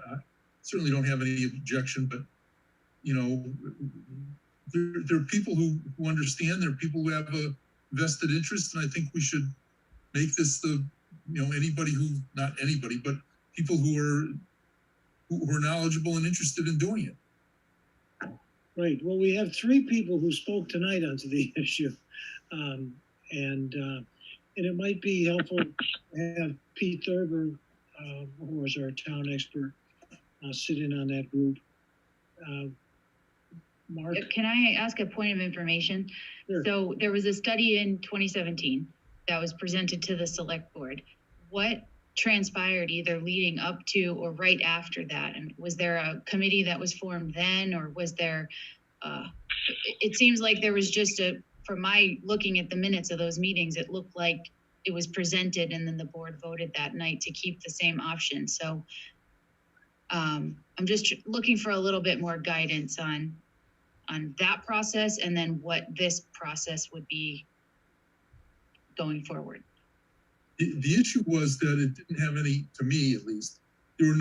certainly don't have any objection, but, you know, there are people who understand, there are people who have a vested interest, and I think we should make this anybody who, not anybody, but people who are knowledgeable and interested in doing it. Right. Well, we have 3 people who spoke tonight onto the issue. And it might be helpful to have Pete Thurber, who is our town expert, sit in on that group. Mark? Can I ask a point of information? Sure. So there was a study in 2017 that was presented to the select board. What transpired either leading up to or right after that? And was there a committee that was formed then, or was there, it seems like there was just from my looking at the minutes of those meetings, it looked like it was presented and then the board voted that night to keep the same option. So I'm just looking for a little bit more guidance on that process, and then what this process would be going forward. The issue was that it didn't have any, to me at least, there was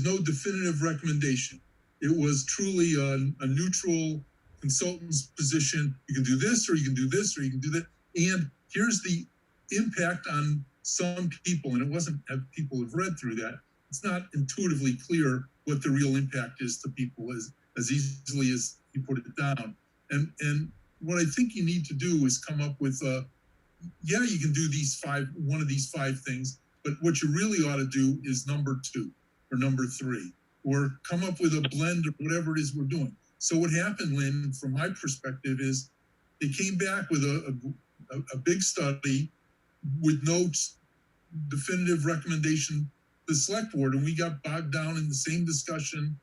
no definitive recommendation. It was truly a neutral consultant's position. You can do this, or you can do this, or you can do that. And here's the impact on some people, and it wasn't, people have read through that. It's not intuitively clear what the real impact is to people as easily as you put it down. And what I think you need to do is come up with yeah, you can do one of these 5 things, but what you really ought to do is number 2 or number 3, or come up with a blend of whatever it is we're doing. So what happened, Lynn, from my perspective, is they came back with a big study with no definitive recommendation to the select board, and we got bogged down in the same discussion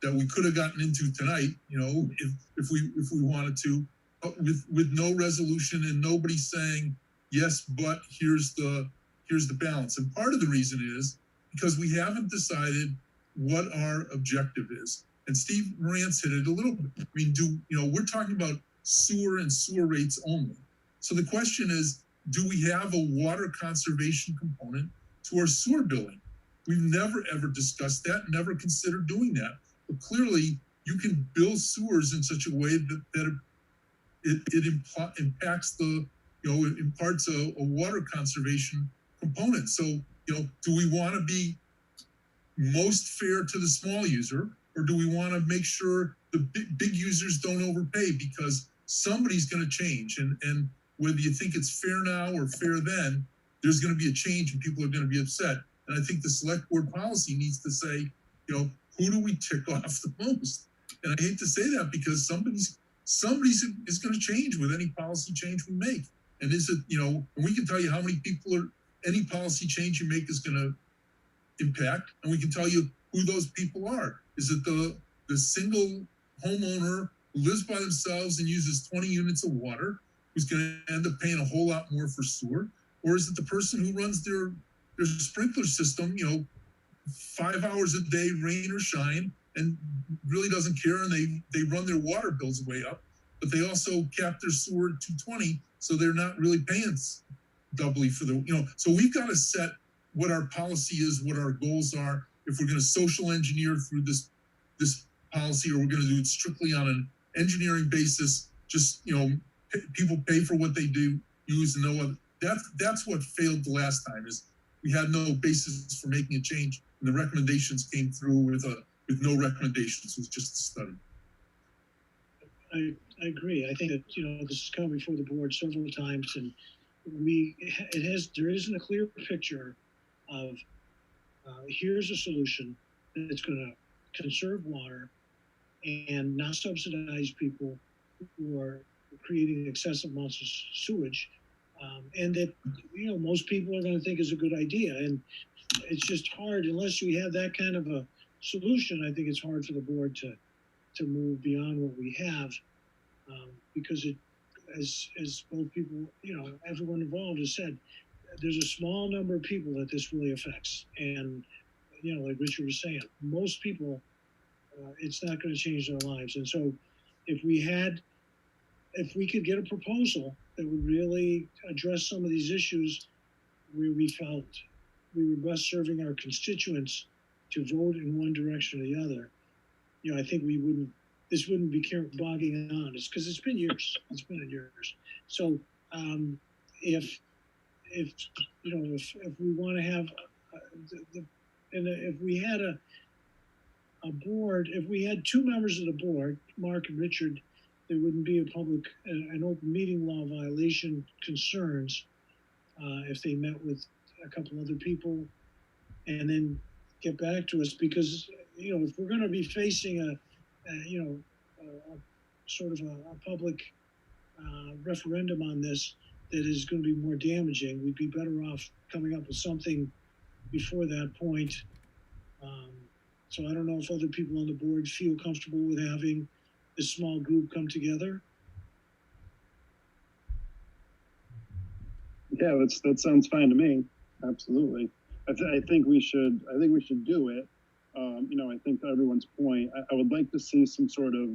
that we could have gotten into tonight, if we wanted to, with no resolution and nobody saying yes, but here's the balance. And part of the reason is because we haven't decided what our objective is. And Steve Morantz hit it a little bit. I mean, we're talking about sewer and sewer rates only. So the question is, do we have a water conservation component to our sewer billing? We've never ever discussed that, never considered doing that. But clearly, you can bill sewers in such a way that it impacts it imparts a water conservation component. So, do we want to be most fair to the small user, or do we want to make sure the big users don't overpay? Because somebody's going to change, and whether you think it's fair now or fair then, there's going to be a change and people are going to be upset. And I think the select board policy needs to say, who do we tick off the most? And I hate to say that, because somebody's is going to change with any policy change we make. And is it, and we can tell you how many people any policy change you make is going to impact, and we can tell you who those people are. Is it the single homeowner who lives by themselves and uses 20 units of water, who's going to end up paying a whole lot more for sewer? Or is it the person who runs their sprinkler system, 5 hours a day, rain or shine, and really doesn't care, and they run their water bills way up, but they also cap their sewer at 220, so they're not really paying doubly for the, so we've got to set what our policy is, what our goals are, if we're going to social engineer through this policy, or we're going to do it strictly on an engineering basis, just, people pay for what they do, use, and no other. That's what failed the last time, is we had no basis for making a change, and the recommendations came through with no recommendations. It was just a study. I agree. I think that, this has come before the board several times, and there isn't a clear picture of, here's a solution that's going to conserve water and not subsidize people who are creating excessive amounts of sewage, and that, most people are going to think is a good idea. And it's just hard unless we have that kind of a solution. I think it's hard for the board to move beyond what we have, because as both people, everyone involved has said, there's a small number of people that this really affects. And, like Richard was saying, most people, it's not going to change their lives. And so if we could get a proposal that would really address some of these issues where we felt we were best serving our constituents to vote in one direction or the other, I think this wouldn't be bogging on. It's because it's been years. It's been years. So if we want to have if we had a board, if we had two members of the board, Mark and Richard, there wouldn't be an open meeting law violation concerns if they met with a couple other people and then get back to us, because if we're going to be facing a sort of a public referendum on this that is going to be more damaging, we'd be better off coming up with something before that point. So I don't know if other people on the board feel comfortable with having this small group come together. Yeah, that sounds fine to me. Absolutely. I think we should do it. I think to everyone's point, I would like to see some sort of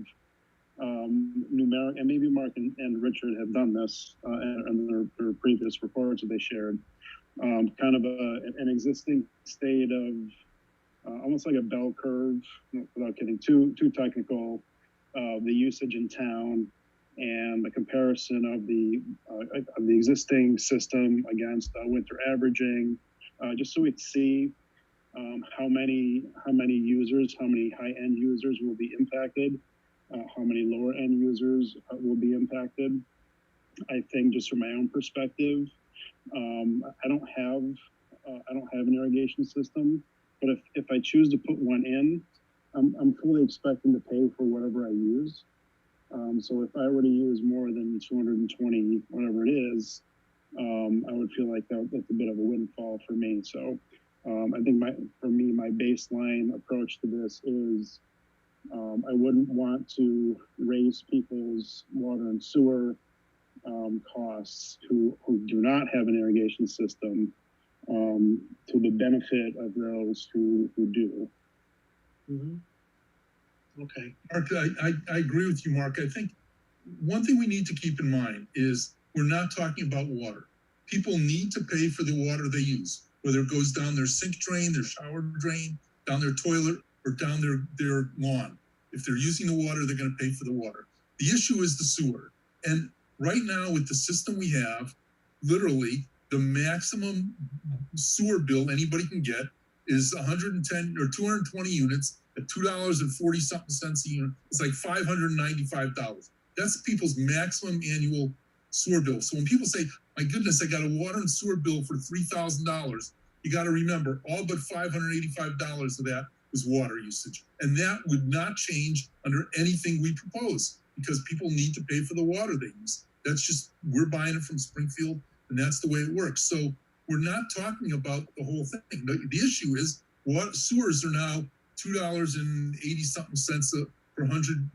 numeric, and maybe Mark and Richard have done this in their previous reports that they shared, kind of an existing state of almost like a bell curve, without getting too technical, the usage in town and the comparison of the existing system against winter averaging, just so we see how many users, how many high-end users will be impacted, how many lower-end users will be impacted. I think just from my own perspective, I don't have an irrigation system, but if I choose to put one in, I'm fully expecting to pay for whatever I use. So if I were to use more than 220, whatever it is, I would feel like that's a bit of a windfall for me. So I think my baseline approach to this is I wouldn't want to raise people's water and sewer costs who do not have an irrigation system to the benefit of those who do. Mm-hmm. Okay. Mark, I agree with you, Mark. I think one thing we need to keep in mind is we're not talking about water. People need to pay for the water they use, whether it goes down their sink drain, their shower drain, down their toilet, or down their lawn. If they're using the water, they're going to pay for the water. The issue is the sewer. And right now, with the system we have, literally, the maximum sewer bill anybody can get is 110 or 220 units at $2.40-something a unit. It's like $595. That's people's maximum annual sewer bill. So when people say, my goodness, I got a water and sewer bill for $3,000, you got to remember all but $585 of that is water usage. And that would not change under anything we propose, because people need to pay for the water they use. That's just, we're buying it from Springfield, and that's the way it works. So we're not talking about the whole thing. The issue is what sewers are now $2.80-something per 100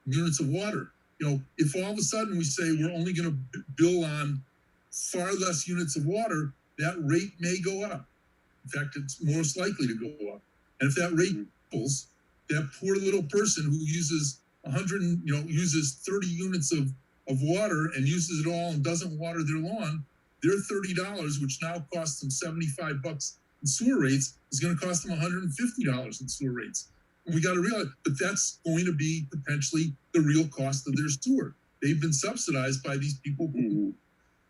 units of water. If all of a sudden we say we're only going to bill on far less units of water, that rate may go up. In fact, it's most likely to go up. And if that rate doubles, that poor little person who uses 30 units of water and uses it all and doesn't water their lawn, their $30, which now costs them $75 in sewer rates, is going to cost them $150 in sewer rates. And we got to realize that that's going to be potentially the real cost of their sewer. They've been subsidized by these people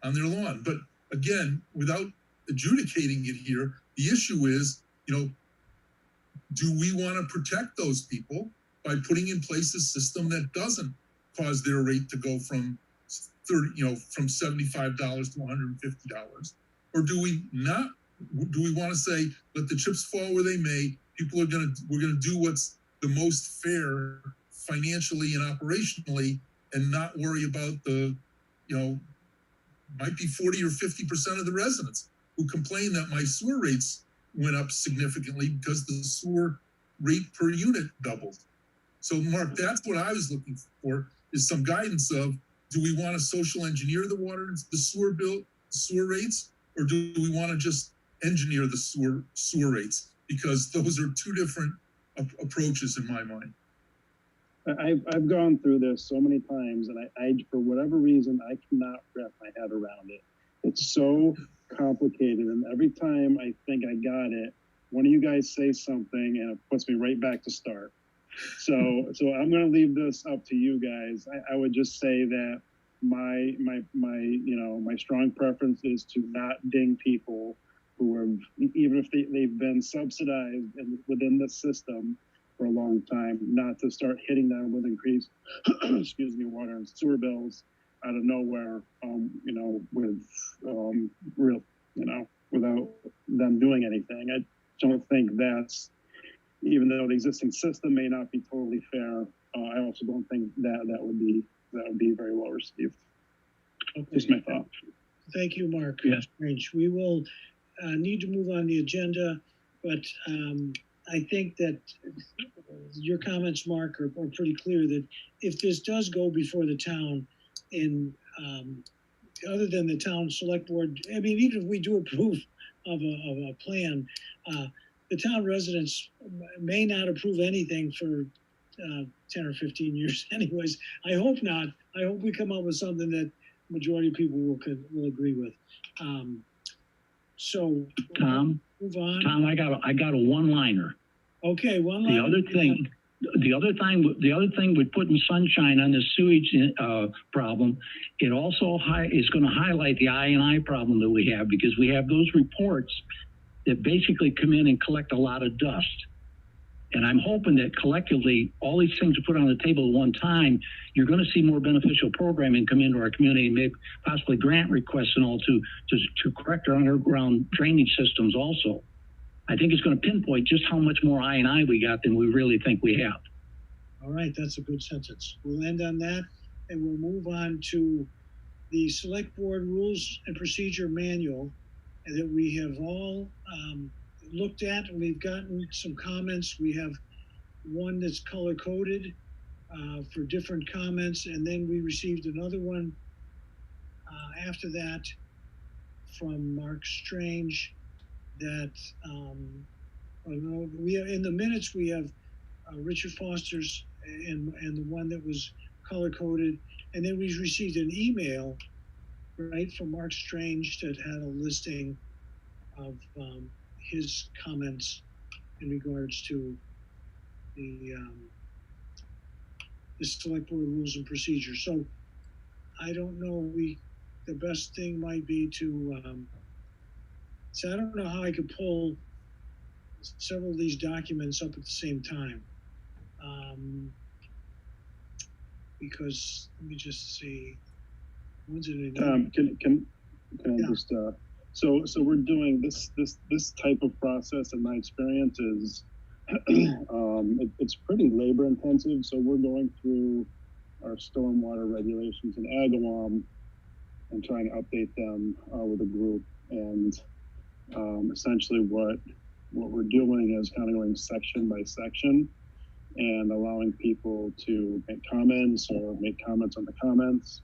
on their lawn. But again, without adjudicating it here, the issue is, do we want to protect those people by putting in place a system that doesn't cause their rate to go from from $75 to $150? Or do we not? Do we want to say, let the chips fall where they may? We're gonna do what's the most fair financially and operationally, and not worry about the, might be 40 or 50% of the residents who complain that my sewer rates went up significantly because the sewer rate per unit doubled. So Mark, that's what I was looking for, is some guidance of, do we want to social engineer the sewer rates, or do we want to just engineer the sewer rates? Because those are two different approaches in my mind. I've gone through this so many times, and I for whatever reason, I cannot wrap my head around it. It's so complicated, and every time I think I got it, one of you guys say something, and it puts me right back to start. So I'm going to leave this up to you guys. I would just say that my strong preference is to not ding people who are, even if they've been subsidized within the system for a long time, not to start hitting them with increased, water and sewer bills out of nowhere, without them doing anything. I don't think that's, even though the existing system may not be totally fair, I also don't think that would be very well received. Okay. Just my thought. Thank you, Mark. Yes. We will need to move on the agenda, but I think that your comments, Mark, are pretty clear that if this does go before the town, in other than the town select board, I mean, even if we do approve of a plan, the town residents may not approve anything for 10 or 15 years anyways. I hope not. I hope we come up with something that majority of people will agree with. So Tom, move on. Tom, I got a one-liner. Okay, one-liner. The other thing with putting sunshine on the sewage problem, it also is going to highlight the I&I problem that we have, because we have those reports that basically come in and collect a lot of dust. And I'm hoping that collectively, all these things are put on the table at one time, you're going to see more beneficial programming come into our community, and maybe possibly grant requests and all to correct our underground drainage systems also. I think it's going to pinpoint just how much more I&I we got than we really think we have. All right, that's a good sentence. We'll end on that, and we'll move on to the Select Board Rules and Procedure Manual that we have all looked at, and we've gotten some comments. We have one that's color-coded for different comments, and then we received another one after that from Mark Strange that we have, in the minutes we have Richard Foster's and the one that was color-coded, and then we received an email from Mark Strange that had a listing of his comments in regards to the Select Board Rules and Procedures. So I don't know, the best thing might be to, so I don't know how I could pull several of these documents up at the same time. Because let me just see. When's it? Can I just so we're doing this type of process, in my experience, is it's pretty labor intensive. So we're going through our stormwater regulations in Agawam and trying to update them with a group. And essentially what we're doing is kind of going section by section and allowing people to make comments or make comments on the comments.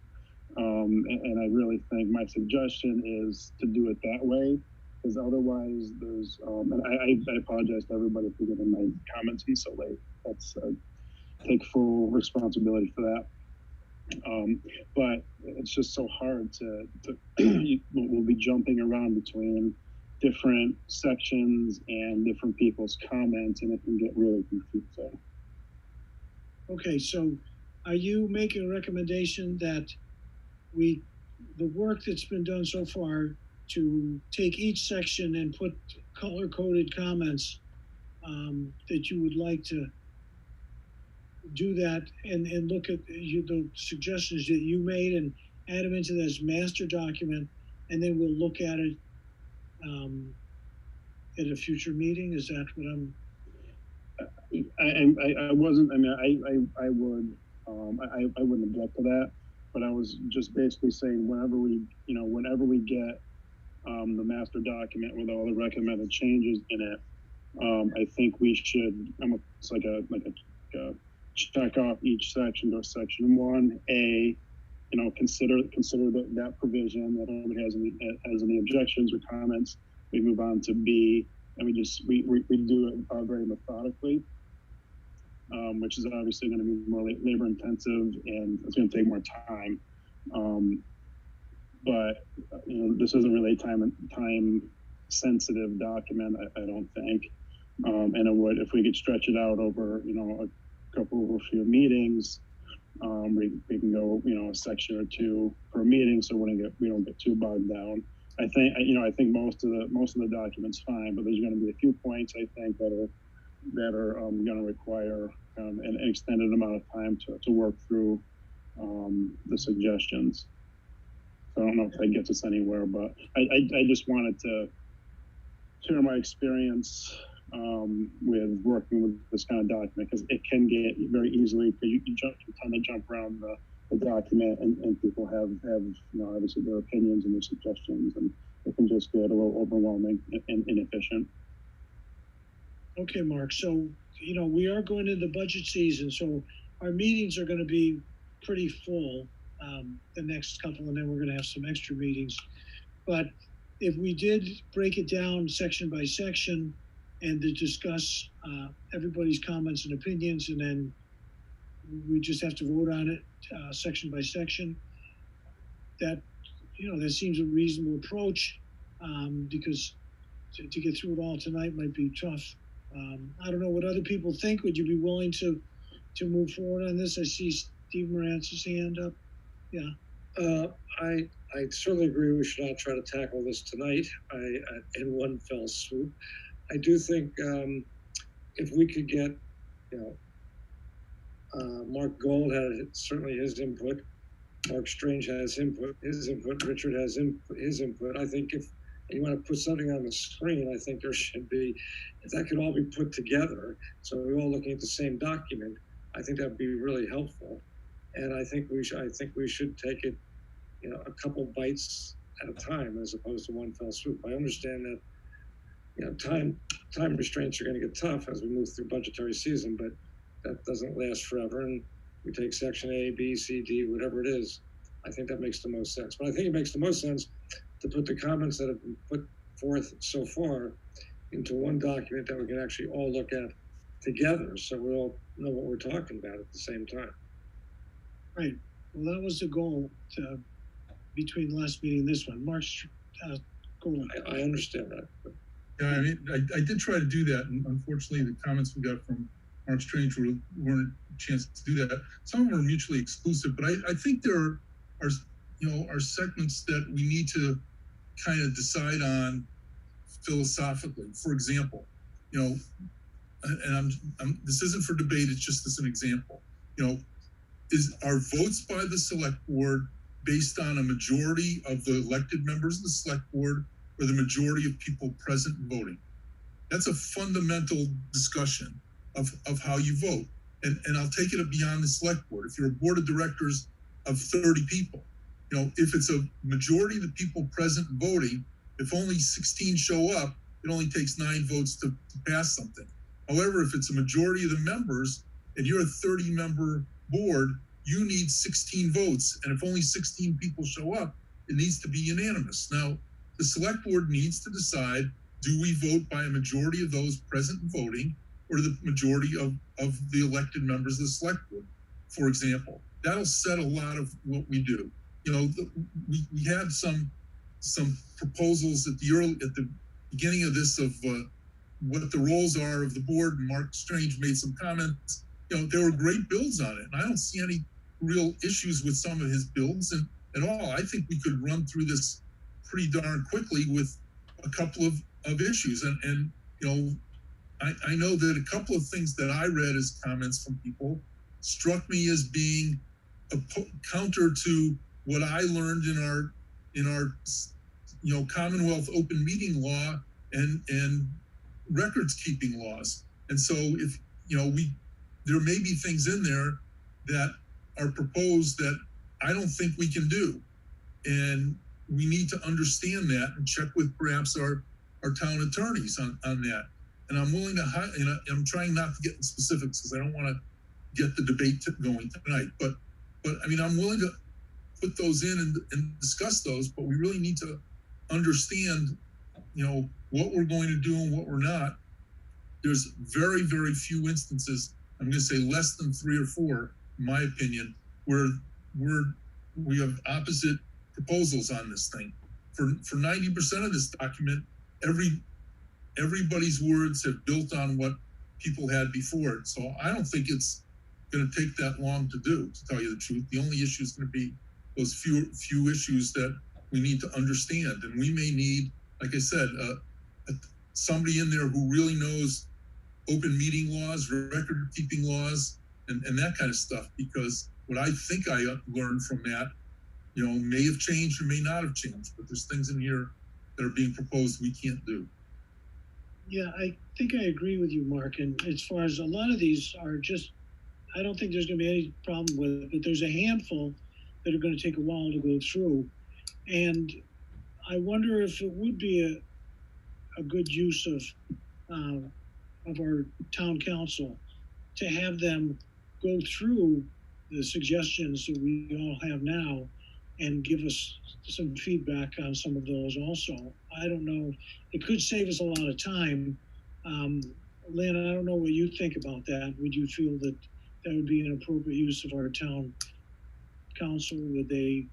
And I really think my suggestion is to do it that way, because otherwise there's, and I apologize to everybody for getting my comments in so late. That's take full responsibility for that. But it's just so hard to we'll be jumping around between different sections and different people's comments, and it can get really confusing. Okay, so are you making a recommendation that the work that's been done so far to take each section and put color-coded comments that you would like to do that and look at the suggestions that you made and add them into this master document, and then we'll look at it at a future meeting? Is that what I'm? I wasn't, I mean, I would, I wouldn't object to that, but I was just basically saying whenever we get the master document with all the recommended changes in it, I think we should, it's like a check off each section, go section 1A, consider that provision, that nobody has any objections or comments. We move on to B, and we do it very methodically, which is obviously going to be more labor intensive and it's going to take more time. But this isn't really time sensitive document, I don't think. And it would, if we could stretch it out over, a few meetings, we can go, a section or two per meeting, so we don't get too bogged down. I think most of the document's fine, but there's going to be a few points I think that are going to require an extended amount of time to work through the suggestions. So I don't know if that gets us anywhere, but I just wanted to share my experience with working with this kind of document, because it can get very easily, because you tend to jump around the document, and people have obviously their opinions and their suggestions, and it can just get a little overwhelming and inefficient. Okay, Mark. So, we are going into the budget season, so our meetings are going to be pretty full the next couple, and then we're going to have some extra meetings. But if we did break it down section by section and to discuss everybody's comments and opinions, and then we just have to vote on it section by section, that seems a reasonable approach, because to get through it all tonight might be tough. I don't know what other people think. Would you be willing to move forward on this? I see Steve Morantz's hand up. Yeah. I certainly agree we should not try to tackle this tonight in one fell swoop. I do think if we could get, Mark Gold had certainly his input, Mark Strange has his input, Richard has his input. I think if you want to put something on the screen, I think there should be, if that could all be put together, so we're all looking at the same document, I think that'd be really helpful. And I think we should take it, a couple bites at a time as opposed to one fell swoop. I understand that, time restraints are going to get tough as we move through budgetary season, but that doesn't last forever. And we take section A, B, C, D, whatever it is. I think that makes the most sense. But I think it makes the most sense to put the comments that have been put forth so far into one document that we can actually all look at together, so we all know what we're talking about at the same time. Right. Well, that was the goal between the last meeting and this one. Mark's goal. I understand that. Yeah, I mean, I did try to do that, and unfortunately, the comments we got from Mark Strange weren't a chance to do that. Some of them are mutually exclusive, but I think there are segments that we need to kind of decide on philosophically. For example, and this isn't for debate, it's just as an example. Are votes by the select board based on a majority of the elected members of the select board or the majority of people present and voting? That's a fundamental discussion of how you vote. And I'll take it beyond the select board. If you're a board of directors of 30 people, if it's a majority of the people present and voting, if only 16 show up, it only takes 9 votes to pass something. However, if it's a majority of the members and you're a 30-member board, you need 16 votes. And if only 16 people show up, it needs to be unanimous. Now, the select board needs to decide, do we vote by a majority of those present and voting, or the majority of the elected members of the select board, for example? That'll set a lot of what we do. We had some proposals at the beginning of this of what the roles are of the board, and Mark Strange made some comments. There were great builds on it, and I don't see any real issues with some of his builds and at all. I think we could run through this pretty darn quickly with a couple of issues. And I know that a couple of things that I read as comments from people struck me as being a counter to what I learned in our Commonwealth open meeting law and records keeping laws. And so if there may be things in there that are proposed that I don't think we can do, and we need to understand that and check with perhaps our town attorneys on that. And I'm willing to, I'm trying not to get in specifics because I don't want to get the debate going tonight. But I mean, I'm willing to put those in and discuss those, but we really need to understand, what we're going to do and what we're not. There's very, very few instances, I'm going to say less than 3 or 4, in my opinion, where we have opposite proposals on this thing. For 90% of this document, everybody's words have built on what people had before. So I don't think it's going to take that long to do, to tell you the truth. The only issue is going to be those few issues that we need to understand. And we may need, like I said, somebody in there who really knows open meeting laws, record keeping laws, and that kind of stuff, because what I think I learned from that, may have changed or may not have changed, but there's things in here that are being proposed we can't do. Yeah, I think I agree with you, Mark. And as far as a lot of these are just, I don't think there's going to be any problem with it, but there's a handful that are going to take a while to go through. And I wonder if it would be a good use of our town council to have them go through the suggestions that we all have now and give us some feedback on some of those also. I don't know. It could save us a lot of time. Lynn, I don't know what you think about that. Would you feel that that would be an appropriate use of our town council? Would they?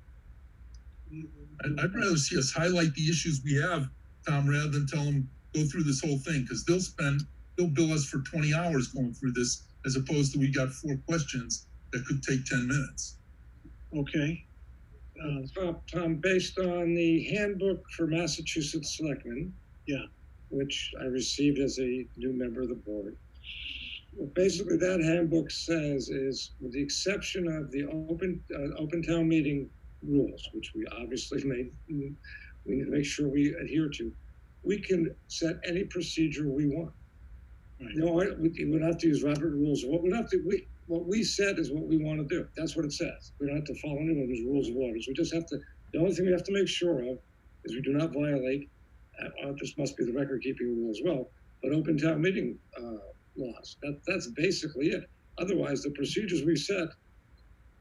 I'd rather see us highlight the issues we have, Tom, rather than tell them go through this whole thing, because they'll bill us for 20 hours going through this, as opposed to we got 4 questions that could take 10 minutes. Okay. Tom, based on the handbook for Massachusetts Selectmen, yeah, which I received as a new member of the board, what basically that handbook says is, with the exception of the open town meeting rules, which we obviously we need to make sure we adhere to, we can set any procedure we want. Right. We would have to use Robert rules. What we said is what we want to do. That's what it says. We don't have to follow anyone's rules of orders. We just have to. The only thing we have to make sure of is we do not violate. This must be the record keeping rule as well. But open town meeting laws. That's basically it. Otherwise, the procedures we set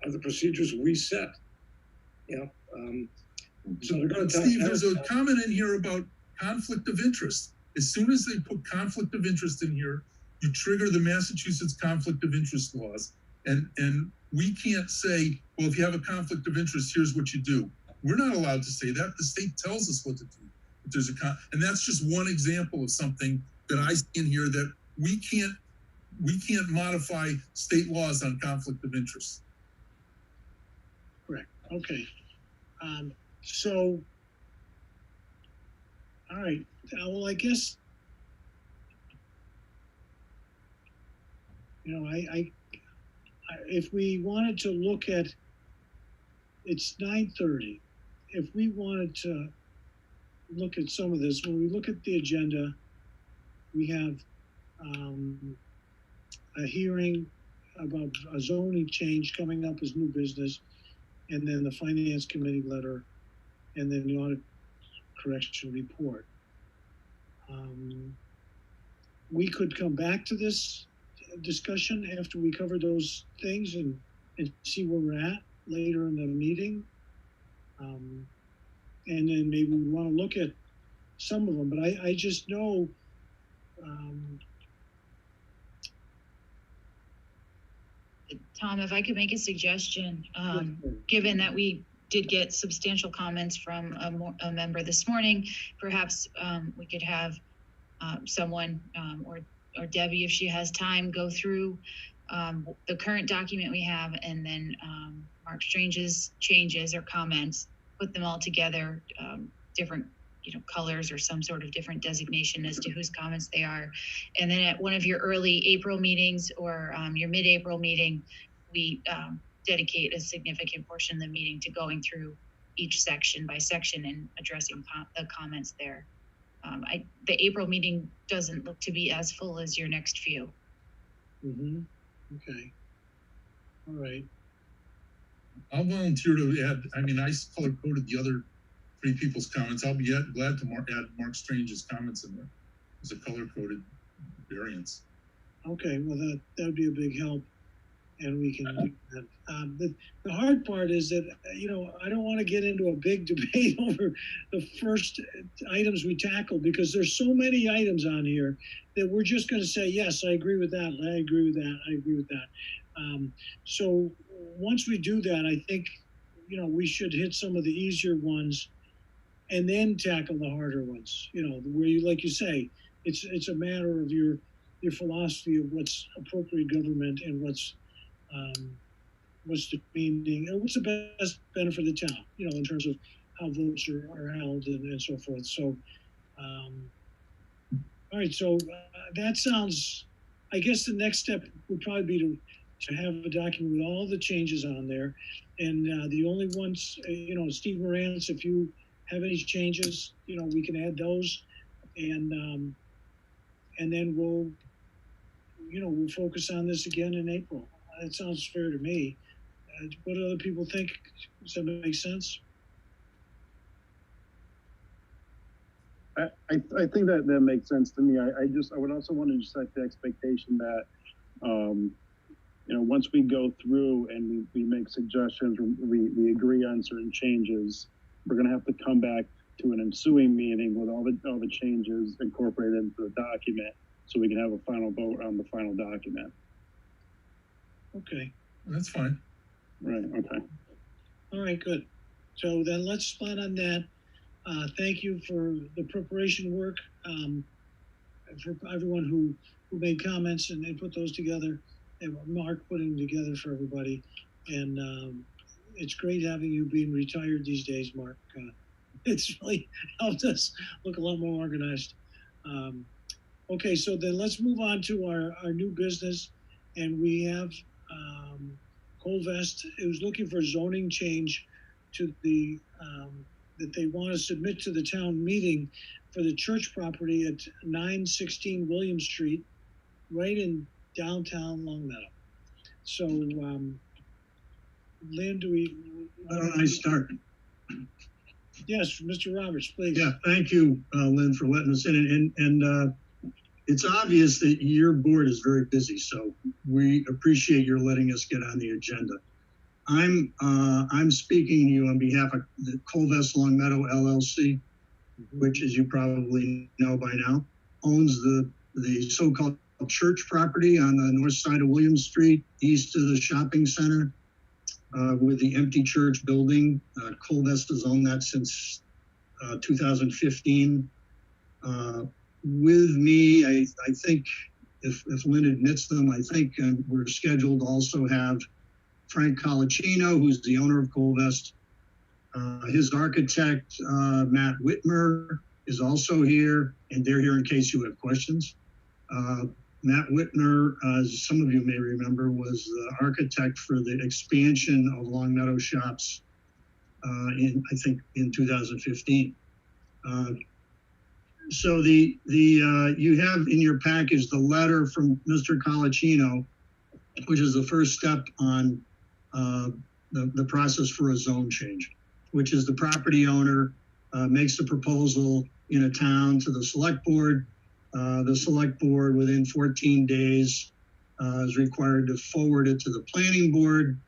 are the procedures we set. So they're going to. Steve, there's a comment in here about conflict of interest. As soon as they put conflict of interest in here, you trigger the Massachusetts conflict of interest laws. And we can't say, well, if you have a conflict of interest, here's what you do. We're not allowed to say that. The state tells us what to do. If there's and that's just one example of something that I see in here that we can't modify state laws on conflict of interest. Correct. Okay. So, all right. Well, I guess, if we wanted to look at, it's 9:30. If we wanted to look at some of this, when we look at the agenda, we have a hearing about a zoning change coming up as new business, and then the finance committee letter, and then the audit correction report. We could come back to this discussion after we cover those things and see where we're at later in the meeting. And then maybe we want to look at some of them, but I just know Tom, if I could make a suggestion, given that we did get substantial comments from a member this morning, perhaps we could have someone or Debbie, if she has time, go through the current document we have, and then Mark Strange's changes or comments, put them all together, different colors or some sort of different designation as to whose comments they are. And then at one of your early April meetings or your mid-April meeting, we dedicate a significant portion of the meeting to going through each section by section and addressing the comments there. The April meeting doesn't look to be as full as your next few. Mm-hmm. Okay. All right. I'll volunteer to add, I mean, I color coded the other three people's comments. I'll be glad to add Mark Strange's comments in there as a color coded variance. Okay, well, that would be a big help, and we can do that. The hard part is that, you know, I don't want to get into a big debate over the first items we tackle, because there's so many items on here that we're just going to say, yes, I agree with that, I agree with that, I agree with that. So once we do that, I think, you know, we should hit some of the easier ones and then tackle the harder ones, you know, where you, like you say, it's a matter of your philosophy of what's appropriate government and what's the meaning, and what's the best benefit of the town, you know, in terms of how votes are held and so forth. So, all right, so that sounds, I guess the next step would probably be to have a document with all the changes on there. And the only ones, you know, Steve Morantz, if you have any changes, you know, we can add those. And then we'll focus on this again in April. That sounds fair to me. What do other people think? Does that make sense? I think that makes sense to me. I would also want to just set the expectation that, you know, once we go through and we make suggestions, we agree on certain changes, we're going to have to come back to an ensuing meeting with all the changes incorporated into the document, so we can have a final vote on the final document. Okay. That's fine. Right, okay. All right, good. So then let's plan on that. Thank you for the preparation work, for everyone who made comments and they put those together, and Mark putting them together for everybody. And it's great having you being retired these days, Mark. It's really helped us look a lot more organized. Okay, so then let's move on to our new business. And we have Colvest, who's looking for zoning change to the, that they want to submit to the town meeting for the church property at 916 William Street, right in downtown Longmeadow. So, Lynn, why don't I start? Yes, Mr. Roberts, please. Yeah, thank you, Lynn, for letting us in. And it's obvious that your board is very busy, so we appreciate your letting us get on the agenda. I'm speaking to you on behalf of the Colvest Longmeadow LLC, which, as you probably know by now, owns the so-called church property on the north side of William Street, east of the shopping center, with the empty church building. Colvest has owned that since 2015. With me, I think, if Lynn admits them, I think we're scheduled to also have Frank Colicino, who's the owner of Colvest. His architect, Matt Whitmer, is also here, and they're here in case you have questions. Matt Whitmer, as some of you may remember, was the architect for the expansion of Longmeadow Shops in 2015. So you have in your package the letter from Mr. Colicino, which is the first step on the process for a zone change, which is the property owner makes the proposal in a town to the select board. The select board within 14 days is required to forward it to the planning board.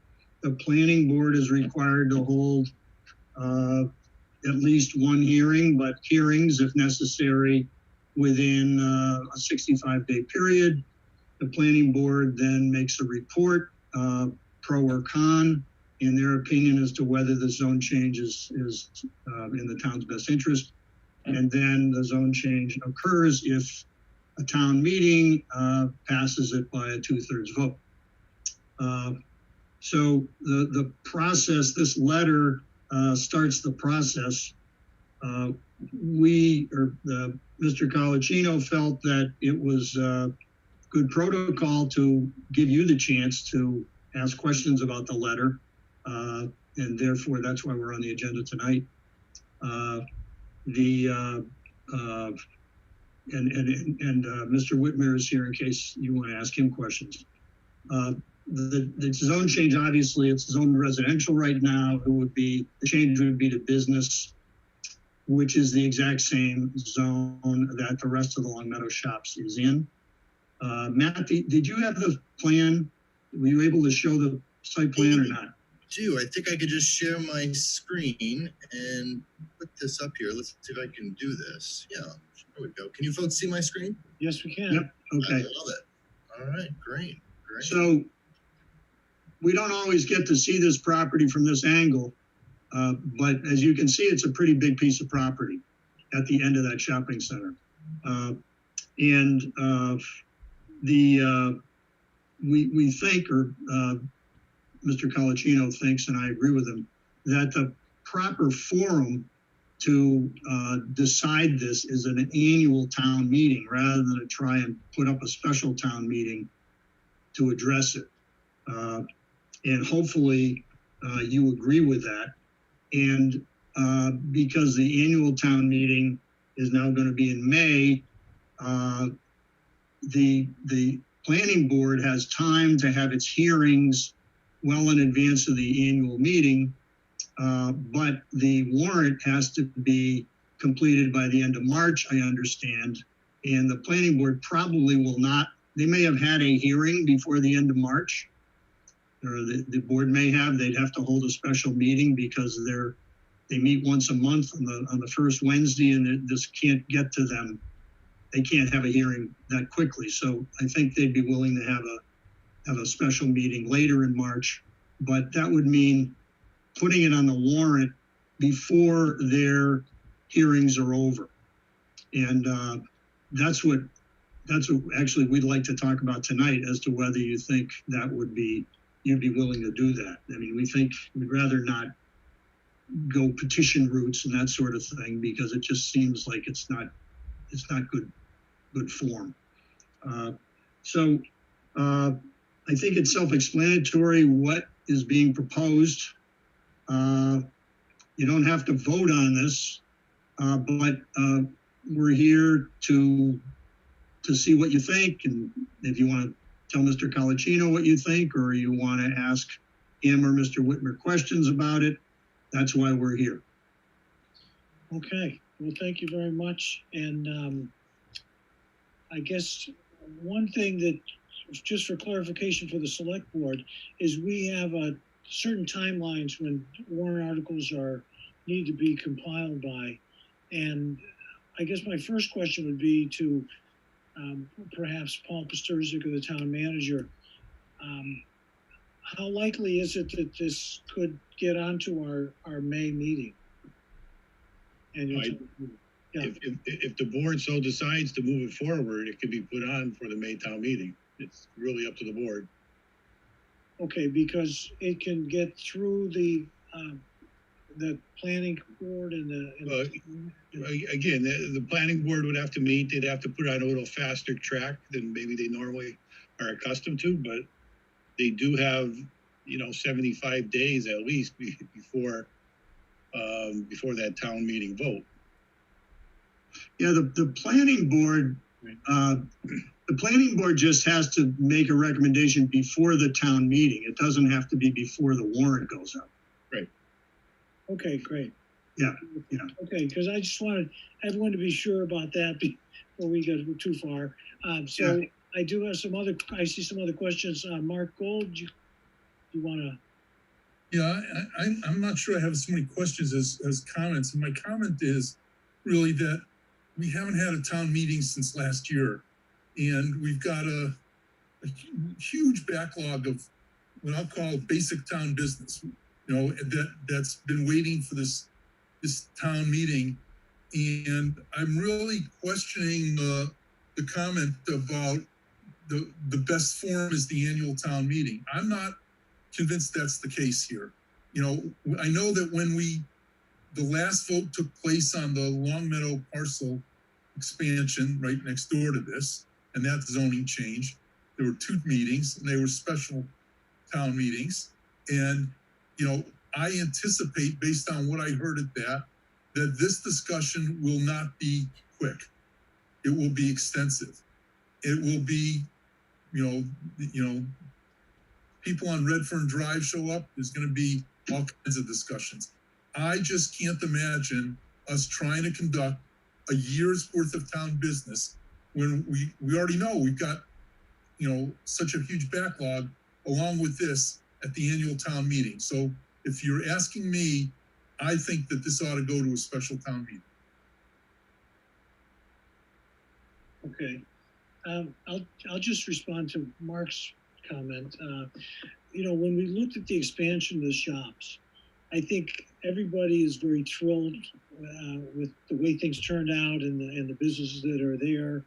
The planning board is required to hold at least one hearing, but hearings, if necessary, within a 65-day period. The planning board then makes a report, pro or con, in their opinion as to whether the zone change is in the town's best interest. And then the zone change occurs if a town meeting passes it by a 2/3 vote. So the process, this letter starts the process. Mr. Colicino felt that it was good protocol to give you the chance to ask questions about the letter. And therefore, that's why we're on the agenda tonight. Mr. Whitmer is here in case you want to ask him questions. The zone change, obviously, it's zone residential right now. The change would be to business, which is the exact same zone that the rest of the Long Meadow Shops is in. Matt, did you have the plan? Were you able to show the site plan or not? I think I could just share my screen and put this up here. Let's see if I can do this. Yeah, there we go. Can you folks see my screen? Yes, we can. Yep. Okay. I love it. All right, great. So we don't always get to see this property from this angle, but as you can see, it's a pretty big piece of property at the end of that shopping center. We think, or Mr. Colicino thinks, and I agree with him, that the proper forum to decide this is an annual town meeting rather than to try and put up a special town meeting to address it. And hopefully you agree with that. And because the annual town meeting is now going to be in May, the planning board has time to have its hearings well in advance of the annual meeting, but the warrant has to be completed by the end of March, I understand, and the planning board probably will not. They may have had a hearing before the end of March, or the board may have. They'd have to hold a special meeting because they meet once a month on the first Wednesday, and this can't get to them. They can't have a hearing that quickly, so I think they'd be willing to have a special meeting later in March, but that would mean putting it on the warrant before their hearings are over. And that's what actually we'd like to talk about tonight, as to whether you think that you'd be willing to do that. I mean, we think we'd rather not go petition routes and that sort of thing, because it just seems like it's not good form. I think it's self-explanatory what is being proposed. You don't have to vote on this, but we're here to see what you think, and if you want to tell Mr. Colicino what you think, or you want to ask him or Mr. Whitmer questions about it, that's why we're here. Okay, well, thank you very much. And I guess one thing that, just for clarification for the select board, is we have certain timelines when warrant articles need to be compiled by. And I guess my first question would be to perhaps Paul Pasturzik, or the town manager. How likely is it that this could get onto our May meeting? If the board so decides to move it forward, it could be put on for the May town meeting. It's really up to the board. Okay, because it can get through the planning board and again, the planning board would have to meet. They'd have to put on a little faster track than maybe they normally are accustomed to, but they do have 75 days at least before that town meeting vote. Yeah, the planning board. The planning board just has to make a recommendation before the town meeting. It doesn't have to be before the warrant goes up. Right. Okay, great. Yeah. Okay, because I just wanted everyone to be sure about that before we go too far. So yeah. I do have I see some other questions. Mark Gold, you want to? Yeah, I'm not sure I have as many questions as comments. And my comment is really that we haven't had a town meeting since last year. And we've got a huge backlog of what I'll call basic town business, that's been waiting for this town meeting. And I'm really questioning the comment about the best forum is the annual town meeting. I'm not convinced that's the case here. I know that when the last vote took place on the Long Meadow parcel expansion right next door to this, and that zoning change, there were 2 meetings, and they were special town meetings. And, you know, I anticipate, based on what I heard at that this discussion will not be quick. It will be extensive. It will be, you know, people on Redfern Drive show up. There's going to be all kinds of discussions. I just can't imagine us trying to conduct a year's worth of town business when we already know we've got, you know, such a huge backlog along with this at the annual town meeting. So if you're asking me, I think that this ought to go to a special town meeting. Okay. I'll just respond to Mark's comment. You know, when we looked at the expansion of the shops, I think everybody is very thrilled with the way things turned out and the businesses that are there.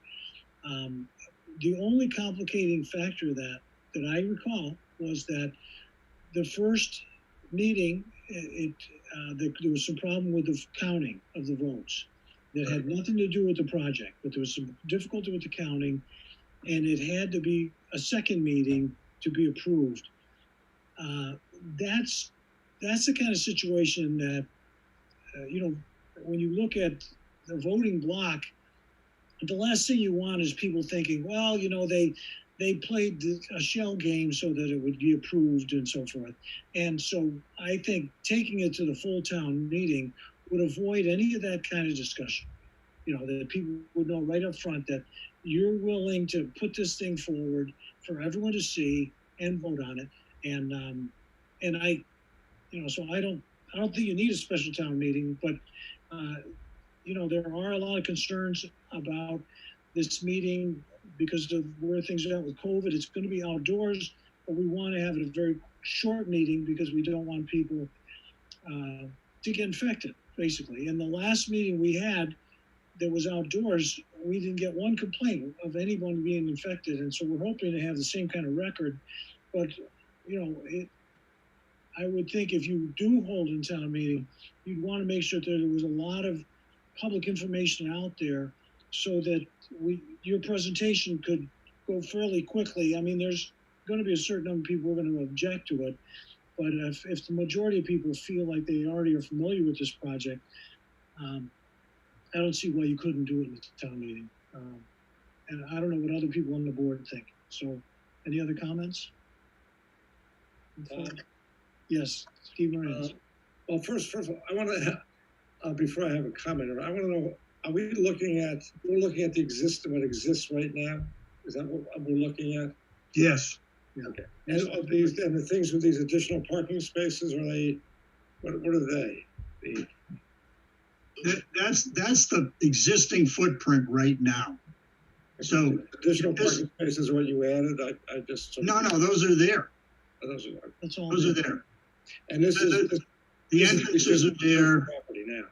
The only complicating factor that I recall was that the first meeting, there was some problem with the counting of the votes that had nothing to do with the project, but there was some difficulty with the counting, and it had to be a second meeting to be approved. That's the kind of situation that, you know, when you look at the voting block, the last thing you want is people thinking, well, you know, they played a shell game so that it would be approved and so forth. And so I think taking it to the full town meeting would avoid any of that kind of discussion. You know, that people would know right up front that you're willing to put this thing forward for everyone to see and vote on it. And I, you know, so I don't think you need a special town meeting, but you know, there are a lot of concerns about this meeting because of where things are at with COVID. It's going to be outdoors, but we want to have it a very short meeting because we don't want people to get infected, basically. And the last meeting we had that was outdoors, we didn't get one complaint of anyone being infected. And so we're hoping to have the same kind of record. But, you know, I would think if you do hold a town meeting, you'd want to make sure that there was a lot of public information out there so that your presentation could go fairly quickly. I mean, there's going to be a certain number of people who are going to object to it, but if the majority of people feel like they already are familiar with this project, I don't see why you couldn't do it in the town meeting. And I don't know what other people on the board think. So, any other comments? Yes, Steve Moran. Well, first of all, I want to, before I have a comment, I want to know, are we looking at, we're looking at what exists right now? Is that what we're looking at? Yes. Okay. And the things with these additional parking spaces, are they, what are they? That's the existing footprint right now. So additional parking spaces are what you added? I just. No, those are there. Oh, those are there. Those are there. And this is the entrances are there. Property now.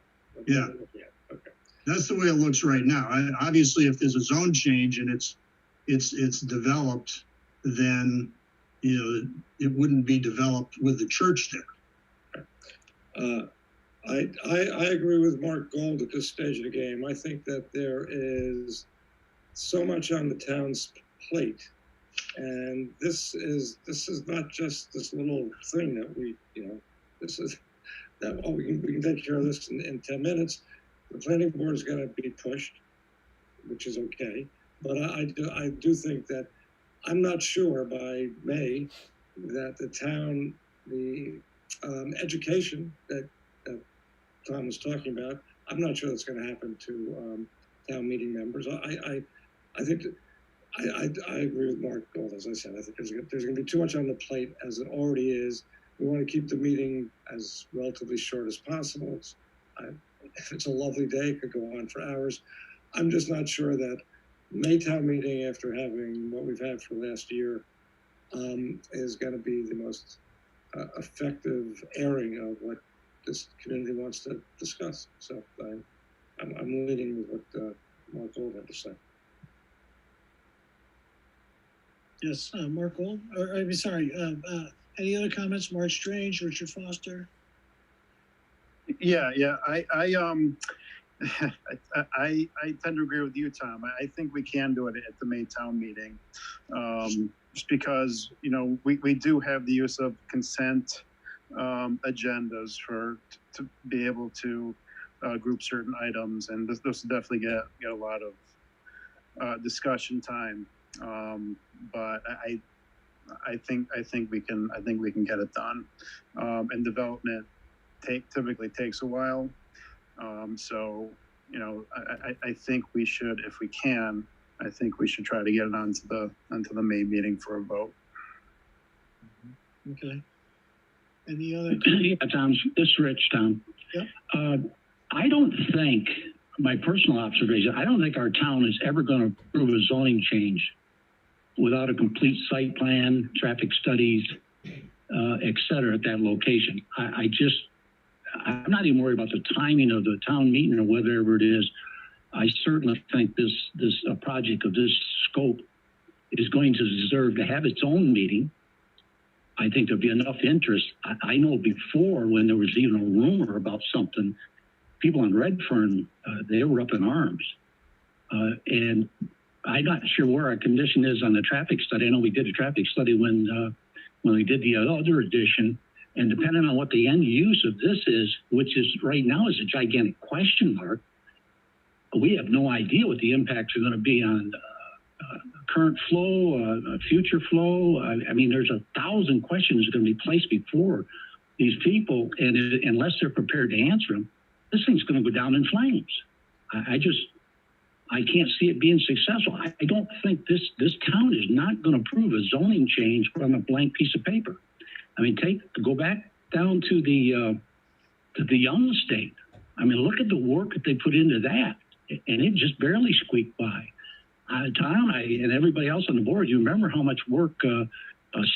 Yeah. Okay. That's the way it looks right now. Obviously, if there's a zone change and it's developed, then you know it wouldn't be developed with the church there. I agree with Mark Gold at this stage of the game. I think that there is so much on the town's plate, and this is not just this little thing that we, you know, this is that we can take care of this in 10 minutes. The planning board is going to be pushed, which is okay, but I do think that I'm not sure by May that the town, the education that Tom was talking about, I'm not sure that's going to happen to town meeting members. I think that I agree with Mark Gold, as I said. I think there's going to be too much on the plate as it already is. We want to keep the meeting as relatively short as possible. If it's a lovely day, it could go on for hours. I'm just not sure that May town meeting, after having what we've had for last year, is going to be the most effective airing of what this community wants to discuss. So I'm leaning with what Mark Gold had to say. Yes, Mark Gold. I'm sorry. Any other comments? Mark Strange, Richard Foster. Yeah. I tend to agree with you, Tom. I think we can do it at the May town meeting. Just because, you know, we do have the use of consent agendas to be able to group certain items, and this will definitely get a lot of discussion time. But I think we can get it done. And development typically takes a while. So, you know, I think we should, if we can, I think we should try to get it onto the May meeting for a vote. Okay. Any other? Yeah, Tom, this is Rich, Tom. Yeah. I don't think, my personal observation, I don't think our town is ever going to approve a zoning change without a complete site plan, traffic studies, et cetera, at that location. I'm not even worried about the timing of the town meeting or whatever it is. I certainly think this project of this scope is going to deserve to have its own meeting. I think there'll be enough interest. I know before, when there was even a rumor about something, people in Redfern, they were up in arms. And I'm not sure where our condition is on the traffic study. I know we did a traffic study when we did the other edition. And depending on what the end use of this is, which is right now is a gigantic question mark, we have no idea what the impacts are going to be on current flow, future flow. I mean, there's 1,000 questions going to be placed before these people, and unless they're prepared to answer them, this thing's going to go down in flames. I can't see it being successful. I don't think this town is not going to approve a zoning change on a blank piece of paper. I mean, go back down to the Young Estate. I mean, look at the work that they put into that, and it just barely squeaked by. Tom, and everybody else on the board, you remember how much work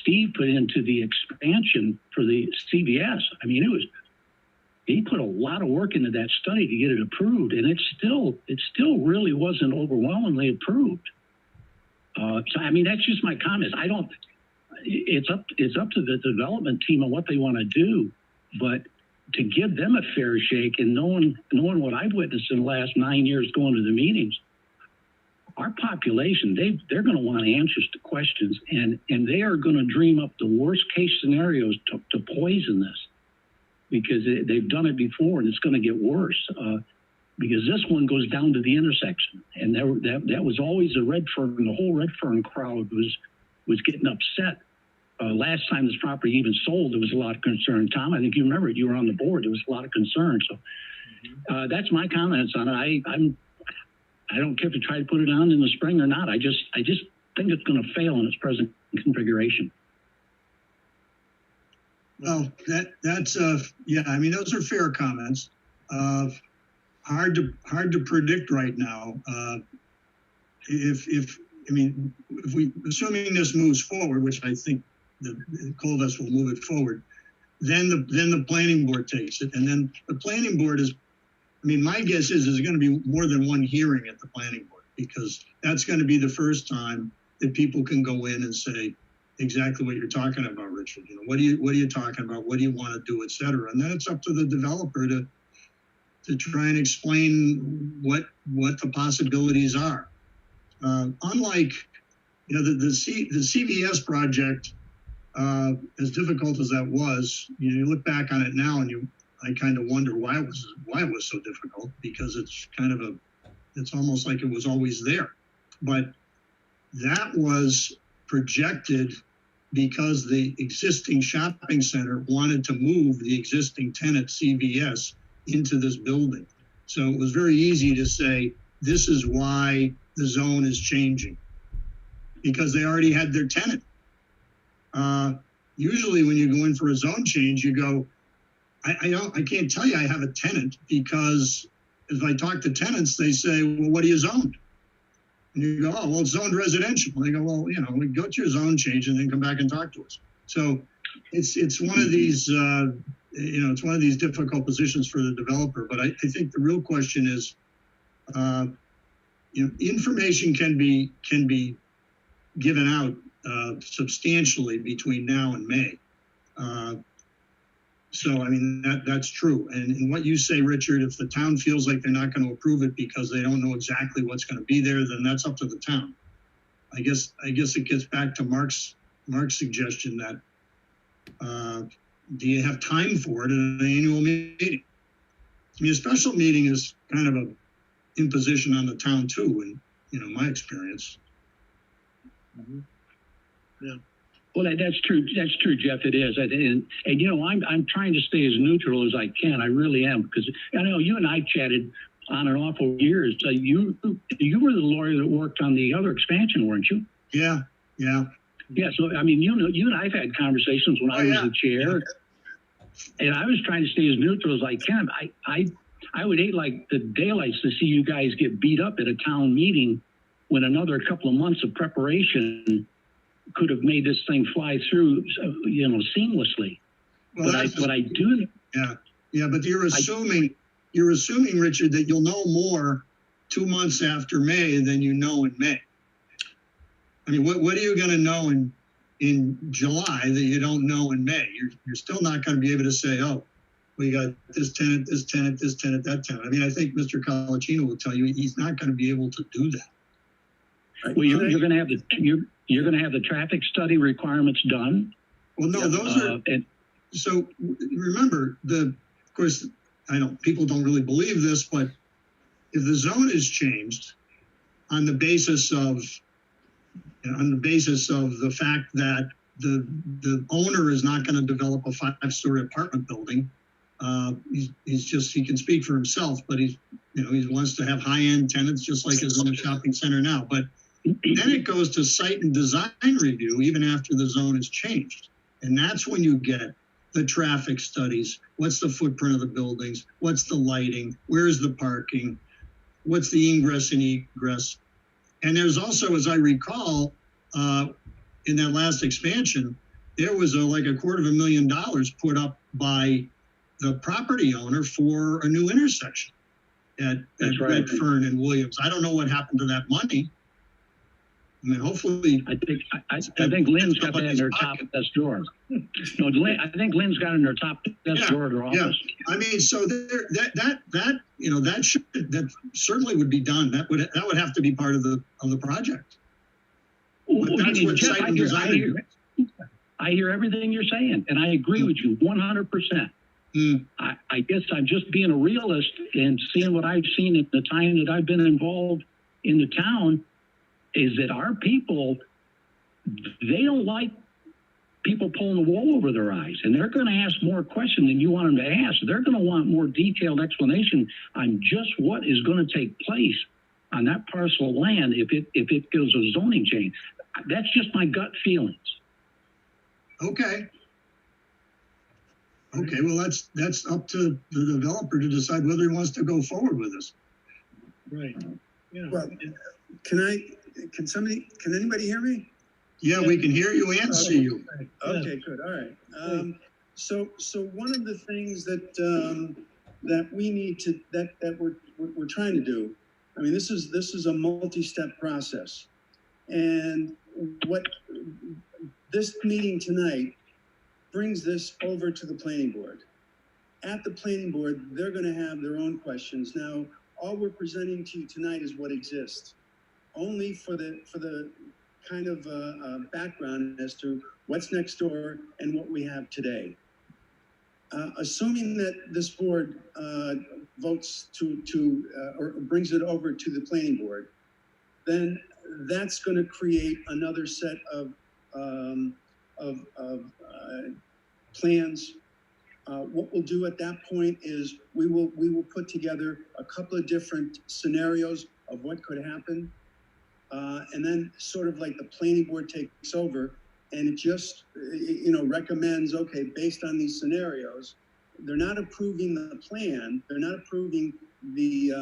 Steve put into the expansion for the CVS. I mean, he put a lot of work into that study to get it approved, and it still really wasn't overwhelmingly approved. So, I mean, that's just my comments. It's up to the development team on what they want to do, but to give them a fair shake, and knowing what I've witnessed in the last 9 years going to the meetings, our population, they're going to want answers to questions, and they are going to dream up the worst case scenarios to poison this, because they've done it before, and it's going to get worse. Because this one goes down to the intersection, and that was always the whole Redfern crowd was getting upset. Last time this property even sold, there was a lot of concern. Tom, I think you remember it. You were on the board. There was a lot of concern. So that's my comments on it. I don't care if you try to put it on in the spring or not. I just think it's going to fail in its present configuration. Well, that's yeah. I mean, those are fair comments. Hard to predict right now. If we assuming this moves forward, which I think the Colvest will move it forward, then the planning board takes it, and then the planning board is. I mean, my guess is there's going to be more than one hearing at the planning board, because that's going to be the first time that people can go in and say exactly what you're talking about, Richard. You know, what are you talking about? What do you want to do, et cetera? And then it's up to the developer to try and explain what the possibilities are. Unlike, you know, the CVS project, as difficult as that was, you look back on it now and I kind of wonder why it was so difficult, because it's kind of it's almost like it was always there. But that was projected because the existing shopping center wanted to move the existing tenant CVS into this building. So it was very easy to say, this is why the zone is changing, because they already had their tenant. Usually when you go in for a zone change, you go, I can't tell you I have a tenant, because if I talk to tenants, they say, well, what do you zone? And you go, oh, well, it's zoned residential. And they go, well, you know, we go to your zone change and then come back and talk to us. So it's one of these, it's one of these difficult positions for the developer. But I think the real question is, information can be given out substantially between now and May. So, I mean, that's true. And what you say, Richard, if the town feels like they're not going to approve it because they don't know exactly what's going to be there, then that's up to the town. I guess it gets back to Mark's suggestion that, do you have time for it at an annual meeting? I mean, a special meeting is kind of an imposition on the town too, in my experience. Yeah. Well, that's true. That's true, Jeff. It is, and I'm trying to stay as neutral as I can. I really am, because I know you and I chatted on and off over years. You were the lawyer that worked on the other expansion, weren't you? Yeah. Yeah. So I mean, you and I've had conversations when I was the chair, and I was trying to stay as neutral as I can. I would hate like the daylights to see you guys get beat up at a town meeting when another couple of months of preparation could have made this thing fly through, seamlessly. Well, but I do. Yeah, but you're assuming, Richard, that you'll know more 2 months after May than you know in May. I mean, what are you going to know in July that you don't know in May? You're still not going to be able to say, oh, we got this tenant, this tenant, this tenant, that tenant. I mean, I think Mr. Colacino will tell you he's not going to be able to do that. Well, you're going to have you're going to have the traffic study requirements done. Well, no, those are. So remember, of course, I know people don't really believe this, but if the zone is changed on the basis of the fact that the owner is not going to develop a 5-story apartment building, he can speak for himself, but he wants to have high-end tenants just like his own shopping center now. But then it goes to site and design review even after the zone is changed. And that's when you get the traffic studies. What's the footprint of the buildings? What's the lighting? Where's the parking? What's the ingress and egress? And there's also, as I recall, in that last expansion, there was like $250,000 put up by the property owner for a new intersection at Redfern and Williams. I don't know what happened to that money. I mean, hopefully, I think Lynn's got that in her top desk drawer. No, I think Lynn's got it in her top desk drawer of her office. Yeah. I mean, so that certainly would be done. That would have to be part of the project. Well, Jeff, I hear everything you're saying, and I agree with you 100%. I guess I'm just being a realist and seeing what I've seen at the time that I've been involved in the town. Is that our people, they don't like people pulling the wool over their eyes, and they're going to ask more questions than you want them to ask. They're going to want more detailed explanation on just what is going to take place on that parcel of land if it goes a zoning change. That's just my gut feelings. Okay, well, that's up to the developer to decide whether he wants to go forward with this. Right. Yeah. Well, can anybody hear me? Yeah, we can hear you and see you. Okay, good. All right. So one of the things that we need to that we're trying to do. I mean, this is a multi-step process, and what this meeting tonight brings this over to the planning board. At the planning board, they're going to have their own questions. Now, all we're presenting to you tonight is what exists. Only for the kind of background as to what's next door and what we have today. Assuming that this board votes or brings it over to the planning board, then that's going to create another set of plans. What we'll do at that point is we will put together a couple of different scenarios of what could happen. And then sort of like the planning board takes over and it just, recommends, okay, based on these scenarios, they're not approving the plan. They're not approving the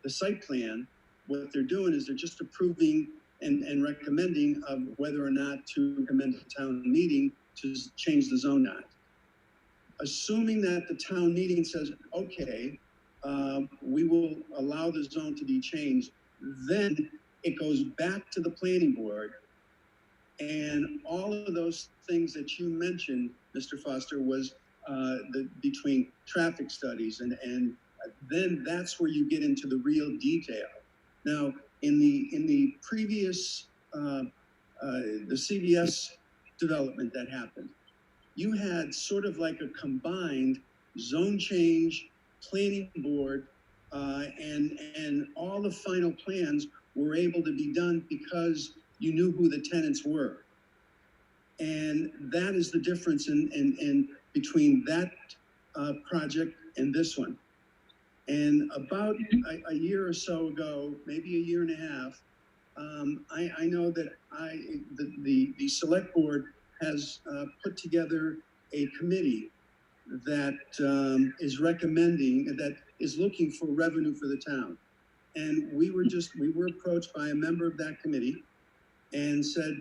site plan. What they're doing is they're just approving and recommending of whether or not to recommend a town meeting to change the zone act. Assuming that the town meeting says, okay, we will allow the zone to be changed, then it goes back to the planning board, and all of those things that you mentioned, Mr. Foster, was between traffic studies and then that's where you get into the real detail. Now, in the previous, the CVS development that happened, you had sort of like a combined zone change, planning board, and all the final plans were able to be done because you knew who the tenants were. And that is the difference in between that project and this one. And about a year or so ago, maybe a year and a half, I know that the select board has put together a committee that is recommending, that is looking for revenue for the town. And we were approached by a member of that committee and said,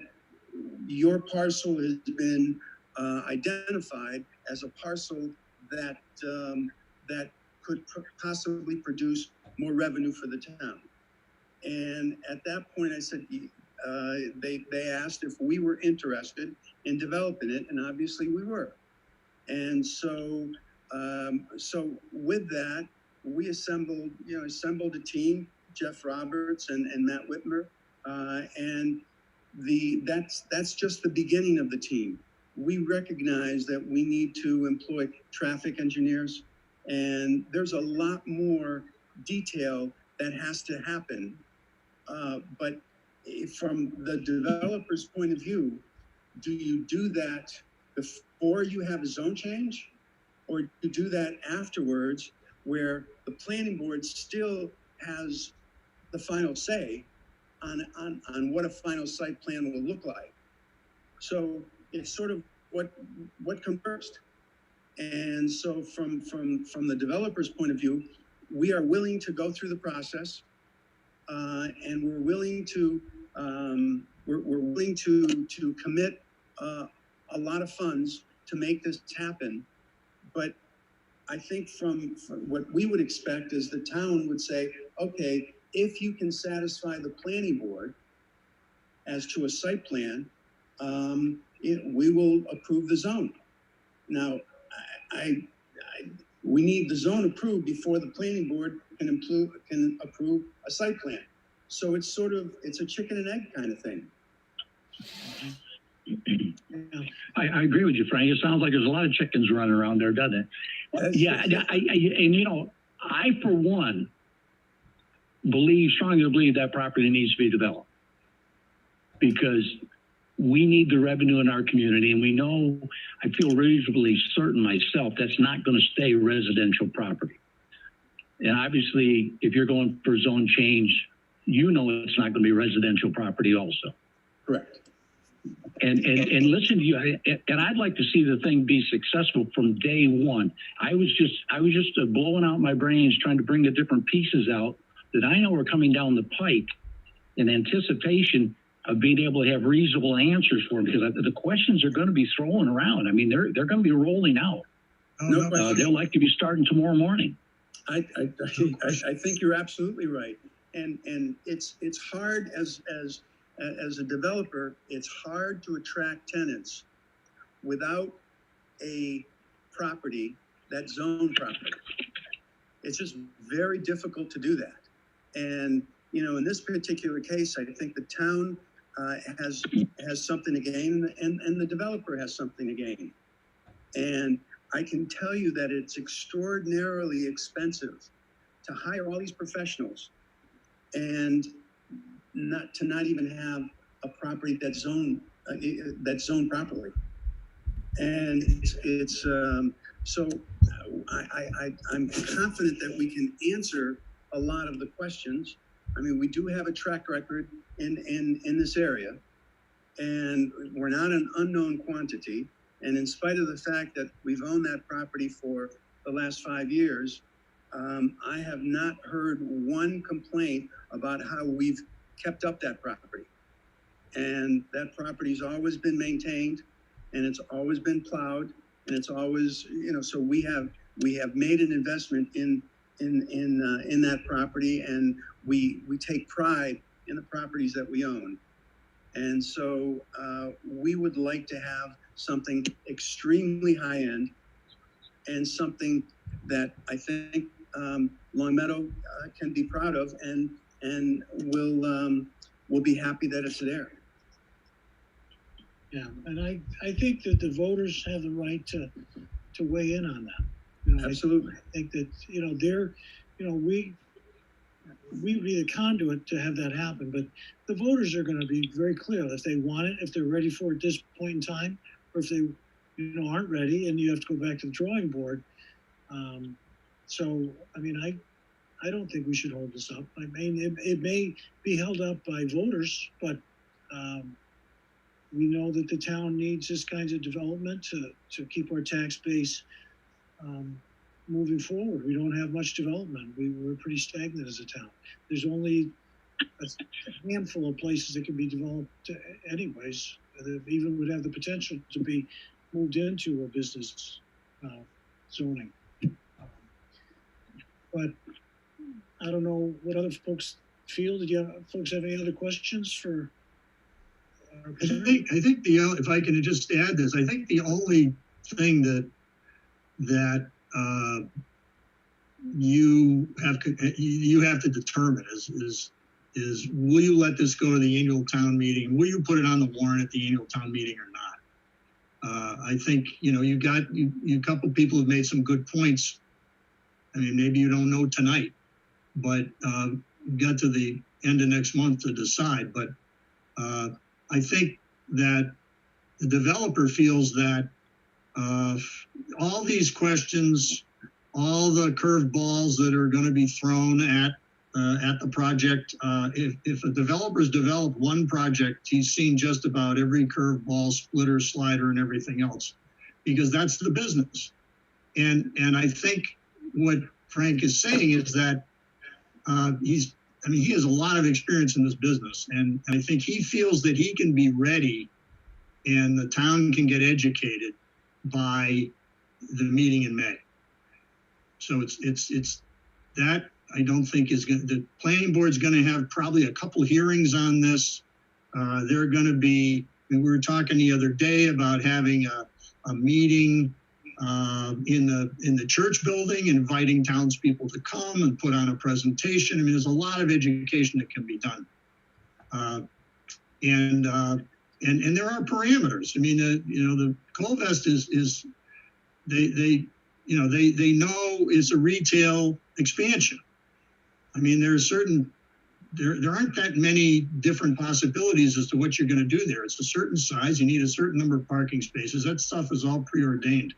your parcel has been identified as a parcel that that could possibly produce more revenue for the town. And at that point, I said, they asked if we were interested in developing it, and obviously we were. And so, so with that, we assembled a team, Jeff Roberts and Matt Whitmer, and that's just the beginning of the team. We recognize that we need to employ traffic engineers, and there's a lot more detail that has to happen. But from the developer's point of view, do you do that before you have a zone change, or do you do that afterwards, where the planning board still has the final say on what a final site plan will look like? So it's sort of what comes first. And so from the developer's point of view, we are willing to go through the process, and we're willing to commit a lot of funds to make this happen. But I think from what we would expect is the town would say, okay, if you can satisfy the planning board as to a site plan, we will approve the zone. Now, we need the zone approved before the planning board can approve a site plan. So it's it's a chicken and egg kind of thing. I agree with you, Frank. It sounds like there's a lot of chickens running around there, doesn't it? I for one strongly believe that property needs to be developed, because we need the revenue in our community, and we know, I feel reasonably certain myself, that's not going to stay residential property. And obviously, if you're going for zone change, you know it's not going to be residential property also. Correct. And listen to you, and I'd like to see the thing be successful from day one. I was just blowing out my brains trying to bring the different pieces out that I know are coming down the pike in anticipation of being able to have reasonable answers for them, because the questions are going to be thrown around. I mean, they're going to be rolling out. They'll like to be starting tomorrow morning. I think you're absolutely right, and it's hard as a developer. It's hard to attract tenants without a property, that zone property. It's just very difficult to do that. And in this particular case, I think the town has something to gain, and the developer has something to gain. And I can tell you that it's extraordinarily expensive to hire all these professionals and not even have a property that's zoned properly. And it's so I'm confident that we can answer a lot of the questions. I mean, we do have a track record in this area, and we're not an unknown quantity. And in spite of the fact that we've owned that property for the last 5 years, I have not heard one complaint about how we've kept up that property. And that property's always been maintained, and it's always been plowed, and it's always, so we have made an investment in that property, and we take pride in the properties that we own. And so we would like to have something extremely high end, and something that I think Long Meadow can be proud of, and will be happy that it's there. Yeah, and I think that the voters have the right to weigh in on that. You know, Absolutely. I think that, you know, we be the conduit to have that happen, but the voters are going to be very clear if they want it, if they're ready for it at this point in time, or if they, you know, aren't ready, and you have to go back to the drawing board. So, I mean, I don't think we should hold this up. I mean, it may be held up by voters, but we know that the town needs this kind of development to keep our tax base moving forward. We don't have much development. We're pretty stagnant as a town. There's only a handful of places that can be developed anyways, that even would have the potential to be moved into a business zoning. But I don't know what other folks feel. Did you folks have any other questions for? I think if I can just add this, I think the only thing that you have to determine is will you let this go to the annual town meeting? Will you put it on the warrant at the annual town meeting or not? I think, you know, you a couple people have made some good points. I mean, maybe you don't know tonight, but got to the end of next month to decide. But I think that the developer feels that all these questions, all the curveballs that are going to be thrown at the project, if a developer's developed one project, he's seen just about every curveball, splitter, slider, and everything else, because that's the business. And I think what Frank is saying is that he has a lot of experience in this business, and I think he feels that he can be ready and the town can get educated by the meeting in May. So it's that I don't think is going to, the planning board's going to have probably a couple hearings on this. They're going to be, we were talking the other day about having a meeting in the church building, inviting townspeople to come and put on a presentation. I mean, there's a lot of education that can be done. And there are parameters. I mean, the Colvest is they know it's a retail expansion. I mean, there aren't that many different possibilities as to what you're going to do there. It's a certain size. You need a certain number of parking spaces. That stuff is all preordained.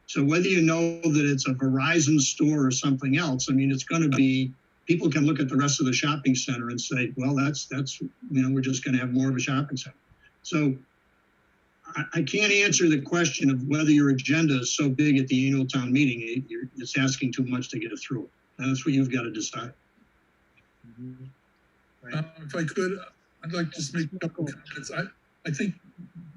So whether you know that it's a Verizon store or something else, I mean, it's going to be, people can look at the rest of the shopping center and say, well, that's we're just going to have more of a shopping center. So I can't answer the question of whether your agenda is so big at the annual town meeting, it's asking too much to get it through. That's what you've got to decide. If I could, I'd like to just make a couple of comments. I think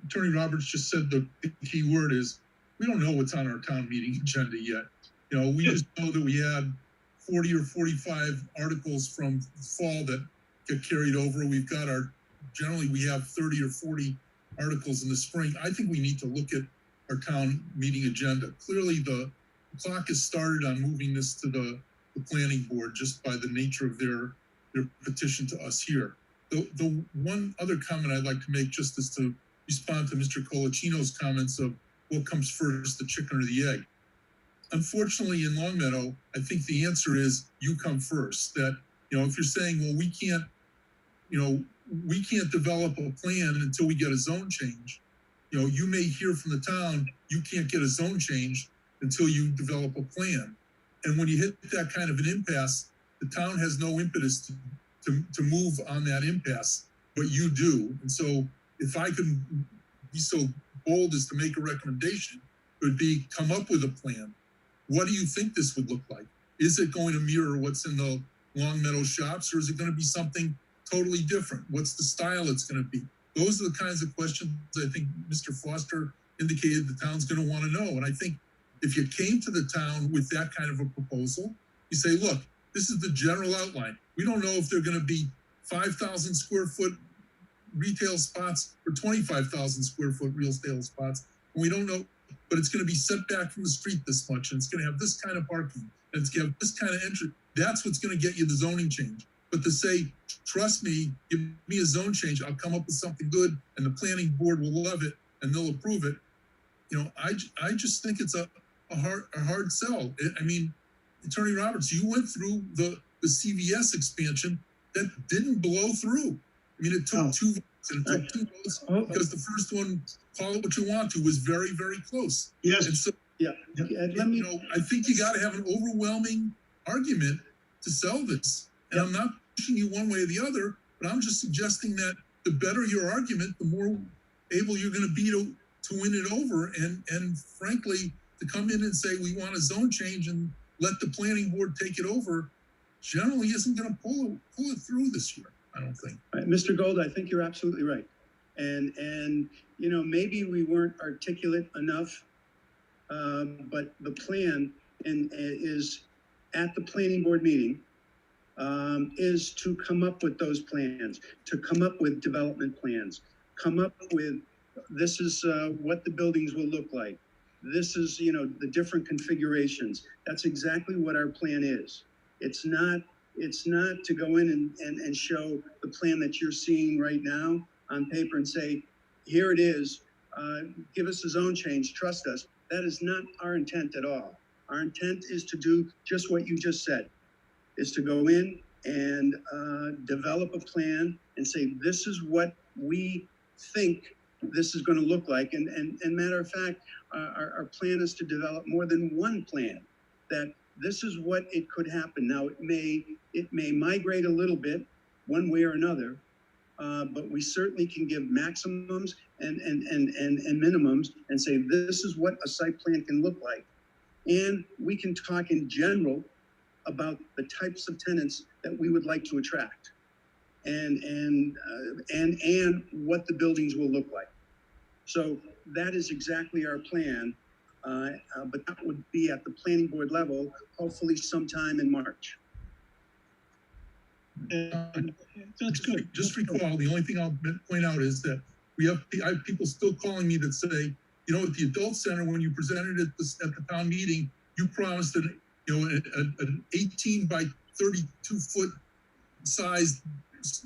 Attorney Roberts just said the key word is, we don't know what's on our town meeting agenda yet. You know, we just know that we had 40 or 45 articles from the fall that get carried over. We've got generally we have 30 or 40 articles in the spring. I think we need to look at our town meeting agenda. Clearly the clock has started on moving this to the planning board just by the nature of their petition to us here. The one other comment I'd like to make just is to respond to Mr. Colaccino's comments of what comes first, the chicken or the egg. Unfortunately, in Longmeadow, I think the answer is you come first. That, you know, if you're saying, well, we can't develop a plan until we get a zone change. You know, you may hear from the town, you can't get a zone change until you develop a plan. And when you hit that kind of an impasse, the town has no impetus to move on that impasse, but you do. And so if I could be so bold as to make a recommendation, it would be come up with a plan. What do you think this would look like? Is it going to mirror what's in the Longmeadow shops, or is it going to be something totally different? What's the style it's going to be? Those are the kinds of questions I think Mr. Foster indicated the town's going to want to know. And I think if you came to the town with that kind of a proposal, you say, look, this is the general outline. We don't know if they're going to be 5,000 square foot retail spots or 25,000 square foot retail spots. And we don't know but it's going to be set back from the street this much, and it's going to have this kind of parking, and it's going to have this kind of entry. That's what's going to get you the zoning change. But to say, trust me, give me a zone change, I'll come up with something good, and the planning board will love it, and they'll approve it. You know, I just think it's a hard sell. I mean, Attorney Roberts, you went through the CVS expansion that didn't blow through. I mean, it took 2 votes, and it took 2 votes because the first one, call it what you want to, was very, very close. Yes. And so, Let me. you know, I think you got to have an overwhelming argument to sell this. And I'm not pushing you one way or the other, but I'm just suggesting that the better your argument, the more able you're going to be to win it over. And frankly, to come in and say we want a zone change and let the planning board take it over generally isn't going to pull it through this year, I don't think. Right, Mr. Gold, I think you're absolutely right. And you know, maybe we weren't articulate enough, but the plan is at the planning board meeting is to come up with those plans, to come up with development plans, come up with, this is what the buildings will look like. This is, you know, the different configurations. That's exactly what our plan is. It's not to go in and show the plan that you're seeing right now on paper and say, here it is, give us a zone change, trust us. That is not our intent at all. Our intent is to do just what you just said, is to go in and develop a plan and say, this is what we think this is going to look like. And matter of fact, our plan is to develop more than one plan, that this is what it could happen. Now, it may migrate a little bit one way or another, but we certainly can give maximums and minimums and say, this is what a site plan can look like. And we can talk in general about the types of tenants that we would like to attract and what the buildings will look like. So that is exactly our plan, but that would be at the planning board level, hopefully sometime in March. That's good. Just recall, the only thing I'll point out is that I have people still calling me that say, you know, at the adult center, when you presented it at the town meeting, you promised an 18 by 32 foot sized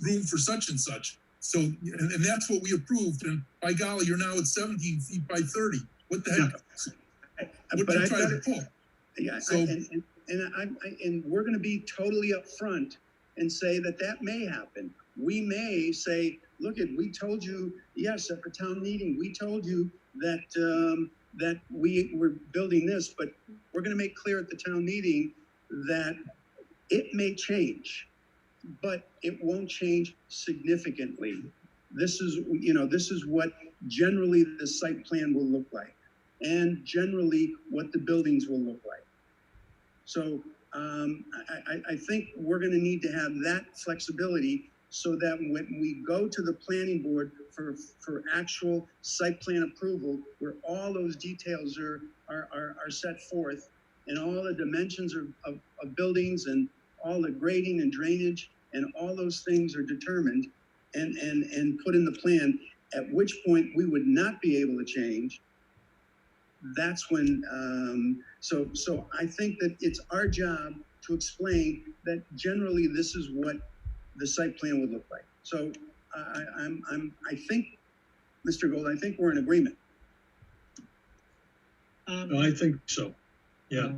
room for such and such. So, and that's what we approved. And by golly, you're now at 17 feet by 30. What the heck? What did you try to pull? Yeah, so, and we're going to be totally upfront and say that may happen. We may say, look, we told you, yes, at the town meeting, we told you that that we were building this, but we're going to make clear at the town meeting that it may change, but it won't change significantly. This is, you know, this is what generally the site plan will look like, and generally what the buildings will look like. So I think we're going to need to have that flexibility so that when we go to the planning board for actual site plan approval, where all those details are set forth and all the dimensions of buildings and all the grading and drainage and all those things are determined and put in the plan, at which point we would not be able to change. That's when, so I think that it's our job to explain that generally this is what the site plan would look like. So I think, Mr. Gold, I think we're in agreement. I think so. Yeah.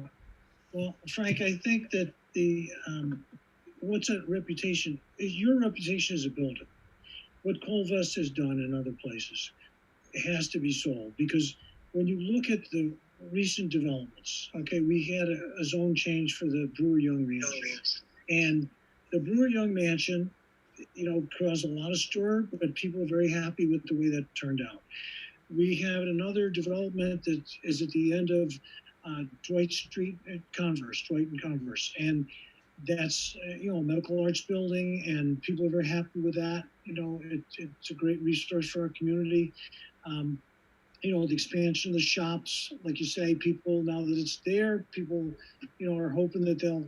Well, Frank, I think that what's a reputation? Your reputation as a builder. What Colvest has done in other places, it has to be sold, because when you look at the recent developments, okay, we had a zone change for the Brewer Young Mansion, and the Brewer Young Mansion, you know, caused a lot of stir, but people are very happy with the way that turned out. We have another development that is at the end of Dwight Street at Dwight and Converse, and that's you know, a medical arts building, and people are very happy with that. You know, it's a great resource for our community. You know, the expansion of the shops, like you say, people, now that it's there, people, you know, are hoping that they'll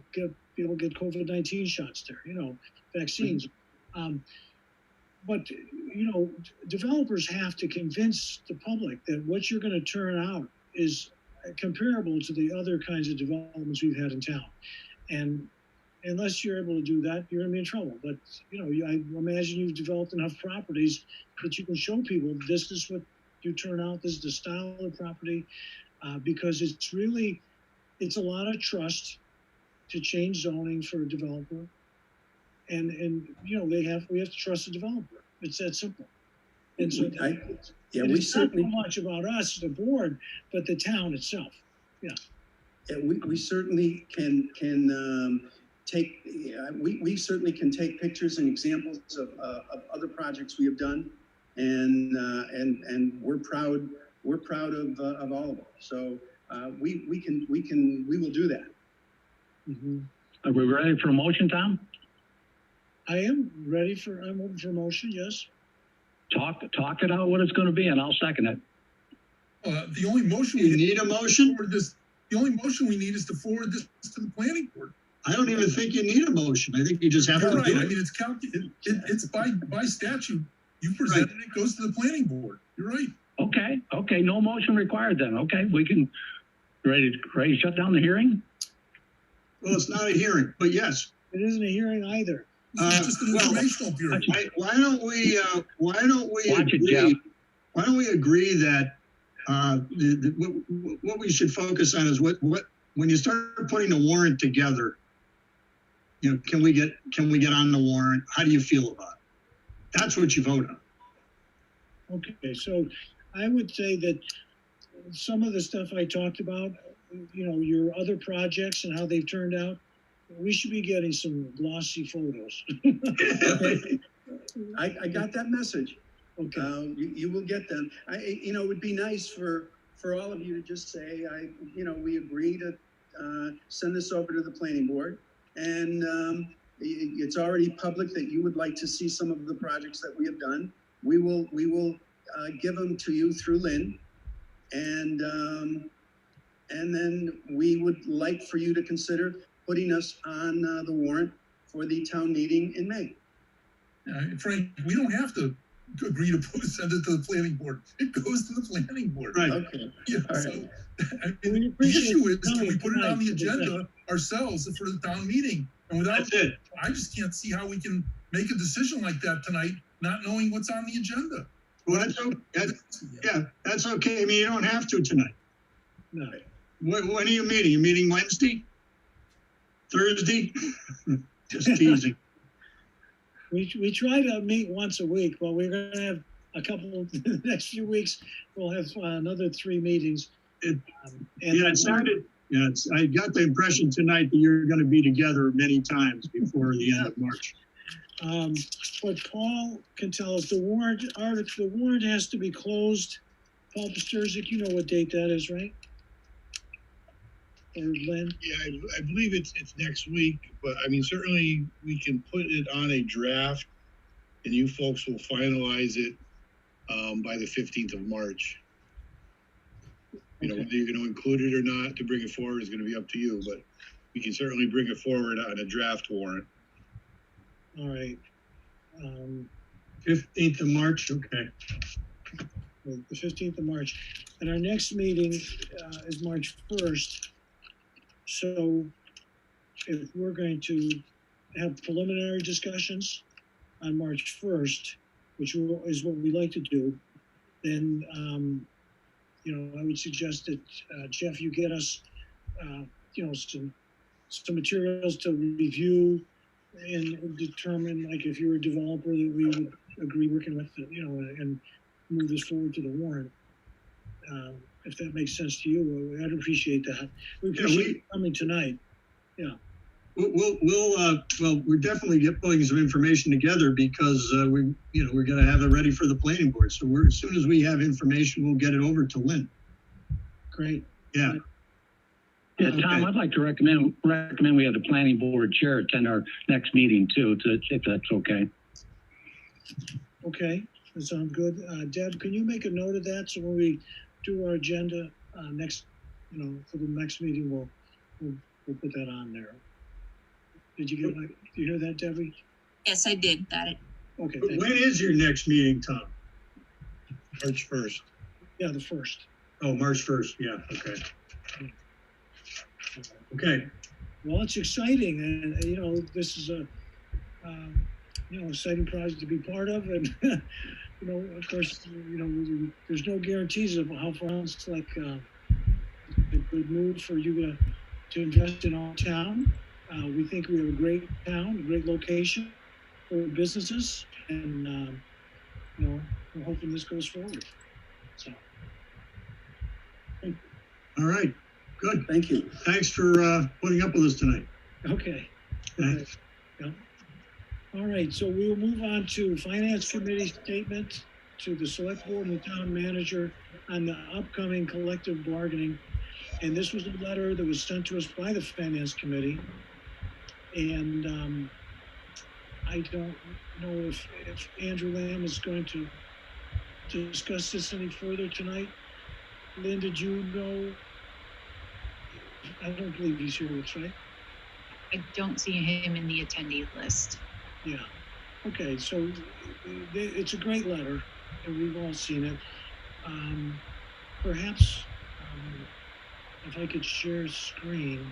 be able to get COVID-19 shots there, you know, vaccines. But, you know, developers have to convince the public that what you're going to turn out is comparable to the other kinds of developments we've had in town. And unless you're able to do that, you're gonna be in trouble. But, I imagine you've developed enough properties that you can show people, this is what you turn out, this is the style of the property, because it's a lot of trust to change zoning for a developer. And we have to trust the developer. It's that simple. And so it's not so much about us, the board, but the town itself. Yeah. We certainly can take, we certainly can take pictures and examples of other projects we have done, and we're proud of all of them. So we will do that. Mm-hmm. Are we ready for a motion, Tom? I'm open for motion, yes. Talk it out what it's going to be, and I'll second it. The only motion You need a motion? The only motion we need is to forward this to the planning board. I don't even think you need a motion. I think you just have You're to right. do I it. mean, it's by statute. You present it, it goes to the planning board. You're right. Okay, no motion required then. Okay, we can, ready to shut down the hearing? Well, it's not a hearing, but yes. It isn't a hearing either. It's just an informational period. Why don't we Watch it, agree? Jeff. Why don't we agree that what we should focus on is what when you start putting a warrant together, can we get on the warrant? How do you feel about it? That's what you vote on. Okay, so I would say that some of the stuff I talked about, your other projects and how they've turned out, we should be getting some glossy photos. I got that message. Okay. You will get them. It would be nice for all of you to just say, we agree to send this over to the planning board, and it's already public that you would like to see some of the projects that we have done. We will give them to you through Lynn, and then we would like for you to consider putting us on the warrant for the town meeting in May. Frank, we don't have to agree to send it to the planning board. It goes to the planning board. Right. Okay. Yeah, All right. so, the issue is, can we put it on the agenda ourselves for the town meeing? And without it, I just can't see how we can make a decision like that tonight, not knowing what's on the agenda. Well, that's okay. I mean, you don't have to tonight. No. When are you meeting? You meeting Wednesday? Thursday? Just teasing. We try to meet once a week, but we're going to have a couple of the next few weeks. We'll have another 3 meetings. I got the impression tonight that you're going to be together many times before the end of March. But Paul can tell us the warrant has to be closed. Paul Pasterzik, you know what date that is, right? Or Lynn? Yeah, I believe it's next week, but I mean, certainly we can put it on a draft and you folks will finalize it by the 15th of March. Whether you're going to include it or not to bring it forward is going to be up to you, but we can certainly bring it forward on a draft warrant. All right. 15th of March, okay. The 15th of March. And our next meeting is March 1st. So if we're going to have preliminary discussions on March 1st, which is what we like to do, then, I would suggest that, Jeff, you get us, some materials to review and determine, like, if you're a developer that we would agree working with, and move this forward to the warrant. If that makes sense to you, I'd appreciate that. We appreciate you coming tonight. Yeah. We're definitely putting some information together because we're going to have it ready for the planning board. So as soon as we have information, we'll get it over to Lynn. Great. Yeah. Yeah, Tom, I'd like to recommend we have the planning board chair attend our next meeting too, if that's okay. Okay, that sounds good. Deb, can you make a note of that so when we do our agenda next, for the next meeting, we'll put that on there. Did you hear that, Debbie? Yes, I did. Got it. Okay. When is your next meeting, Tom? March 1st. Yeah, the 1st. Oh, March 1st, yeah, okay. Okay. Well, it's exciting, and you know, this is a exciting project to be part of, and you know, of course, you know, there's no guarantees of how far it's like a good move for you to invest in our town. We think we have a great town, a great location for businesses, and you know, we're hoping this goes forward. So, All right, good. Thank you. Thanks for putting up with us tonight. okay. Okay. Yeah. All right, so we will move on to Finance Committee statement to the Select Board and the Town Manager on the upcoming collective bargaining. And this was a letter that was sent to us by the Finance Committee. And I don't know if Andrew Lamb is going to discuss this any further tonight. Lynn, did you know? I don't believe he's here with us, right? I don't see him in the attendee list. Yeah. Okay, so it's a great letter, and we've all seen it. Perhaps if I could share screen,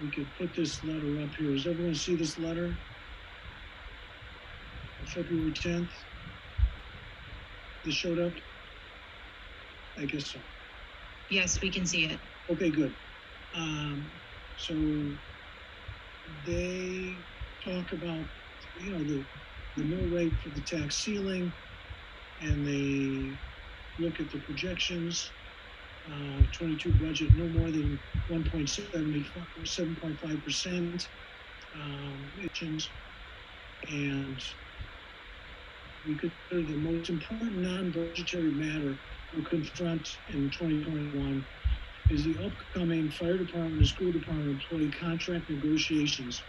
we could put this letter up here. Does everyone see this letter? February 10th? This showed up? I guess so. Yes, we can see it. Okay, good. So they talk about, you know, the mill rate for the tax ceiling, and they look at the projections, 22 budget, no more than 7.5%, and we consider the most important non-budgetary matter we'll confront in 2021 is the upcoming fire department and school department employee contract negotiations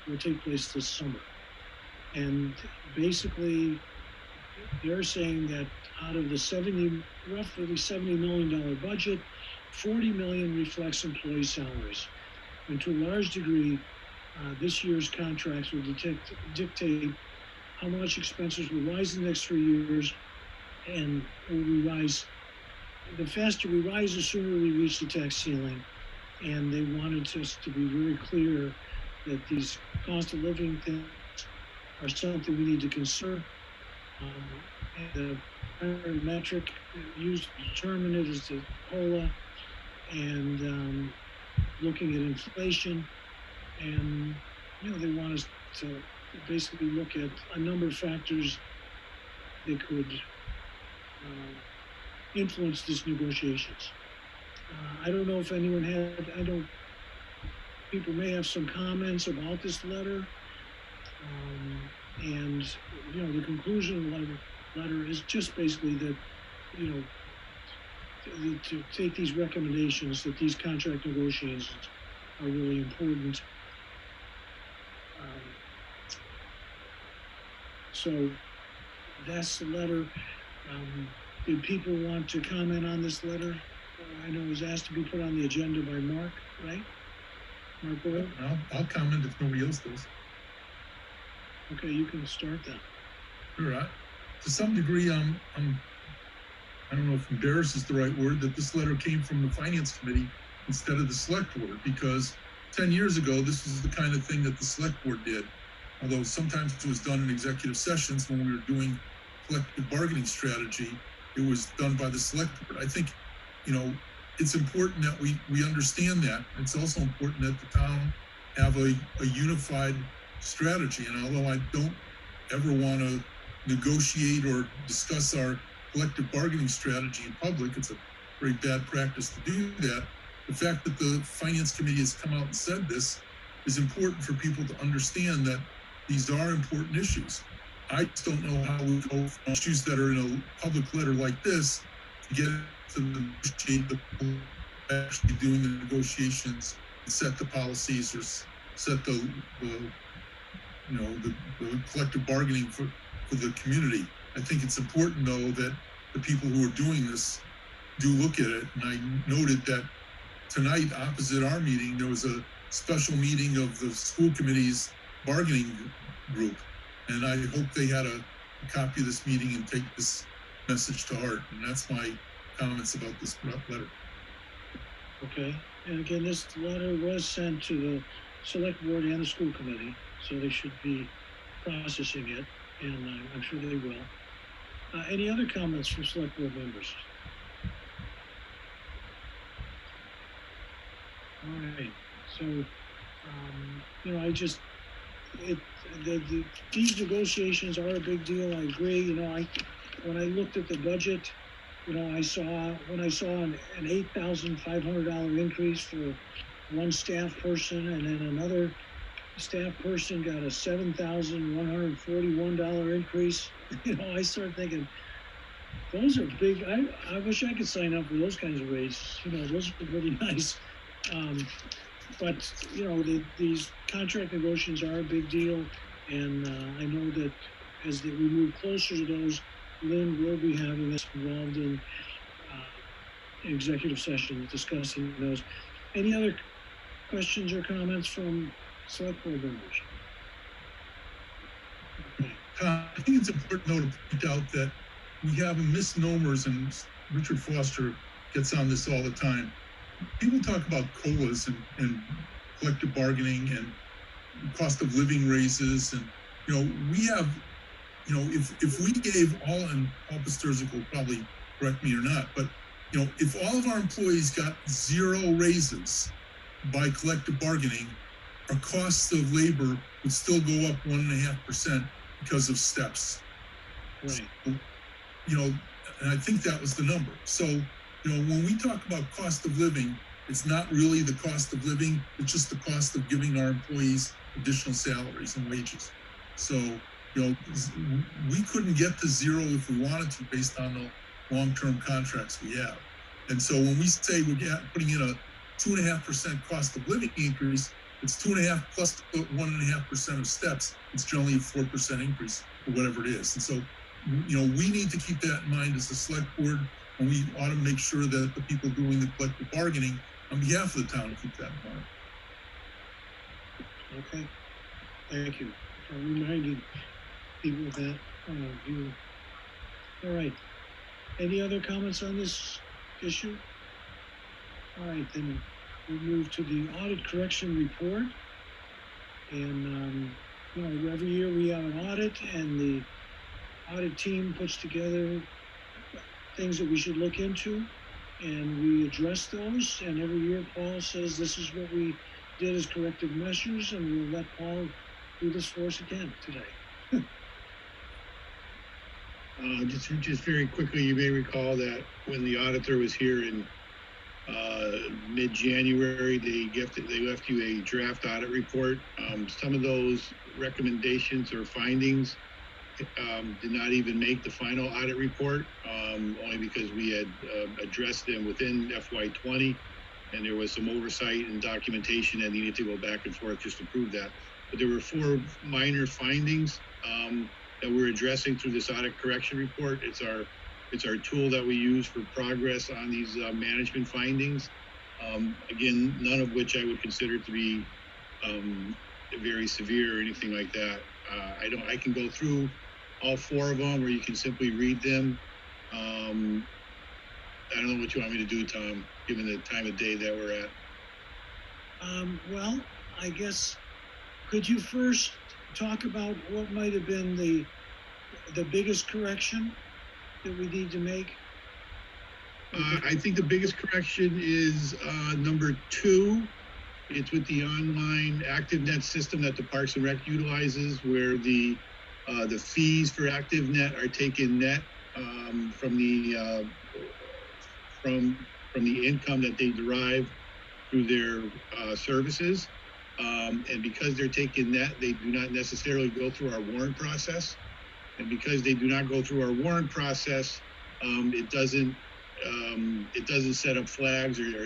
will take place this summer. And basically, they're saying that out of the roughly $70 million budget, 40 million reflects employee salaries. And to a large degree, this year's contracts will dictate how much expenses will rise in the next 3 years, and will we rise. The faster we rise, the sooner we reach the tax ceiling. And they wanted us to be very clear that these cost of living things are something we need to consider. And the primary metric used to determine it is the COLA, and looking at inflation. And, you know, they want us to basically look at a number of factors that could influence these negotiations. I don't know if anyone I know people may have some comments about this letter. And, you know, the conclusion of the letter is just basically that, you know, to take these recommendations, that these contract negotiations are really important. So that's the letter. Did people want to comment on this letter? I know it was asked to be put on the agenda by Mark, right? Mark Boyle? I'll comment if nobody else does. Okay, you can start that. Sure. To some degree, I don't know if embarrassed is the right word, that this letter came from the Finance Committee instead of the Select Board, because 10 years ago, this is the kind of thing that the Select Board did. Although sometimes it was done in executive sessions when we were doing collective bargaining strategy, it was done by the Select Board. I think, you know, it's important that we understand that. It's also important that the town have a unified strategy. And although I don't ever want to negotiate or discuss our collective bargaining strategy in public, it's a very bad practice to do that. The fact that the Finance Committee has come out and said this is important for people to understand that these are important issues. I just don't know how we go from issues that are in a public letter like this to get to negotiate the actually doing the negotiations, set the policies, or set the collective bargaining for the community. I think it's important, though, that the people who are doing this do look at it. And I noted that tonight, opposite our meeting, there was a special meeting of the school committee's bargaining group. And I hope they had a copy of this meeting and take this message to heart, and that's my comments about this letter. Okay, and again, this letter was sent to the select board and the school committee, so they should be processing it, and I'm sure they will. Any other comments from select board members? All right, so, you know, these negotiations are a big deal, I agree, you know, when I looked at the budget, you know, when I saw an $8,500 increase for one staff person, and then another staff person got a $7,141 increase, you know, I started thinking, those are big. I wish I could sign up for those kinds of raises. You know, those are pretty nice. But you know, these contract negotiations are a big deal, and I know that as we move closer to those, Lynn will be having us involved in executive sessions discussing those. Any other questions or comments from select board members? Okay. I think it's important though to point out that we have misnomers, and Richard Foster gets on this all the time. People talk about COLAs and collective bargaining and cost of living raises, and you know, we have, you know, if we gave all, and Paul Pasterzik will probably correct me or not, but you know, if all of our employees got 0 raises by collective bargaining, our costs of labor would still go up 1.5% because of steps. Right. So, you know, and I think that was the number. So, you know, when we talk about cost of living, it's not really the cost of living, it's just the cost of giving our employees additional salaries and wages. So, you know, we couldn't get to 0 if we wanted to based on the long-term contracts we have. And so when we say we're putting in a 2.5% cost of living increase, it's 2.5 plus 1.5% of steps. It's generally a 4% increase or whatever it is. And so, you know, we need to keep that in mind as a select board, and we ought to make sure that the people doing the collective bargaining on behalf of the town keep that in mind. Okay, thank you for reminding people of that view. All right, any other comments on this issue? All right, then we move to the audit correction report. And, you know, every year we have an audit, and the audit team puts together things that we should look into, and we address those. And every year Paul says this is what we did as corrective measures, and we'll let Paul do this for us again today. Just very quickly, you may recall that when the auditor was here in mid-January, they left you a draft audit report. Some of those recommendations or findings did not even make the final audit report, only because we had addressed them within FY20, and there was some oversight and documentation that needed to go back and forth just to prove that. But there were 4 minor findings that we're addressing through this audit correction report. It's our tool that we use for progress on these management findings. Again, none of which I would consider to be very severe or anything like that. I can go through all 4 of them, or you can simply read them. I don't know what you want me to do, Tom, given the time of day that we're at. Well, I guess, could you first talk about what might have been the biggest correction that we need to make? I think the biggest correction is number 2. It's with the online ActiveNet system that the Parks and Rec utilizes, where the fees for ActiveNet are taken net from the income that they derive through their services. And because they're taken net, they do not necessarily go through our warrant process. And because they do not go through our warrant process, it doesn't set up flags, or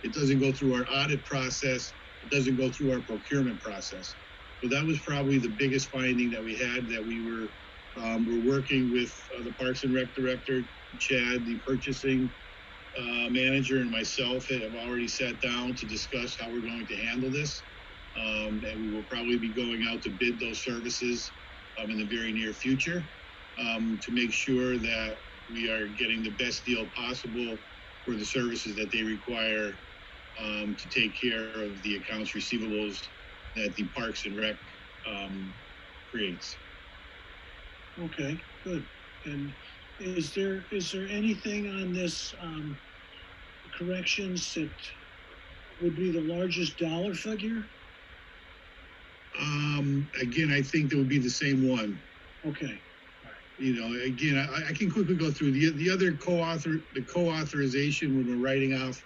it doesn't go through our audit process. It doesn't go through our procurement process. So that was probably the biggest finding that we had, that we were working with the Parks and Rec director, Chad, the purchasing manager, and myself have already sat down to discuss how we're going to handle this. And we will probably be going out to bid those services in the very near future, to make sure that we are getting the best deal possible for the services that they require to take care of the accounts receivables that the Parks and Rec creates. Okay, good. And is there anything on this corrections that would be the largest dollar figure? Again, I think that would be the same one. Okay. You know, again, I can quickly go through the other co-authorization when we're writing off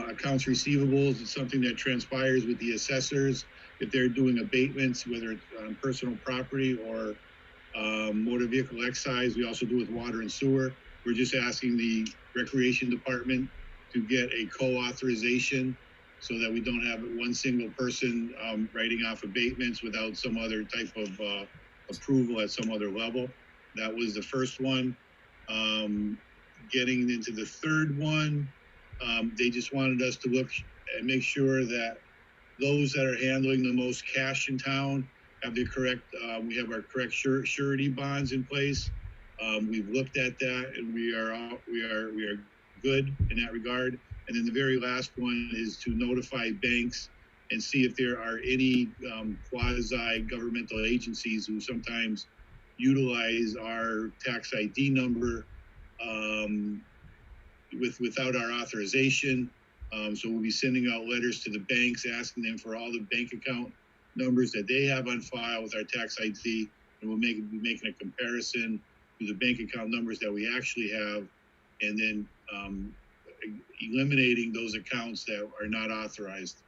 accounts receivables. It's something that transpires with the assessors if they're doing abatements, whether it's on personal property or motor vehicle excise. We also do with water and sewer. We're just asking the recreation department to get a co-authorization so that we don't have one single person writing off abatements without some other type of approval at some other level. That was the first one. Getting into the third one, they just wanted us to look and make sure that those that are handling the most cash in town have the correct, we have our correct surety bonds in place. We've looked at that and we are good in that regard. And then the very last one is to notify banks and see if there are any quasi-governmental agencies who sometimes utilize our tax ID number without our authorization. So we'll be sending out letters to the banks asking them for all the bank account numbers that they have on file with our tax ID, and we'll be making a comparison to the bank account numbers that we actually have, and then eliminating those accounts that are not authorized.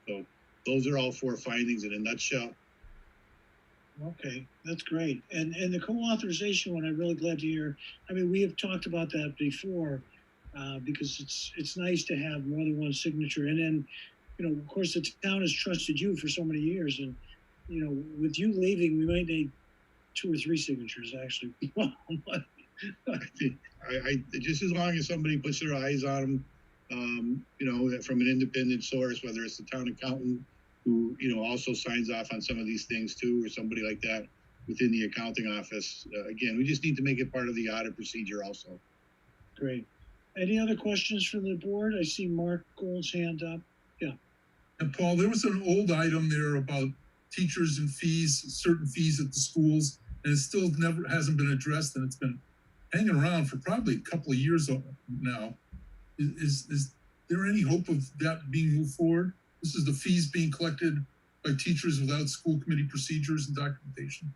So those are all 4 findings in a nutshell. Okay, that's great. And the co-authorization one, I'm really glad to hear. I mean, we have talked about that before because it's nice to have more than one signature. And then, you know, of course, the town has trusted you for so many years, and you know, with you leaving, we might need 2 or 3 signatures actually. I just as long as somebody puts their eyes on them, you know, from an independent source, whether it's the town accountant who, you know, also signs off on some of these things too, or somebody like that within the accounting office. Again, we just need to make it part of the audit procedure also. Great. Any other questions from the board? I see Mark Gold's hand up. Yeah. And Paul, there was an old item there about teachers and fees, certain fees at the schools, and it still hasn't been addressed, and it's been hanging around for probably a couple of years now. Is there any hope of that being moved forward? This is the fees being collected by teachers without school committee procedures and documentation.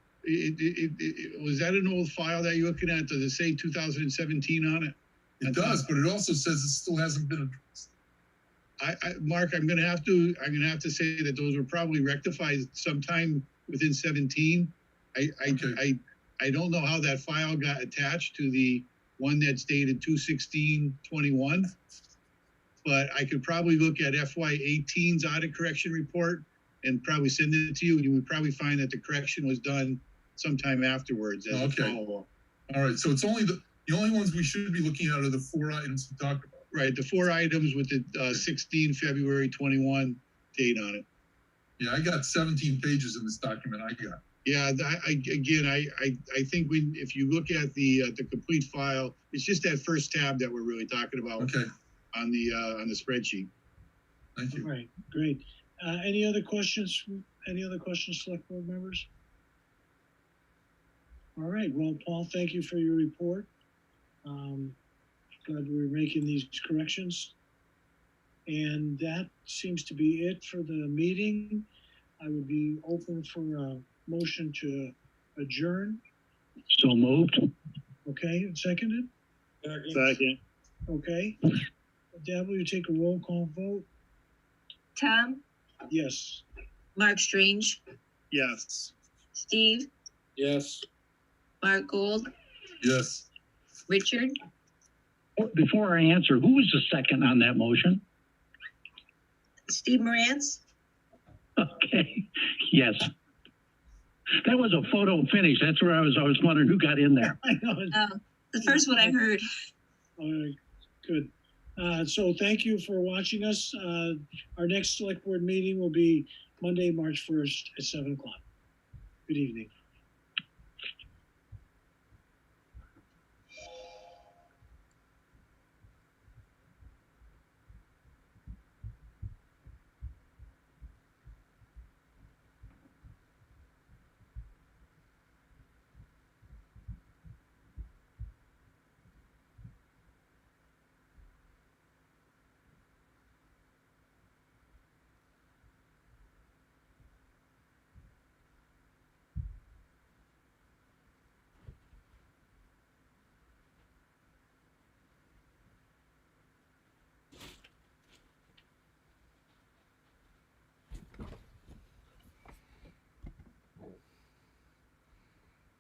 Was that an old file that you're looking at? Does it say 2017 on it? It does, but it also says it still hasn't been addressed. Mark, I'm gonna have to say that those were probably rectified sometime within 17. I don't know how that file got attached to the one that's dated 2/16/21, but I could probably look at FY18's audit correction report and probably send it to you, and you would probably find that the correction was done sometime afterwards as a follow-up. All right, so it's only the only ones we should be looking at are the 4 items we talked about. Right, the 4 items with the 16 February 21 date on it. Yeah, I got 17 pages in this document I got. Yeah, I think if you look at the complete file, it's just that first tab that we're really talking about. Okay. On the spreadsheet. Thank you. All right, great. Any other questions? Any other questions, select board members? All right, well, Paul, thank you for your report. Glad we're making these corrections. And that seems to be it for the meeting. I would be open for a motion to adjourn. So moved. Okay, seconded? Second. Okay. Deb, will you take a roll call vote? Tom, Yes. Mark Strange, Yes. Steve, Yes. Mark Gold, Yes. Richard, Before I answer, who was the second on that motion? Steve Morantz. Okay, yes. That was a photo finish. That's where I was wondering who got in there. I know. The first one I heard. All right, good. So thank you for watching us. Our next select board meeting will be Monday, March 1st at 7 o'clock. Good evening.